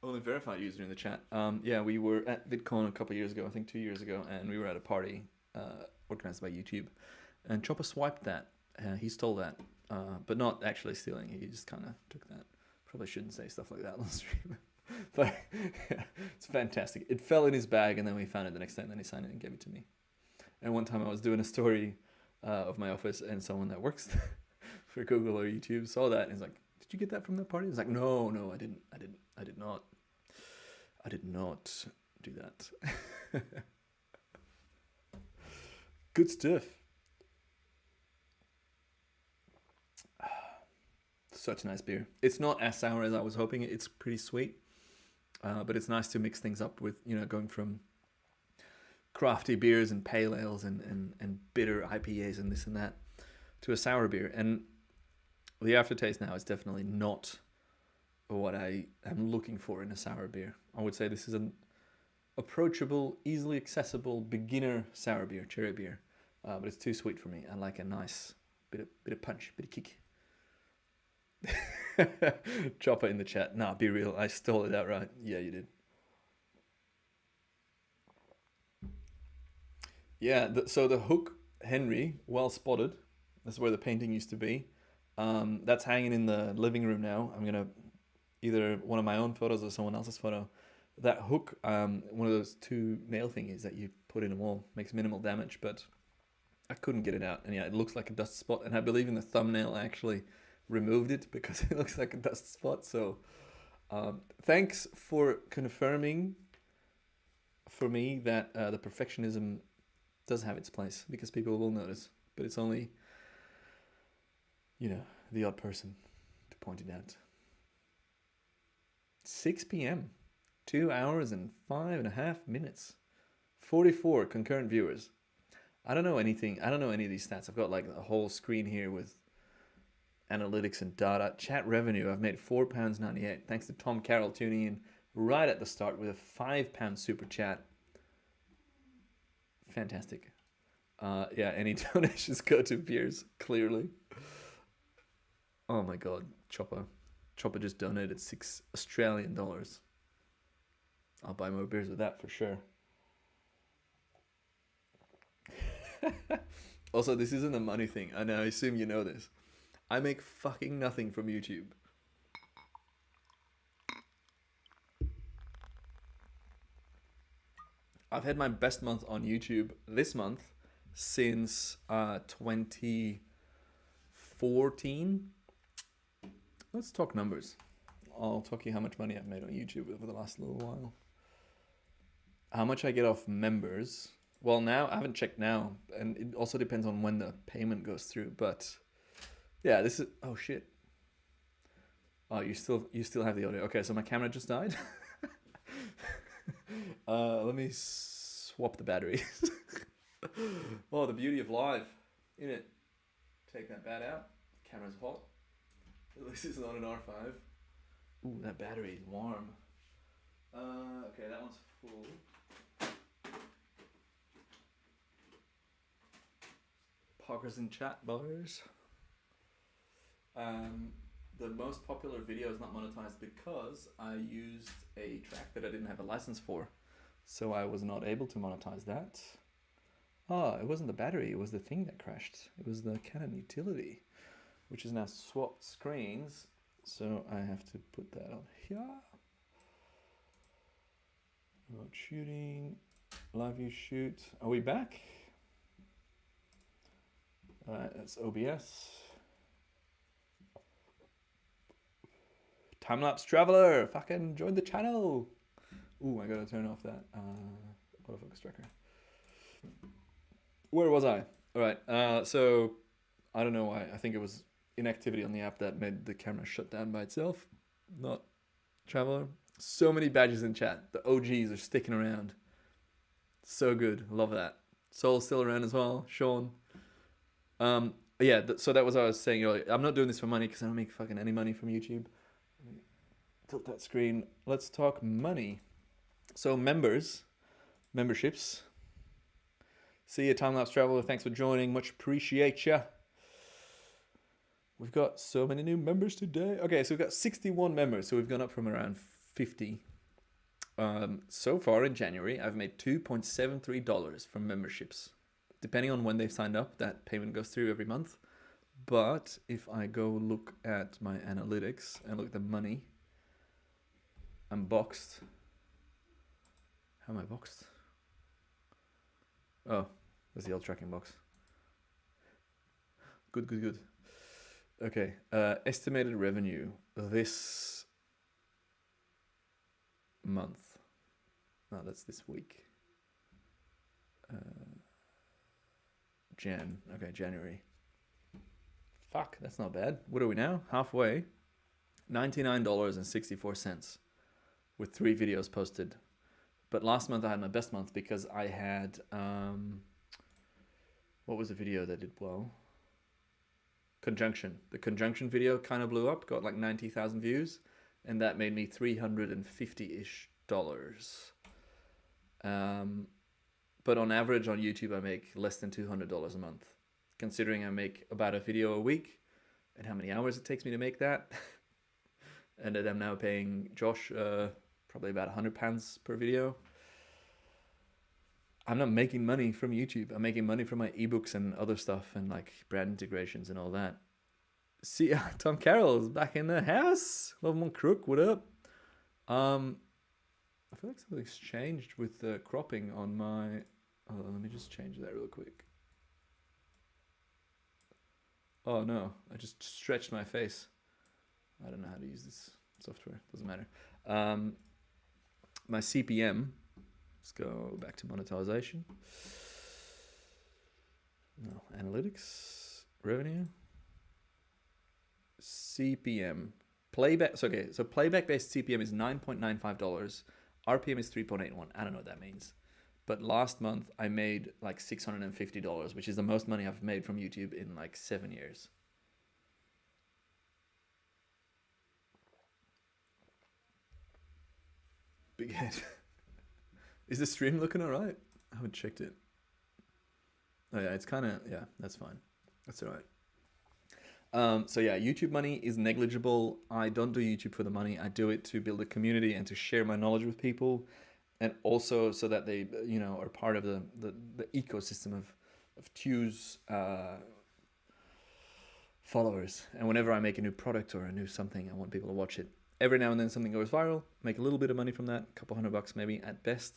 Only verified user in the chat. Yeah, we were at VidCon a couple of years ago, I think 2 years ago, and we were at a party organized by YouTube, and Chopper swiped that. He stole that, but not actually stealing. He just kind of took that. Probably shouldn't say stuff like that on the stream, but yeah, it's fantastic. It fell in his bag, and then we found it the next day, and then he signed it and gave it to me. And one time I was doing a story of my office, and someone that works for Google or YouTube saw that, and he's like, "Did you get that from that party?" I was like, "No, I did not. do that. Good stuff. Such a nice beer. It's not as sour as I was hoping. It's pretty sweet, but it's nice to mix things up with, going from crafty beers and pale ales and bitter IPAs and this and that to a sour beer. And the aftertaste now is definitely not what I am looking for in a sour beer. I would say this is an approachable, easily accessible beginner sour beer, cherry beer, but it's too sweet for me. I like a nice bit of punch, bit of kick. Chopper in the chat. Nah, be real. I stole it outright. Yeah, you did. Yeah, so the hook, Henry, well spotted. That's where the painting used to be. That's hanging in the living room now. I'm gonna either one of my own photos or someone else's photo. That hook, one of those two nail thingies that you put in a wall, makes minimal damage, but I couldn't get it out. And yeah, it looks like a dust spot. And I believe in the thumbnail I actually removed it because it looks like a dust spot. So thanks for confirming for me that the perfectionism does have its place, because people will notice, but it's only, the odd person to point it out. 6 p.m. 2 hours and 5.5 minutes. 44 concurrent viewers. I don't know any of these stats. I've got like a whole screen here with analytics and data. Chat revenue, I've made £4.98. Thanks to Tom Carroll tuning in right at the start with a £5 super chat. Fantastic. Yeah, any donations go to beers, clearly. Oh my god, Chopper just donated $6 Australian. I'll buy more beers with that for sure. Also, this isn't a money thing, and I assume you know this. I make fucking nothing from YouTube. I've had my best month on YouTube this month since 2014. Let's talk numbers. I'll talk you how much money I've made on YouTube over the last little while. How much I get off members. Well, now I haven't checked now, and it also depends on when the payment goes through. But yeah, this is, oh shit. Oh, you still have the audio. Okay, so my camera just died. Let me swap the batteries. Oh, the beauty of live, innit? Take that bat out. Camera's hot. At least it's not an R5. Ooh, that battery is warm. Okay, that one's full. Poggers in chat, boys. The most popular video is not monetized because I used a track that I didn't have a license for. So I was not able to monetize that. Oh, it wasn't the battery, it was the thing that crashed. It was the Canon utility, which is now swapped screens. So I have to put that on here. Remote shooting, live view shoot. Are we back? Alright, that's OBS. Timelapse Traveler, fucking join the channel. Ooh, I gotta turn off that autofocus tracker. Where was I? Alright, so I don't know why. I think it was inactivity on the app that made the camera shut down by itself. Not Traveler. So many badges in chat. The OGs are sticking around. So good. Love that. Soul's still around as well. Sean. Yeah, so that was what I was saying earlier. I'm not doing this for money because I don't make fucking any money from YouTube. Let me tilt that screen. Let's talk money. So memberships. See you, Timelapse Traveler. Thanks for joining. Much appreciate ya. We've got so many new members today. Okay, so we've got 61 members. So we've gone up from around 50. So far in January, I've made $2.73 from memberships. Depending on when they've signed up, that payment goes through every month. But if I go look at my analytics and look at the money, I'm boxed. How am I boxed? Oh, that's the old tracking box. Good. Okay, estimated revenue this month. No, that's this week. January. Fuck, that's not bad. What are we now? Halfway. $99.64 with 3 videos posted. But last month I had my best month because I had what was the video that did well? Conjunction. The conjunction video kind of blew up, got like 90,000 views, and that made me $350-ish. But on average on YouTube I make less than $200 a month, considering I make about a video a week and how many hours it takes me to make that. And that I'm now paying Josh probably about £100 per video. I'm not making money from YouTube. I'm making money from my ebooks and other stuff and like brand integrations and all that. See, Tom Carroll's back in the house. Love him on Crook. What up? I feel like something's changed with the cropping on my. Oh, let me just change that real quick. Oh no, I just stretched my face. I don't know how to use this software. Doesn't matter. My CPM. Let's go back to monetization. No, analytics, revenue, CPM, playback. So okay, so playback-based CPM is $9.95. RPM is 3.81. I don't know what that means, but last month I made like $650, which is the most money I've made from YouTube in like 7 years. Big head. Is the stream looking all right? I haven't checked it. Oh yeah, it's kind of, yeah, that's fine. That's all right. So yeah, YouTube money is negligible. I don't do YouTube for the money. I do it to build a community and to share my knowledge with people. And also so that they, you know, are part of the ecosystem of Tu's followers. And whenever I make a new product or a new something, I want people to watch it. Every now and then something goes viral, make a little bit of money from that, a couple $100 maybe at best.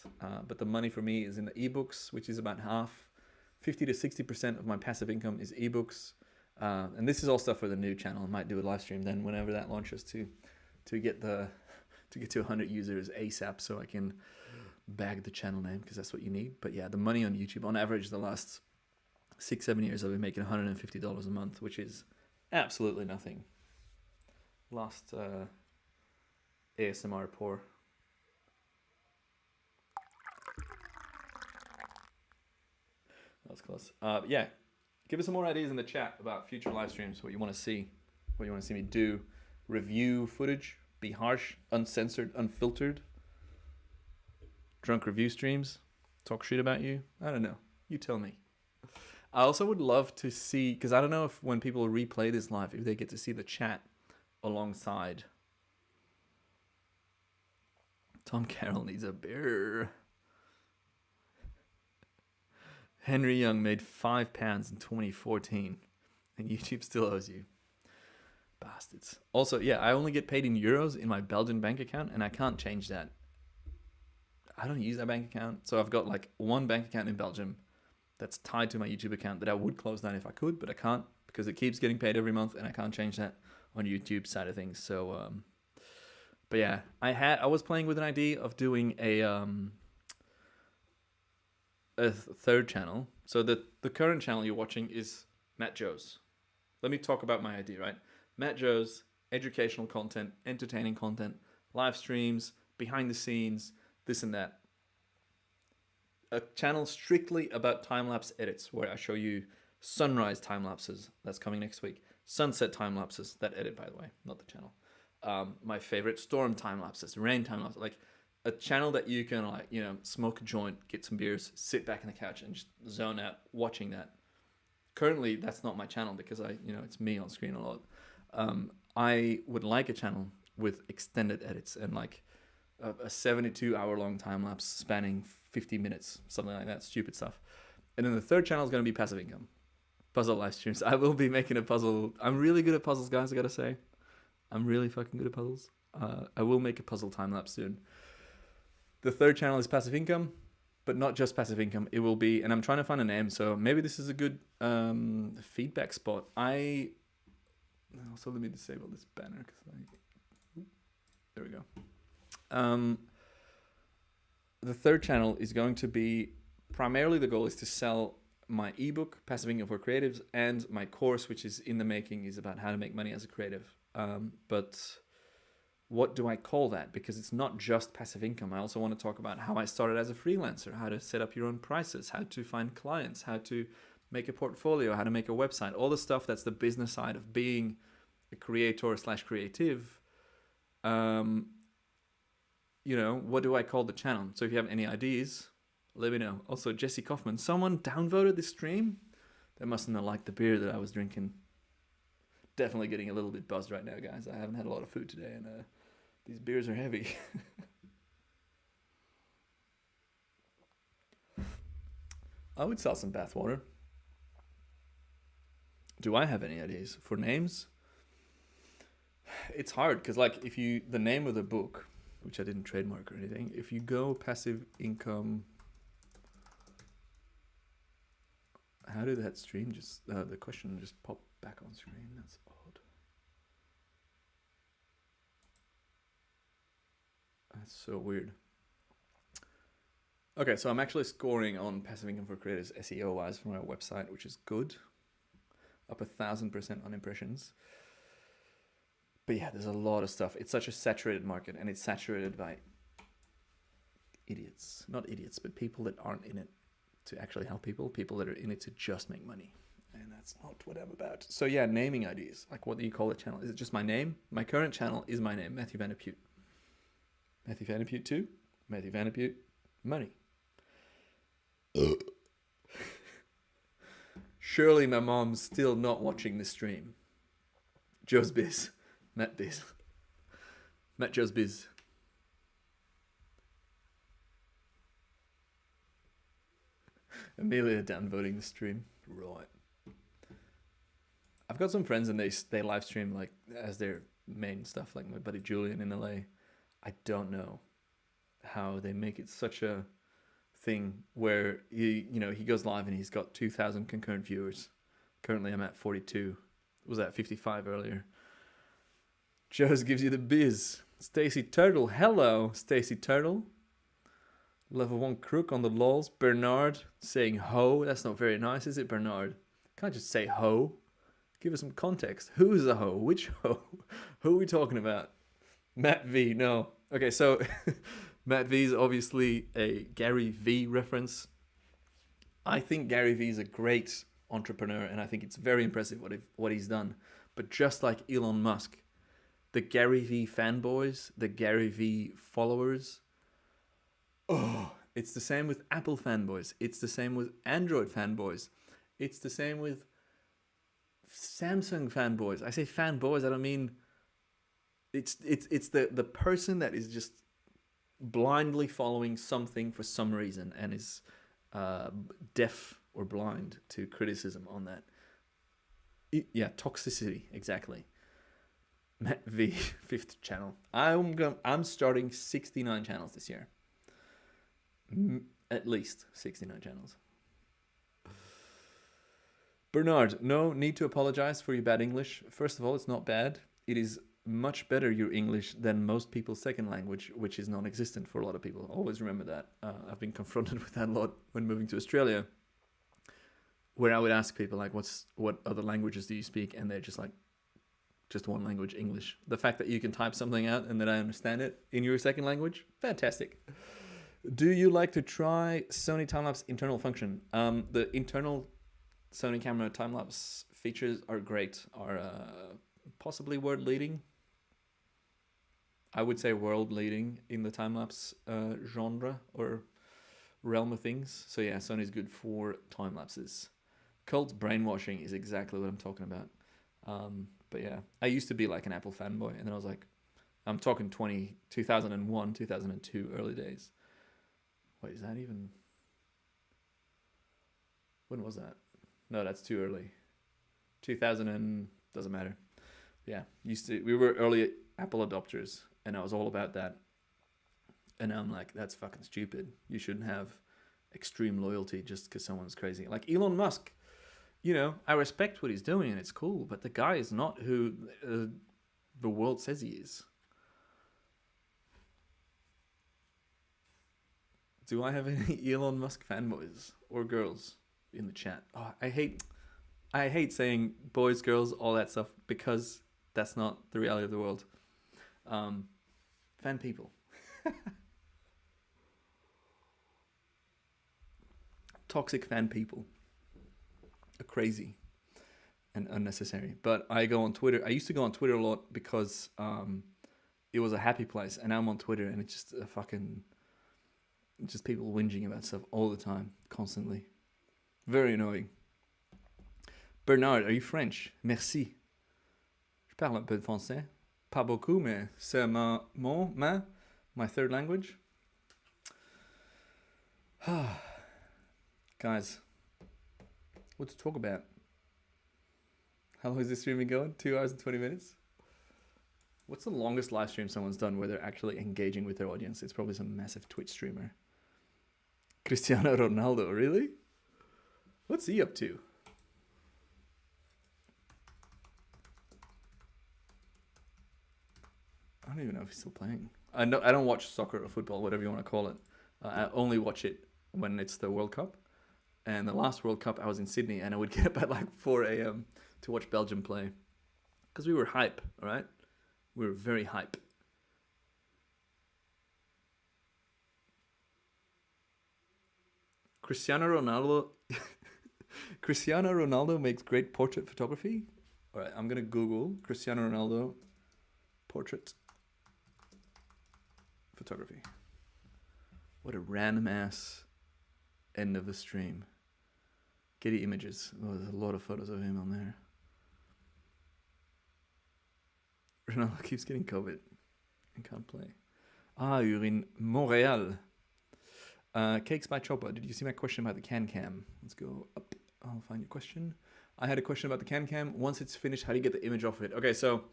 But the money for me is in the ebooks, which is about half. 50 to 60% of my passive income is ebooks. And this is all stuff for the new channel. I might do a live stream then whenever that launches to get to 100 users ASAP so I can bag the channel name because that's what you need. But yeah, the money on YouTube, on average, the last 6-7 years I've been making $150 a month, which is absolutely nothing. Last ASMR pour. That was close. Yeah, give us some more ideas in the chat about future live streams, what you want to see, what you want to see me do, review footage, be harsh, uncensored, unfiltered, drunk review streams, talk shit about you. I don't know. You tell me. I also would love to see, because I don't know if when people replay this live, if they get to see the chat alongside. Tom Carroll needs a beer. Henry Young made £5 in 2014, and YouTube still owes you. Bastards. Also, yeah, I only get paid in euros in my Belgian bank account, and I can't change that. I don't use that bank account, so I've got like one bank account in Belgium that's tied to my YouTube account that I would close down if I could, but I can't because it keeps getting paid every month, and I can't change that on YouTube side of things. So, but yeah, I was playing with an idea of doing a third channel. So the current channel you're watching is Matt Joe's. Let me talk about my idea, right? Matt Joe's, educational content, entertaining content, live streams, behind the scenes, this and that. A channel strictly about time-lapse edits where I show you sunrise time-lapses. That's coming next week. Sunset time-lapses. That edit, by the way, not the channel. My favorite storm time-lapses, rain time-lapses. Like a channel that you can like, you know, smoke a joint, get some beers, sit back on the couch and just zone out watching that. Currently, that's not my channel because it's me on screen a lot. I would like a channel with extended edits and like a 72-hour long time lapse spanning 50 minutes, something like that, stupid stuff. And then the third channel is going to be passive income, puzzle live streams. I will be making a puzzle. I'm really good at puzzles, guys. I gotta say, I'm really fucking good at puzzles. I will make a puzzle time lapse soon. The third channel is passive income, but not just passive income. It will be, and I'm trying to find a name, so maybe this is a good feedback spot. Also, let me disable this banner. There we go. the third channel is going to be primarily the goal is to sell my ebook, Passive Income for Creatives, and my course, which is in the making, is about how to make money as a creative. But what do I call that? Because it's not just passive income. I also want to talk about how I started as a freelancer, how to set up your own prices, how to find clients, how to make a portfolio, how to make a website, all the stuff that's the business side of being a creator slash creative. You know, what do I call the channel? So if you have any ideas, let me know. Also, Jesse Kaufman, someone downvoted this stream. They mustn't have liked the beer that I was drinking. Definitely getting a little bit buzzed right now, guys. I haven't had a lot of food today, and these beers are heavy. I would sell some bathwater. Do I have any ideas for names? It's hard because, like, if you the name of the book, which I didn't trademark or anything, if you go passive income, how did that stream just the question just pop back on screen? That's odd. That's so weird. Okay, so I'm actually scoring on passive income for creators SEO wise for my website, which is good. Up 1,000% on impressions. But yeah, there's a lot of stuff. It's such a saturated market, and it's saturated by idiots. Not idiots, but people that aren't in it to actually help people. People that are in it to just make money. And that's not what I'm about. So yeah, naming ideas. Like, what do you call the channel? Is it just my name? My current channel is my name, Matthew Vandeputte. Matthew Vandeputte 2. Matthew Vandeputte Money. Surely my mom's still not watching this stream. Joe's Biz. Matt Biz. Matt Joe's Biz. Amelia downvoting the stream. Right. I've got some friends and they live stream like as their main stuff, like my buddy Julian in LA. I don't know how they make it such a thing where he goes live and he's got 2,000 concurrent viewers. Currently I'm at 42. Was at 55 earlier. Joe's gives you the biz. Stacy Turtle. Hello, Stacy Turtle. Level 1 crook on the lols. Bernard saying ho. That's not very nice, is it, Bernard? Can't just say ho. Give us some context. Who is a ho? Which ho? Who are we talking about? Matt V. No. Okay, so Matt V is obviously a Gary V reference. I think Gary V is a great entrepreneur, and I think it's very impressive what he's done. But just like Elon Musk, the Gary V fanboys, the Gary V followers, it's the same with Apple fanboys. It's the same with Android fanboys. It's the same with Samsung fanboys. I say fanboys, I don't mean it's the person that is just blindly following something for some reason and is deaf or blind to criticism on that. Yeah, toxicity, exactly. Matt V, 5th channel. I'm starting 69 channels this year. At least 69 channels. Bernard, no need to apologize for your bad English. First of all, it's not bad. It is much better, your English, than most people's second language, which is non-existent for a lot of people. Always remember that. I've been confronted with that a lot when moving to Australia, where I would ask people, like, what other languages do you speak? And they're just like, just one language, English. The fact that you can type something out and that I understand it in your second language, fantastic. Do you like to try Sony Timelapse internal function? The internal Sony camera time-lapse features are great, are possibly world leading. I would say world leading in the time-lapse genre or realm of things. So yeah, Sony's good for time-lapses. Cult brainwashing is exactly what I'm talking about. But yeah, I used to be like an Apple fanboy, and then I was like, I'm talking 2001, 2002, early days. Wait, is that even... When was that? No, that's too early. 2000 and... doesn't matter. Yeah, we were early Apple adopters, and I was all about that. And now I'm like, that's fucking stupid. You shouldn't have extreme loyalty just because someone's crazy. Like Elon Musk, you know, I respect what he's doing and it's cool, but the guy is not who the world says he is. Do I have any Elon Musk fanboys or girls in the chat? Oh, I hate saying boys, girls, all that stuff because that's not the reality of the world. Fan people. Toxic fan people are crazy and unnecessary. But I go on Twitter. I used to go on Twitter a lot because it was a happy place, and now I'm on Twitter and it's just just people whinging about stuff all the time, constantly. Very annoying. Bernard, are you French? Merci. Je parle un peu de français. Pas beaucoup, mais c'est my third language. Guys, what to talk about? How long is this stream been going? 2 hours and 20 minutes? What's the longest live stream someone's done where they're actually engaging with their audience? It's probably some massive Twitch streamer. Cristiano Ronaldo, really? What's he up to? I don't even know if he's still playing. I don't watch soccer or football, whatever you want to call it. I only watch it when it's the World Cup. And the last World Cup, I was in Sydney, and I would get up at like 4 a.m. to watch Belgium play. Because we were hype, all right? We were very hype. Cristiano Ronaldo makes great portrait photography. All right, I'm going to Google Cristiano Ronaldo portrait photography. What a random ass end of the stream. Getty Images. Oh, there's a lot of photos of him on there. Ronaldo keeps getting COVID and can't play. You're in Montreal. Cakes by Chopper. Did you see my question about the Can-Cam? Let's go up. I'll find your question. I had a question about the Can-Cam. Once it's finished, how do you get the image off of it? Okay, so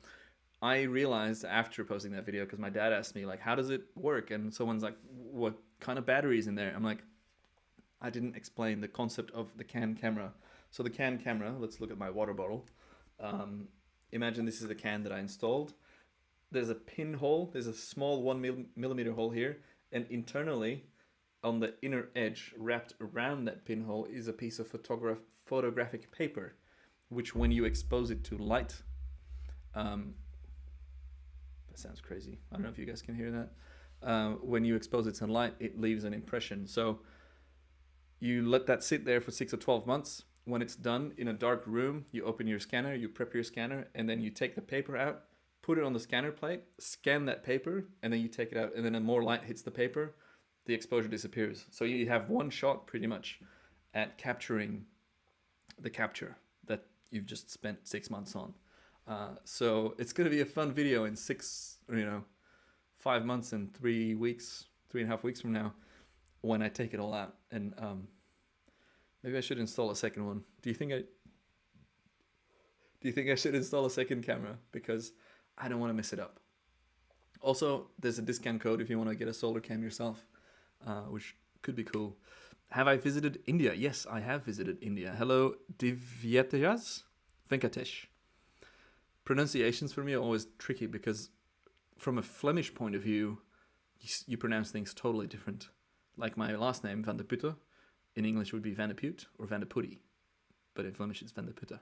I realized after posting that video, because my dad asked me, like, how does it work? And someone's like, what kind of battery is in there? I'm like, I didn't explain the concept of the Can camera. So the Can camera, let's look at my water bottle. Imagine this is the can that I installed. There's a pinhole. There's a small 1 millimeter hole here. And internally, on the inner edge, wrapped around that pinhole, is a piece of photographic paper, which when you expose it to light, that sounds crazy. I don't know if you guys can hear that. When you expose it to light, it leaves an impression. So you let that sit there for 6 or 12 months. When it's done in a dark room, you open your scanner, you prep your scanner, and then you take the paper out, put it on the scanner plate, scan that paper, and then you take it out, and then more light hits the paper, the exposure disappears. So you have one shot pretty much at capturing the capture that you've just spent 6 months on. So it's going to be a fun video in 5 months and 3 weeks, 3.5 weeks from now, when I take it all out. And maybe I should install a second one. Do you think I should install a second camera? Because I don't want to mess it up. Also, there's a discount code if you want to get a solar cam yourself, which could be cool. Have I visited India? Yes, I have visited India. Hello, Divyatejas Venkatesh. Pronunciations for me are always tricky because from a Flemish point of view, you pronounce things totally different. Like my last name, Vandeputte, in English would be Vandeputte or Vandeputte, but in Flemish it's Vandeputte.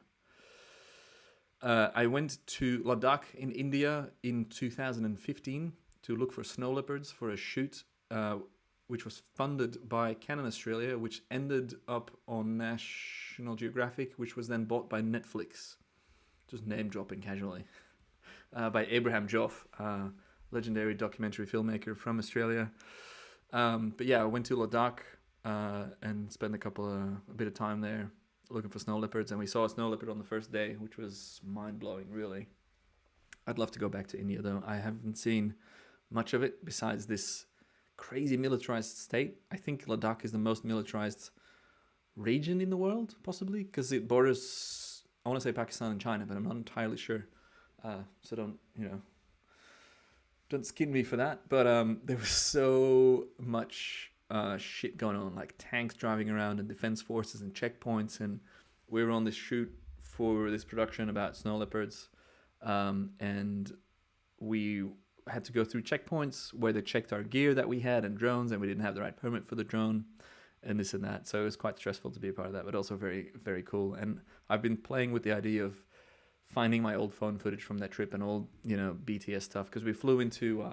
I went to Ladakh in India in 2015 to look for snow leopards for a shoot, which was funded by Canon Australia, which ended up on National Geographic, which was then bought by Netflix. Just name dropping casually. By Abraham Joff, legendary documentary filmmaker from Australia. But yeah, I went to Ladakh and spent a bit of time there looking for snow leopards, and we saw a snow leopard on the first day, which was mind-blowing, really. I'd love to go back to India, though. I haven't seen much of it besides this crazy militarized state. I think Ladakh is the most militarized region in the world, possibly, because it borders, I want to say Pakistan and China, but I'm not entirely sure. So don't skin me for that. But there was so much shit going on, like tanks driving around and defense forces and checkpoints, and we were on this shoot for this production about snow leopards, and we had to go through checkpoints where they checked our gear that we had and drones, and we didn't have the right permit for the drone and this and that. So it was quite stressful to be a part of that, but also very, very cool. And I've been playing with the idea of finding my old phone footage from that trip and old, BTS stuff, because we flew into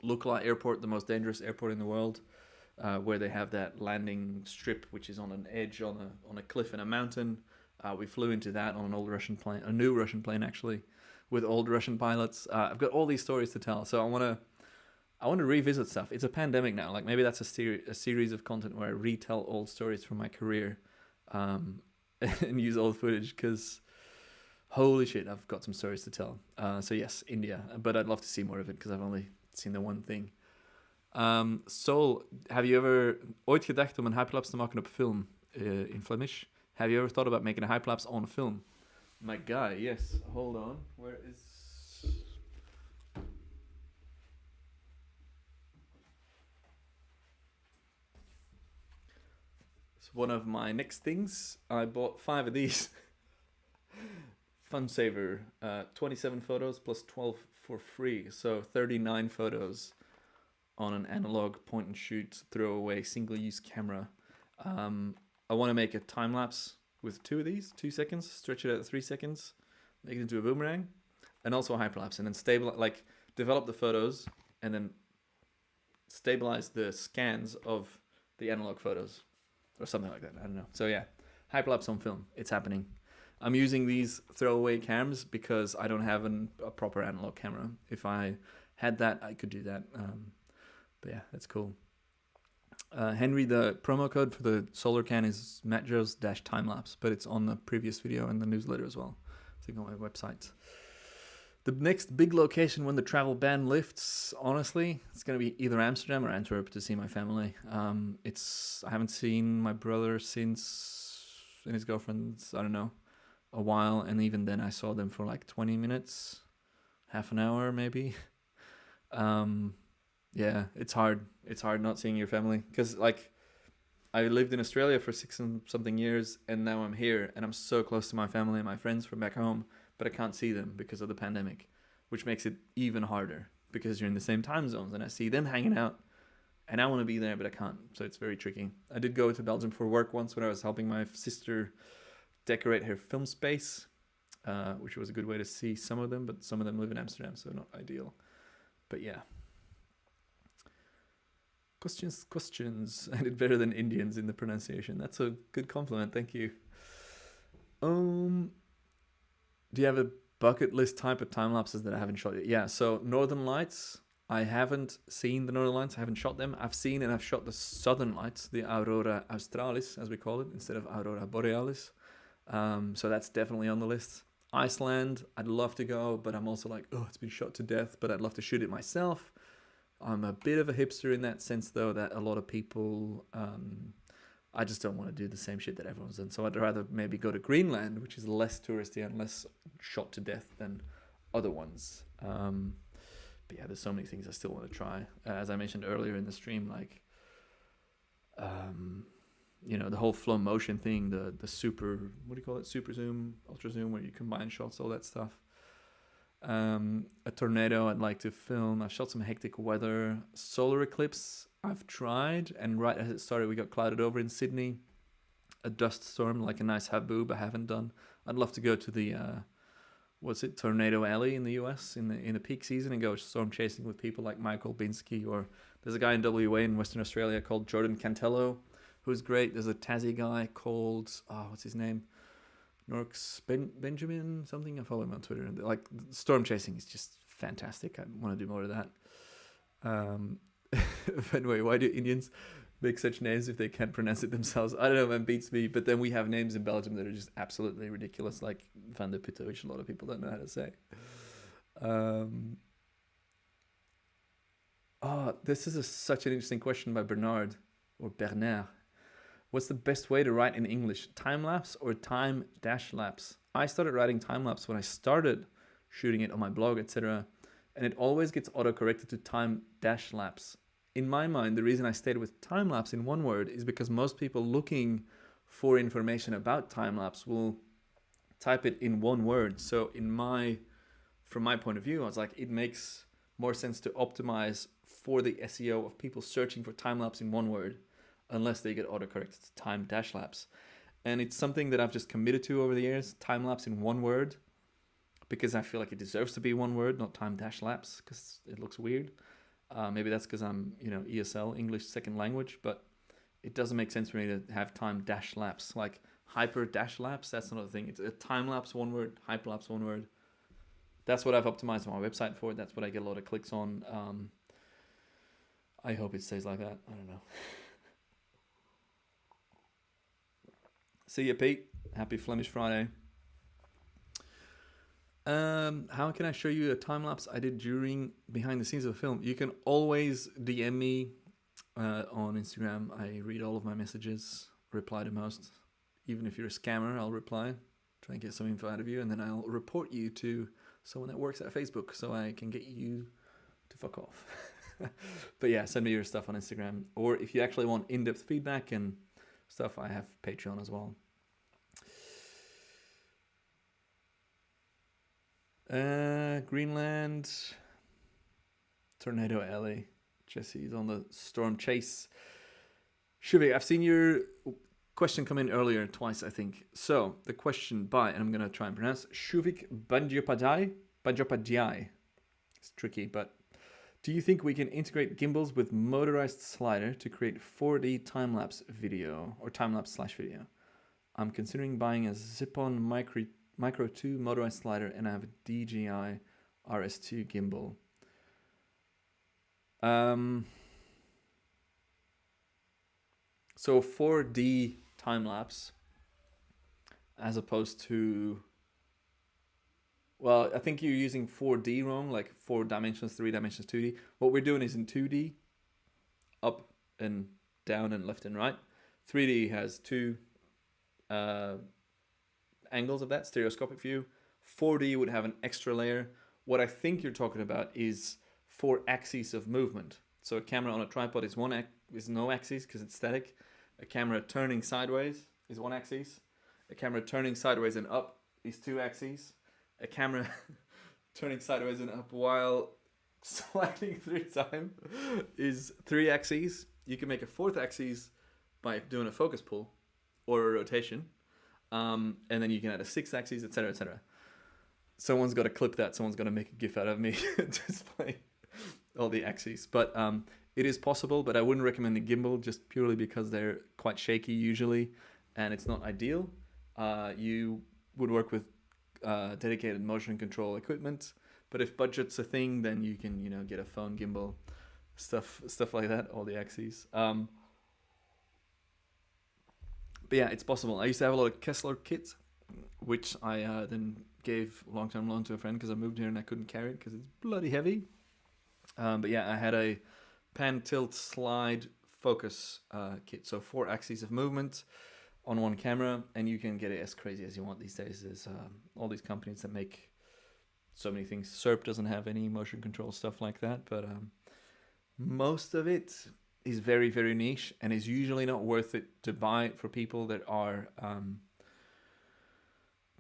Lukla Airport, the most dangerous airport in the world, where they have that landing strip, which is on an edge on a cliff in a mountain. We flew into that on an old Russian plane, a new Russian plane actually, with old Russian pilots. I've got all these stories to tell, so I want to revisit stuff. It's a pandemic now. Like maybe that's a series of content where I retell old stories from my career, and use old footage, because holy shit, I've got some stories to tell. So yes, India, but I'd love to see more of it because I've only seen the one thing. Sol, have you ever ooit gedacht om een hyperlapse te maken op film in Flemish? Have you ever thought about making a hyperlapse on film? My guy, yes. Hold on. Where is... It's one of my next things. I bought 5 of these. Fun Saver. 27 photos plus 12 for free. So 39 photos on an analog point and shoot throwaway single-use camera. I want to make a time lapse with 2 of these, 2 seconds, stretch it out to 3 seconds, make it into a boomerang, and also a hyperlapse, and then develop the photos and then stabilize the scans of the analog photos or something like that. I don't know. So yeah, hyperlapse on film. It's happening. I'm using these throwaway cams because I don't have a proper analog camera. If I had that, I could do that. But yeah, that's cool. Henry, the promo code for the solar can is matjos-timelapse, but it's on the previous video and the newsletter as well. I think on my website. The next big location when the travel ban lifts, honestly, it's going to be either Amsterdam or Antwerp to see my family. I haven't seen my brother since, and his girlfriend's, I don't know, a while, and even then I saw them for like 20 minutes, half an hour maybe. Yeah, it's hard. It's hard not seeing your family, because like I lived in Australia for 6 and something years, and now I'm here and I'm so close to my family and my friends from back home, but I can't see them because of the pandemic, which makes it even harder because you're in the same time zones and I see them hanging out and I want to be there, but I can't. So it's very tricky. I did go to Belgium for work once when I was helping my sister decorate her film space, which was a good way to see some of them, but some of them live in Amsterdam, so not ideal. But yeah. Questions. I did better than Indians in the pronunciation. That's a good compliment. Thank you. Do you have a bucket list type of time lapses that I haven't shot yet? Yeah. So Northern Lights. I haven't seen the Northern Lights. I haven't shot them. I've seen and I've shot the Southern Lights, the Aurora Australis, as we call it, instead of Aurora Borealis. So that's definitely on the list. Iceland. I'd love to go, but I'm also like, oh, it's been shot to death. But I'd love to shoot it myself. I'm a bit of a hipster in that sense, though, that a lot of people, I just don't want to do the same shit that everyone's done. So I'd rather maybe go to Greenland, which is less touristy and less shot to death than other ones. But yeah, there's so many things I still want to try. As I mentioned earlier in the stream, like, the whole flow motion thing, the super, what do you call it? Super zoom, ultra zoom, where you combine shots, all that stuff. A tornado I'd like to film. I've shot some hectic weather. Solar eclipse I've tried, and right as it started we got clouded over in Sydney. A dust storm, like a nice haboob, I haven't done. I'd love to go to the Tornado Alley in the US in the peak season and go storm chasing with people like Michael Binsky, or there's a guy in WA in Western Australia called Jordan Cantello who's great. There's a Tassie guy called what's his name? Norks Benjamin something. I follow him on Twitter. Like, storm chasing is just fantastic. I want to do more of that. But anyway, why do Indians make such names if they can't pronounce it themselves? I don't know, man, beats me. But then we have names in Belgium that are just absolutely ridiculous, like Vandeputte, which a lot of people don't know how to say. This is such an interesting question by Bernard. What's the best way to write in English? Time-lapse or time-lapse? I started writing time-lapse when I started shooting it on my blog, etc. And it always gets auto-corrected to time-lapse. In my mind, the reason I stayed with time-lapse in one word is because most people looking for information about time-lapse will type it in one word. So from my point of view, I was like, it makes more sense to optimize for the SEO of people searching for time lapse in one word, unless they get autocorrected to time dash lapse. And it's something that I've just committed to over the years, time lapse in one word, because I feel like it deserves to be one word, not time dash lapse, because it looks weird. Maybe that's because I'm, ESL, English second language, but it doesn't make sense for me to have time dash lapse. Like hyper dash lapse, that's another thing. It's a time lapse one word, hyperlapse one word. That's what I've optimized my website for. That's what I get a lot of clicks on. I hope it stays like that. I don't know. See you, Pete. Happy Flemish Friday. How can I show you a time lapse I did during behind the scenes of a film? You can always DM me on Instagram. I read all of my messages, reply to most. Even if you're a scammer, I'll reply, try and get some info out of you, and then I'll report you to someone that works at Facebook so I can get you to fuck off. But yeah, send me your stuff on Instagram. Or if you actually want in-depth feedback and stuff, I have Patreon as well. Greenland, Tornado Alley. Jesse's on the storm chase. Shuvik, I've seen your question come in earlier twice, I think. So the question by, and I'm gonna try and pronounce, Shuvik Banjopadhyay. It's tricky, but do you think we can integrate gimbals with motorized slider to create 4D time-lapse video or time-lapse / video? I'm considering buying a Zip-on Micro 2 motorized slider, and I have a DJI RS2 gimbal. So 4D time-lapse as opposed to, well, I think you're using 4D wrong, like 4 dimensions, 3 dimensions, 2D. What we're doing is in 2D, up and down and left and right. 3D has 2 angles of that, stereoscopic view. 4D would have an extra layer. What I think you're talking about is 4 axes of movement. So a camera on a tripod is no axis because it's static. A camera turning sideways is 1 axis. A camera turning sideways and up is 2 axes. A camera turning sideways and up while sliding through time is 3 axes. You can make a 4th axis by doing a focus pull or a rotation. And then you can add a 6th axis, etc., etc. Someone's got to clip that. Someone's got to make a GIF out of me display all the axes. But it is possible, but I wouldn't recommend the gimbal just purely because they're quite shaky usually, and it's not ideal. You would work with dedicated motion control equipment, but if budget's a thing, then you can, get a phone gimbal, stuff like that, all the axes. But yeah, it's possible. I used to have a lot of Kessler kits, which I then gave long-term loan to a friend because I moved here and I couldn't carry it because it's bloody heavy. But yeah, I had a pan, tilt, slide, focus kit. So 4 axes of movement on one camera, and you can get it as crazy as you want these days. There's all these companies that make so many things. SERP doesn't have any motion control stuff like that, but most of it is very, very niche and is usually not worth it to buy for people that are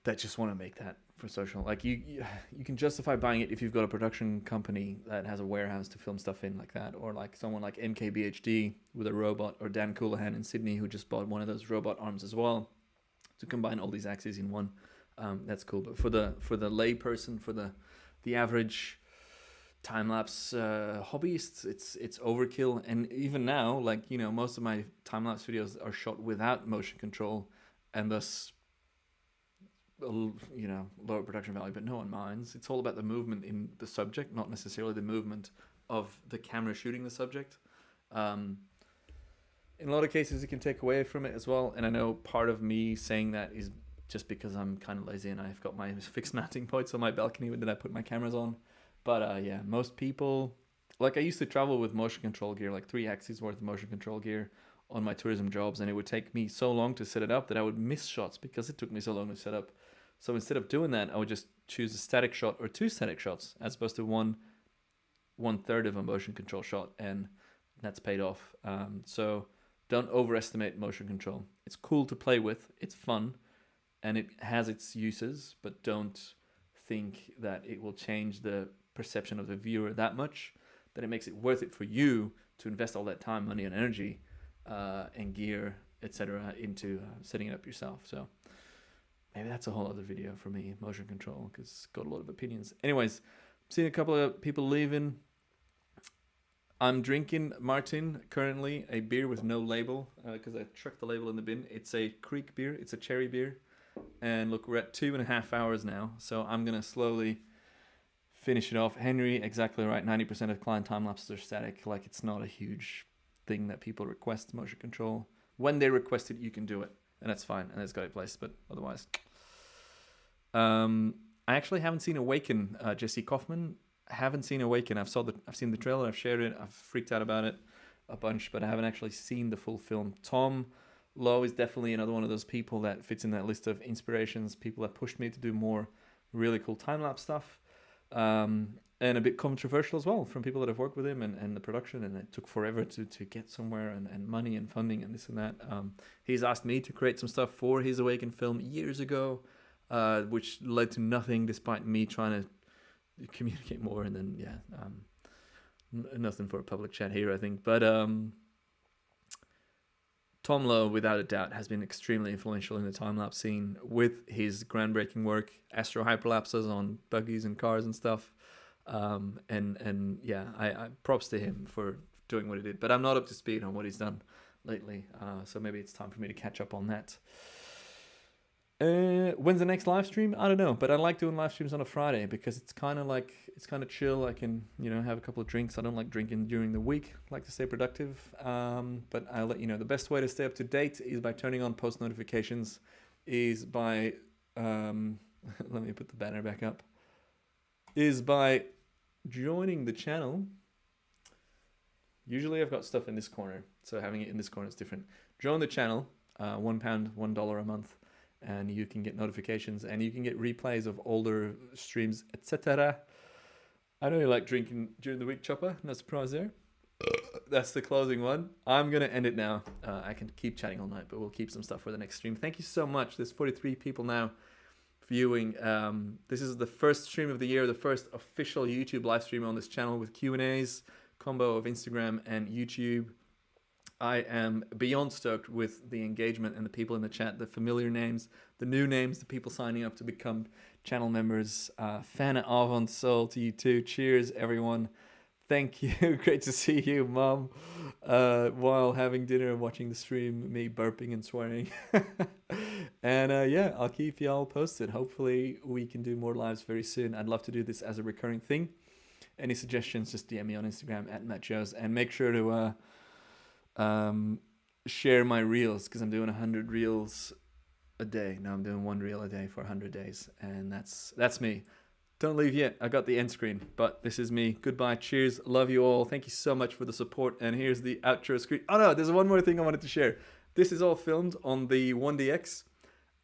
that just want to make that for social. Like you can justify buying it if you've got a production company that has a warehouse to film stuff in like that, or like someone like MKBHD with a robot, or Dan Coulihan in Sydney who just bought one of those robot arms as well to combine all these axes in one. That's cool. But for the lay person, for the average time-lapse hobbyists, it's overkill. And even now, like, most of my time-lapse videos are shot without motion control, and thus lower production value, but no one minds. It's all about the movement in the subject, not necessarily the movement of the camera shooting the subject. In a lot of cases it can take away from it as well, and I know part of me saying that is just because I'm kind of lazy and I've got my fixed mounting points on my balcony that I put my cameras on. But yeah, most people, like, I used to travel with motion control gear, like 3 axes worth of motion control gear on my tourism jobs, and it would take me so long to set it up that I would miss shots because it took me so long to set up. So instead of doing that, I would just choose a static shot or 2 static shots as opposed to one third of a motion control shot, and that's paid off. So don't overestimate motion control. It's cool to play with, it's fun, and it has its uses, but don't think that it will change the perception of the viewer that much that it makes it worth it for you to invest all that time, money, and energy and gear, etc., into setting it up yourself. So maybe that's a whole other video for me, motion control, because it's got a lot of opinions. Anyways, seen a couple of people leaving. I'm drinking, Martin, currently a beer with no label because I chucked the label in the bin. It's a Creek beer. It's a cherry beer. And look, we're at 2.5 hours now. So I'm going to slowly finish it off. Henry, exactly right. 90% of client time lapses are static. Like, it's not a huge thing that people request motion control. When they request it, you can do it. And that's fine. And it's got a place. But otherwise... I actually haven't seen Awaken, Jesse Kaufman. I haven't seen Awaken. I've seen the trailer, I've shared it, I've freaked out about it a bunch, but I haven't actually seen the full film. Tom Lowe is definitely another one of those people that fits in that list of inspirations, people that pushed me to do more really cool time-lapse stuff. And a bit controversial as well from people that have worked with him and the production, and it took forever to get somewhere and money and funding and this and that. He's asked me to create some stuff for his Awaken film years ago, which led to nothing despite me trying to communicate more, and then nothing for a public chat here, I think. But Tom Lowe, without a doubt, has been extremely influential in the time-lapse scene with his groundbreaking work, astro hyperlapses on buggies and cars and stuff. I props to him for doing what he did, but I'm not up to speed on what he's done lately, so maybe it's time for me to catch up on that. When's the next live stream? I don't know, but I like doing live streams on a Friday because it's kind of chill. I can, have a couple of drinks. I don't like drinking during the week. I like to stay productive. But I'll let you know. The best way to stay up to date is by turning on post notifications, is by, let me put the banner back up, is by joining the channel. Usually I've got stuff in this corner, so having it in this corner is different. Join the channel, £1, $1 a month. And you can get notifications, and you can get replays of older streams, etc. I know you like drinking during the week, Chopper. No surprise there. That's the closing one. I'm going to end it now. I can keep chatting all night, but we'll keep some stuff for the next stream. Thank you so much. There's 43 people now viewing. This is the first stream of the year, the first official YouTube live stream on this channel with Q&As, combo of Instagram and YouTube. I am beyond stoked with the engagement and the people in the chat, the familiar names, the new names, the people signing up to become channel members. Fan avant soul to you too. Cheers, everyone. Thank you. Great to see you, Mom. While having dinner and watching the stream, me burping and swearing. And I'll keep y'all posted. Hopefully we can do more lives very soon. I'd love to do this as a recurring thing. Any suggestions, just DM me on Instagram @MattJoes, and make sure to share my reels, because I'm doing 100 reels a day. Now I'm doing 1 reel a day for 100 days, and that's me. Don't leave yet. I got the end screen, but this is me. Goodbye. Cheers. Love you all. Thank you so much for the support. And here's the outro screen. Oh no, there's one more thing I wanted to share. This is all filmed on the 1DX.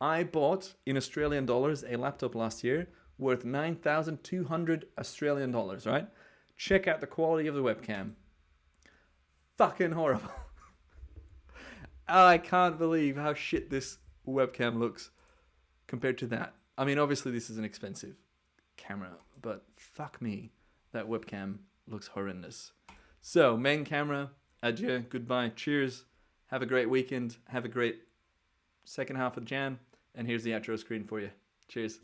I bought in Australian dollars a laptop last year worth 9,200 Australian dollars, right? Check out the quality of the webcam. Fucking horrible. I can't believe how shit this webcam looks compared to that. I mean, obviously this is an expensive camera, but fuck me, that webcam looks horrendous. So, main camera, adieu, goodbye, cheers, have a great weekend, have a great second half of Jan, and here's the outro screen for you. Cheers.